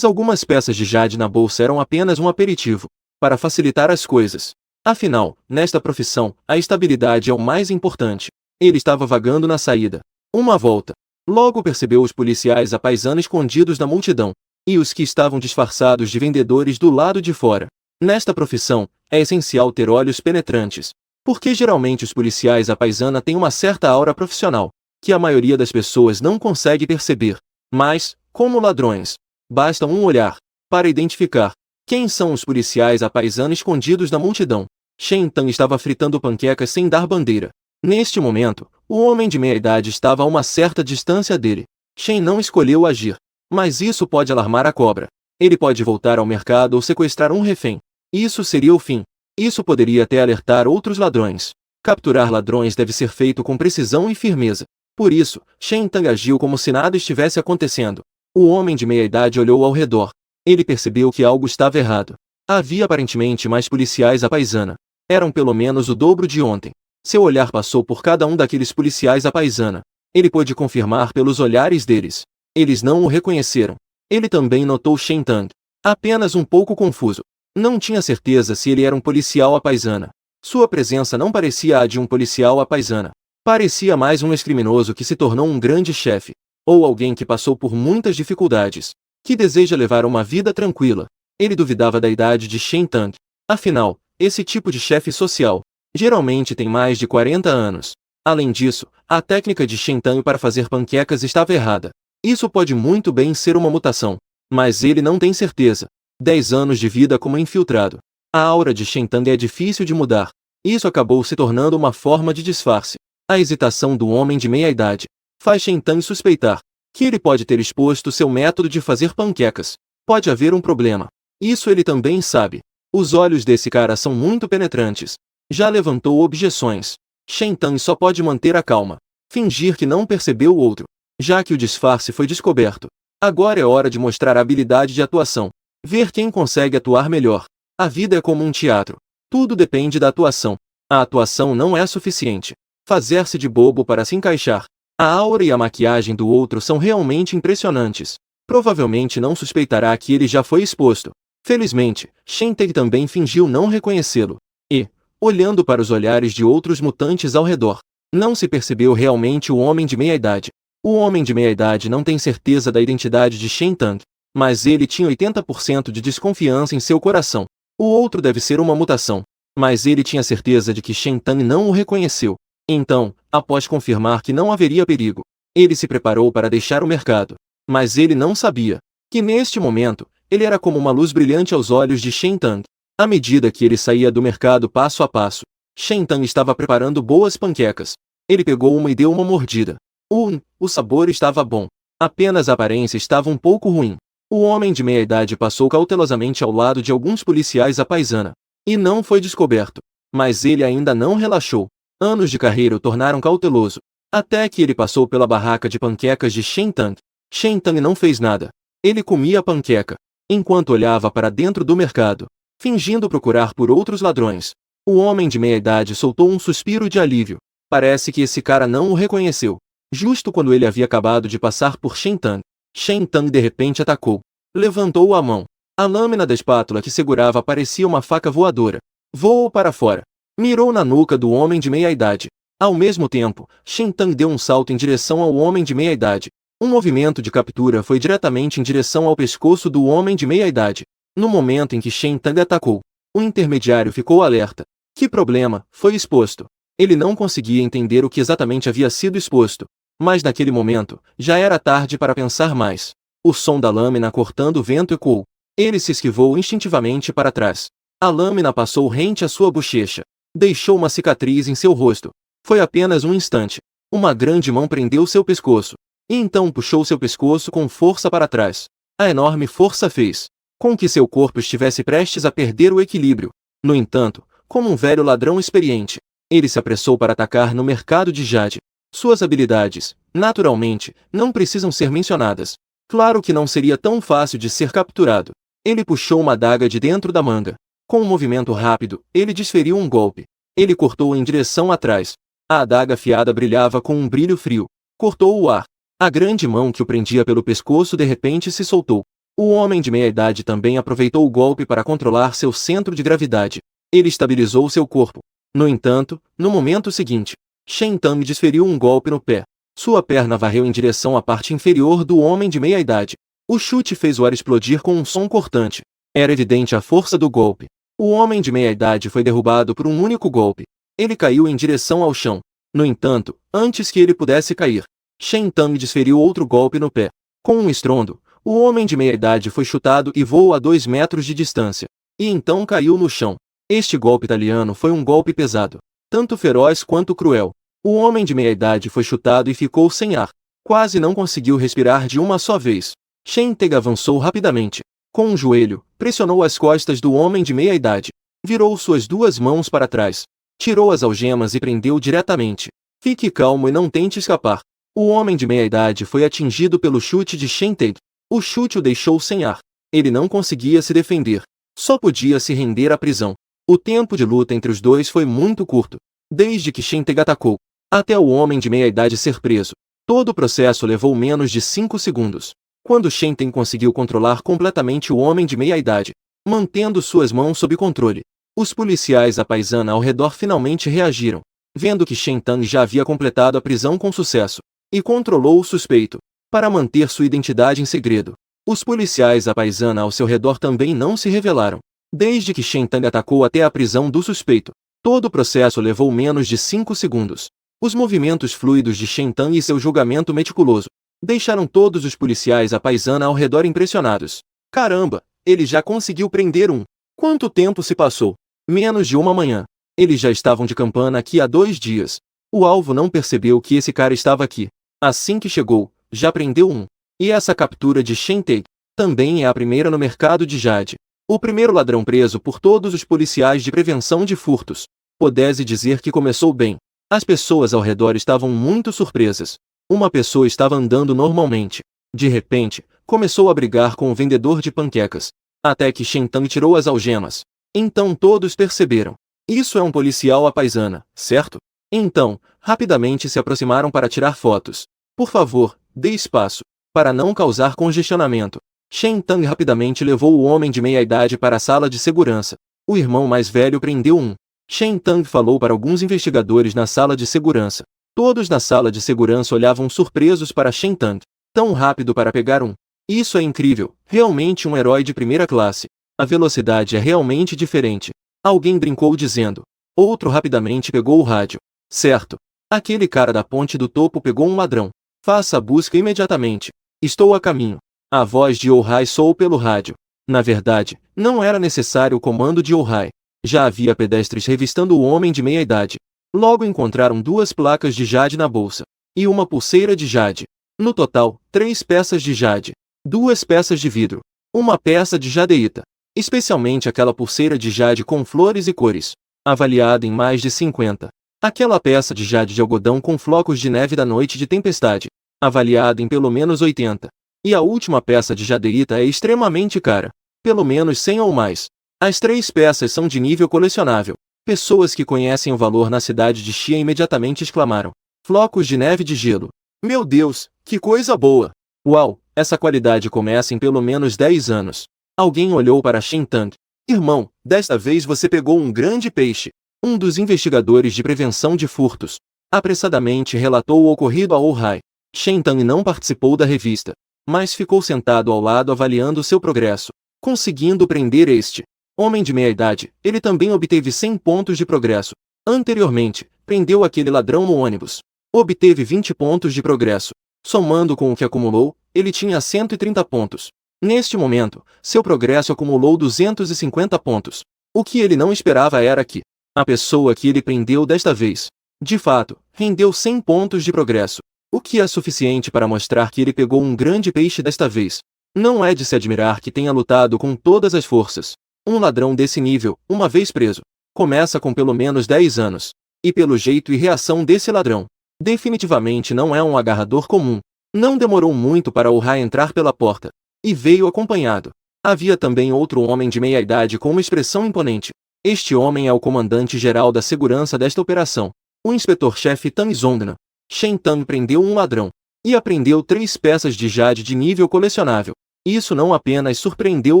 Algumas peças de jade na bolsa eram apenas um aperitivo, para facilitar as coisas. Afinal, nesta profissão, a estabilidade é o mais importante. Ele estava vagando na saída. Uma volta. Logo percebeu os policiais à paisana escondidos na multidão, e os que estavam disfarçados de vendedores do lado de fora. Nesta profissão, é essencial ter olhos penetrantes, porque geralmente os policiais à paisana têm uma certa aura profissional, que a maioria das pessoas não consegue perceber. Mas, como ladrões, basta um olhar para identificar quem são os policiais à paisana escondidos na multidão. Shen Tan estava fritando panquecas sem dar bandeira. Neste momento, o homem de meia-idade estava a uma certa distância dele. Shen não escolheu agir, mas isso pode alarmar a cobra. Ele pode voltar ao mercado ou sequestrar um refém. Isso seria o fim. Isso poderia até alertar outros ladrões. Capturar ladrões deve ser feito com precisão e firmeza. Por isso, Shen Tang agiu como se nada estivesse acontecendo. O homem de meia-idade olhou ao redor. Ele percebeu que algo estava errado. Havia aparentemente mais policiais à paisana. Eram pelo menos o dobro de ontem. Seu olhar passou por cada um daqueles policiais à paisana. Ele pôde confirmar pelos olhares deles. Eles não o reconheceram. Ele também notou Shen Tang, apenas um pouco confuso. Não tinha certeza se ele era um policial à paisana. Sua presença não parecia a de um policial à paisana. Parecia mais um ex-criminoso que se tornou um grande chefe, ou alguém que passou por muitas dificuldades, que deseja levar uma vida tranquila. Ele duvidava da idade de Shen Tang. Afinal, esse tipo de chefe social geralmente tem mais de 40 anos. Além disso, a técnica de Shen Tang para fazer panquecas estava errada. Isso pode muito bem ser uma mutação, mas ele não tem certeza. 10 anos de vida como infiltrado. A aura de Shen Tang é difícil de mudar. Isso acabou se tornando uma forma de disfarce. A hesitação do homem de meia-idade faz Shen Tang suspeitar que ele pode ter exposto seu método de fazer panquecas. Pode haver um problema. Isso ele também sabe. Os olhos desse cara são muito penetrantes. Já levantou objeções. Shen Tang só pode manter a calma. Fingir que não percebeu o outro, já que o disfarce foi descoberto. Agora é hora de mostrar a habilidade de atuação. Ver quem consegue atuar melhor. A vida é como um teatro. Tudo depende da atuação. A atuação não é suficiente. Fazer-se de bobo para se encaixar. A aura e a maquiagem do outro são realmente impressionantes. Provavelmente não suspeitará que ele já foi exposto. Felizmente, Shen Tang também fingiu não reconhecê-lo. E, olhando para os olhares de outros mutantes ao redor, não se percebeu realmente o homem de meia-idade. O homem de meia-idade não tem certeza da identidade de Shen Tang, mas ele tinha 80% de desconfiança em seu coração. O outro deve ser uma mutação. Mas ele tinha certeza de que Shen Tang não o reconheceu. Então, após confirmar que não haveria perigo, ele se preparou para deixar o mercado. Mas ele não sabia que neste momento, ele era como uma luz brilhante aos olhos de Shen Tang. À medida que ele saía do mercado passo a passo, Shen Tang estava preparando boas panquecas. Ele pegou uma e deu uma mordida. O sabor estava bom. Apenas a aparência estava um pouco ruim. O homem de meia-idade passou cautelosamente ao lado de alguns policiais à paisana. E não foi descoberto. Mas ele ainda não relaxou. Anos de carreira o tornaram cauteloso. Até que ele passou pela barraca de panquecas de Shen Tang. Shen Tang não fez nada. Ele comia a panqueca, enquanto olhava para dentro do mercado, fingindo procurar por outros ladrões. O homem de meia-idade soltou um suspiro de alívio. Parece que esse cara não o reconheceu. Justo quando ele havia acabado de passar por Shen Tang de repente atacou. Levantou a mão. A lâmina da espátula que segurava parecia uma faca voadora. Voou para fora. Mirou na nuca do homem de meia-idade. Ao mesmo tempo, Shen Tang deu um salto em direção ao homem de meia-idade. Um movimento de captura foi diretamente em direção ao pescoço do homem de meia-idade. No momento em que Shen Tang atacou, o intermediário ficou alerta. Que problema foi exposto? Ele não conseguia entender o que exatamente havia sido exposto. Mas naquele momento, já era tarde para pensar mais. O som da lâmina cortando o vento ecoou. Ele se esquivou instintivamente para trás. A lâmina passou rente à sua bochecha. Deixou uma cicatriz em seu rosto. Foi apenas um instante. Uma grande mão prendeu seu pescoço. E então puxou seu pescoço com força para trás. A enorme força fez com que seu corpo estivesse prestes a perder o equilíbrio. No entanto, como um velho ladrão experiente, ele se apressou para atacar no mercado de Jade. Suas habilidades, naturalmente, não precisam ser mencionadas. Claro que não seria tão fácil de ser capturado. Ele puxou uma adaga de dentro da manga. Com um movimento rápido, ele desferiu um golpe. Ele cortou em direção atrás. A adaga afiada brilhava com um brilho frio. Cortou o ar. A grande mão que o prendia pelo pescoço de repente se soltou. O homem de meia-idade também aproveitou o golpe para controlar seu centro de gravidade. Ele estabilizou seu corpo. No entanto, no momento seguinte, Shen Tang desferiu um golpe no pé. Sua perna varreu em direção à parte inferior do homem de meia-idade. O chute fez o ar explodir com um som cortante. Era evidente a força do golpe. O homem de meia-idade foi derrubado por um único golpe. Ele caiu em direção ao chão. No entanto, antes que ele pudesse cair, Shen Tang desferiu outro golpe no pé. Com um estrondo, o homem de meia-idade foi chutado e voou a 2 metros de distância. E então caiu no chão. Este golpe italiano foi um golpe pesado, tanto feroz quanto cruel. O homem de meia-idade foi chutado e ficou sem ar. Quase não conseguiu respirar de uma só vez. Shen Tang avançou rapidamente. Com um joelho, pressionou as costas do homem de meia-idade. Virou suas 2 mãos para trás. Tirou as algemas e prendeu diretamente. Fique calmo e não tente escapar. O homem de meia-idade foi atingido pelo chute de Shen Tang. O chute o deixou sem ar. Ele não conseguia se defender. Só podia se render à prisão. O tempo de luta entre os dois foi muito curto. Desde que Shen Tang atacou, até o homem de meia-idade ser preso. Todo o processo levou menos de 5 segundos. Quando Shen Tang conseguiu controlar completamente o homem de meia-idade, mantendo suas mãos sob controle, os policiais à paisana ao redor finalmente reagiram, vendo que Shen Tang já havia completado a prisão com sucesso, e controlou o suspeito, para manter sua identidade em segredo. Os policiais à paisana ao seu redor também não se revelaram. Desde que Shen Tang atacou até a prisão do suspeito, todo o processo levou menos de 5 segundos. Os movimentos fluidos de Shen Tang e seu julgamento meticuloso deixaram todos os policiais à paisana ao redor impressionados. Caramba, ele já conseguiu prender um. Quanto tempo se passou? Menos de uma manhã. Eles já estavam de campana aqui há 2 dias. O alvo não percebeu que esse cara estava aqui. Assim que chegou, já prendeu um. E essa captura de Shen Tang também é a primeira no mercado de Jade. O primeiro ladrão preso por todos os policiais de prevenção de furtos. Pode-se dizer que começou bem. As pessoas ao redor estavam muito surpresas. Uma pessoa estava andando normalmente. De repente, começou a brigar com o vendedor de panquecas. Até que Shen Tang tirou as algemas. Então todos perceberam. Isso é um policial à paisana, certo? Então, rapidamente se aproximaram para tirar fotos. Por favor, dê espaço, para não causar congestionamento. Shen Tang rapidamente levou o homem de meia-idade para a sala de segurança. O irmão mais velho prendeu um. Shen Tang falou para alguns investigadores na sala de segurança. Todos na sala de segurança olhavam surpresos para Shen Tang. Tão rápido para pegar um. Isso é incrível, realmente um herói de primeira classe. A velocidade é realmente diferente. Alguém brincou dizendo. Outro rapidamente pegou o rádio. Certo. Aquele cara da ponte do topo pegou um ladrão. Faça a busca imediatamente. Estou a caminho. A voz de Ohai soou pelo rádio. Na verdade, não era necessário o comando de Ohai. Já havia pedestres revistando o homem de meia idade. Logo encontraram 2 placas de jade na bolsa. E uma pulseira de jade. No total, 3 peças de jade. 2 peças de vidro. Uma peça de jadeíta. Especialmente aquela pulseira de jade com flores e cores. Avaliada em mais de 50. Aquela peça de jade de algodão com flocos de neve da noite de tempestade. Avaliada em pelo menos 80. E a última peça de jadeíta é extremamente cara. Pelo menos 100 ou mais. As 3 peças são de nível colecionável. Pessoas que conhecem o valor na cidade de Xia imediatamente exclamaram. Flocos de neve de gelo. Meu Deus, que coisa boa! Uau, essa qualidade começa em pelo menos 10 anos. Alguém olhou para Shen Tang. Irmão, desta vez você pegou um grande peixe. Um dos investigadores de prevenção de furtos. Apressadamente relatou o ocorrido a Ohai. Shen Tang não participou da revista, mas ficou sentado ao lado avaliando seu progresso, conseguindo prender este homem de meia idade. Ele também obteve 100 pontos de progresso. Anteriormente, prendeu aquele ladrão no ônibus. Obteve 20 pontos de progresso. Somando com o que acumulou, ele tinha 130 pontos. Neste momento, seu progresso acumulou 250 pontos. O que ele não esperava era que a pessoa que ele prendeu desta vez, de fato, rendeu 100 pontos de progresso. O que é suficiente para mostrar que ele pegou um grande peixe desta vez. Não é de se admirar que tenha lutado com todas as forças. Um ladrão desse nível, uma vez preso, começa com pelo menos 10 anos. E pelo jeito e reação desse ladrão, definitivamente não é um agarrador comum. Não demorou muito para Ohai entrar pela porta. E veio acompanhado. Havia também outro homem de meia idade com uma expressão imponente. Este homem é o comandante-geral da segurança desta operação. O inspetor-chefe Tang Zongnan. Shen Tang prendeu um ladrão. E apreendeu 3 peças de jade de nível colecionável. Isso não apenas surpreendeu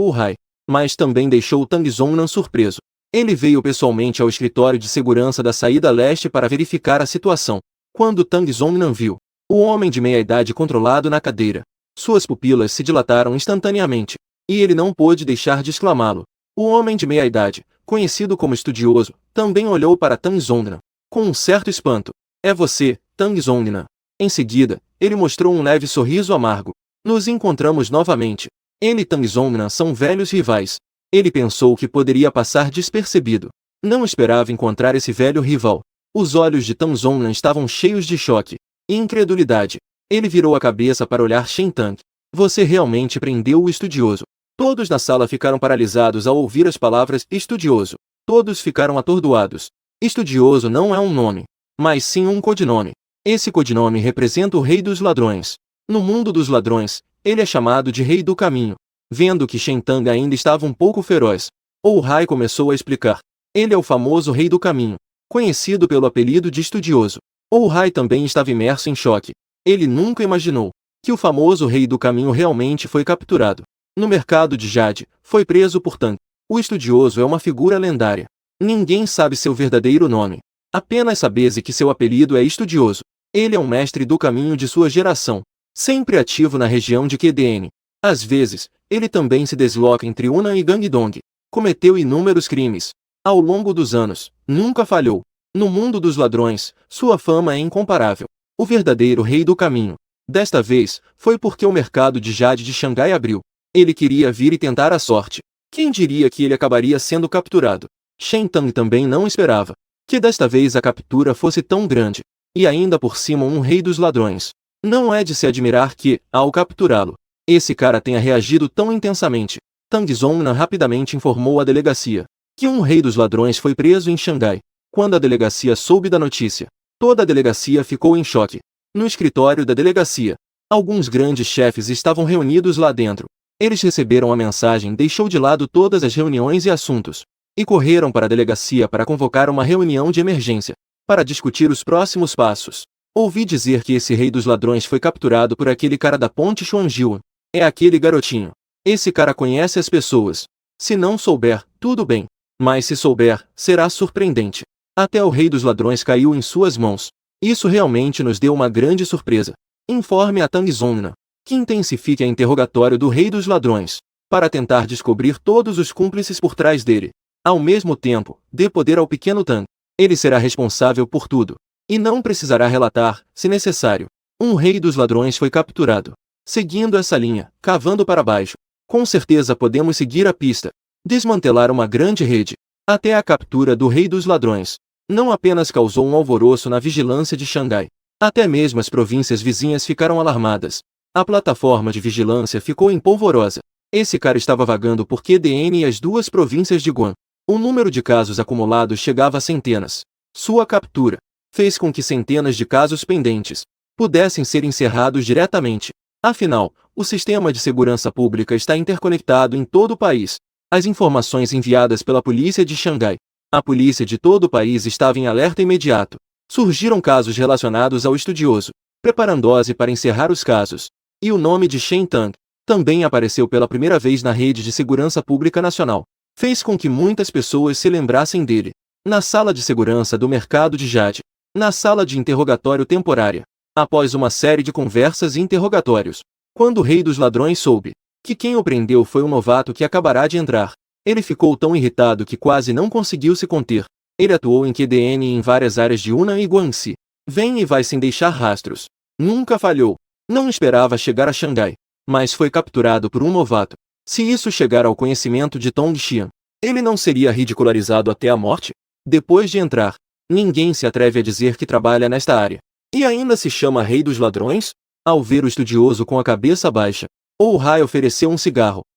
Ohai, mas também deixou Tang Zongnan surpreso. Ele veio pessoalmente ao escritório de segurança da saída leste para verificar a situação. Quando Tang Zongnan viu o homem de meia idade controlado na cadeira, suas pupilas se dilataram instantaneamente, e ele não pôde deixar de exclamá-lo. O homem de meia idade, conhecido como estudioso, também olhou para Tang Zongnan, com um certo espanto. É você, Tang Zongnan. Em seguida, ele mostrou um leve sorriso amargo. Nos encontramos novamente. Ele e Tang Zongnan são velhos rivais. Ele pensou que poderia passar despercebido. Não esperava encontrar esse velho rival. Os olhos de Tang Zongnan estavam cheios de choque e incredulidade. Ele virou a cabeça para olhar Shen Tang. Você realmente prendeu o estudioso. Todos na sala ficaram paralisados ao ouvir as palavras estudioso. Todos ficaram atordoados. Estudioso não é um nome, mas sim um codinome. Esse codinome representa o rei dos ladrões. No mundo dos ladrões, ele é chamado de Rei do Caminho. Vendo que Shen Tang ainda estava um pouco feroz, Ohai começou a explicar. Ele é o famoso Rei do Caminho, conhecido pelo apelido de estudioso. Ohai também estava imerso em choque. Ele nunca imaginou que o famoso Rei do Caminho realmente foi capturado. No mercado de Jade, foi preso por Tang. O estudioso é uma figura lendária. Ninguém sabe seu verdadeiro nome. Apenas sabe que seu apelido é estudioso. Ele é um mestre do caminho de sua geração, sempre ativo na região de QDN. Às vezes, ele também se desloca entre Yunnan e Guangdong. Cometeu inúmeros crimes. Ao longo dos anos, nunca falhou. No mundo dos ladrões, sua fama é incomparável. O verdadeiro rei do caminho. Desta vez, foi porque o mercado de Jade de Xangai abriu. Ele queria vir e tentar a sorte. Quem diria que ele acabaria sendo capturado? Shen Tang também não esperava que desta vez a captura fosse tão grande. E ainda por cima um rei dos ladrões. Não é de se admirar que, ao capturá-lo, esse cara tenha reagido tão intensamente. Tang Zongnan rapidamente informou a delegacia que um rei dos ladrões foi preso em Xangai. Quando a delegacia soube da notícia, toda a delegacia ficou em choque. No escritório da delegacia, alguns grandes chefes estavam reunidos lá dentro. Eles receberam a mensagem, deixou de lado todas as reuniões e assuntos, e correram para a delegacia para convocar uma reunião de emergência, para discutir os próximos passos. Ouvi dizer que esse rei dos ladrões foi capturado por aquele cara da ponte Xuanjiu. É aquele garotinho. Esse cara conhece as pessoas. Se não souber, tudo bem. Mas se souber, será surpreendente. Até o rei dos ladrões caiu em suas mãos. Isso realmente nos deu uma grande surpresa. Informe a Tang Zongnan. que intensifique a interrogatório do rei dos ladrões, para tentar descobrir todos os cúmplices por trás dele. Ao mesmo tempo, dê poder ao pequeno Tang. Ele será responsável por tudo, e não precisará relatar, se necessário. Um rei dos ladrões foi capturado. Seguindo essa linha, cavando para baixo, com certeza podemos seguir a pista, desmantelar uma grande rede, até a captura do rei dos ladrões. Não apenas causou um alvoroço na vigilância de Xangai, até mesmo as províncias vizinhas ficaram alarmadas. A plataforma de vigilância ficou em polvorosa. Esse cara estava vagando por QDN e as duas províncias de Guan. O número de casos acumulados chegava a centenas. Sua captura fez com que centenas de casos pendentes pudessem ser encerrados diretamente. Afinal, o sistema de segurança pública está interconectado em todo o país. As informações enviadas pela polícia de Xangai, a polícia de todo o país estava em alerta imediato. Surgiram casos relacionados ao estudioso, preparando-se para encerrar os casos. E o nome de Shen Tang também apareceu pela primeira vez na rede de segurança pública nacional. Fez com que muitas pessoas se lembrassem dele. Na sala de segurança do mercado de Jade, na sala de interrogatório temporária, após uma série de conversas e interrogatórios, quando o rei dos ladrões soube que quem o prendeu foi um novato que acabará de entrar, ele ficou tão irritado que quase não conseguiu se conter. Ele atuou em QDN e em várias áreas de Yunnan e Guangxi. Vem e vai sem deixar rastros. Nunca falhou. Não esperava chegar a Xangai, mas foi capturado por um novato. Se isso chegar ao conhecimento de Tong Xian, ele não seria ridicularizado até a morte? Depois de entrar, ninguém se atreve a dizer que trabalha nesta área. E ainda se chama Rei dos Ladrões? Ao ver o estudioso com a cabeça baixa, Ou Rai ofereceu um cigarro.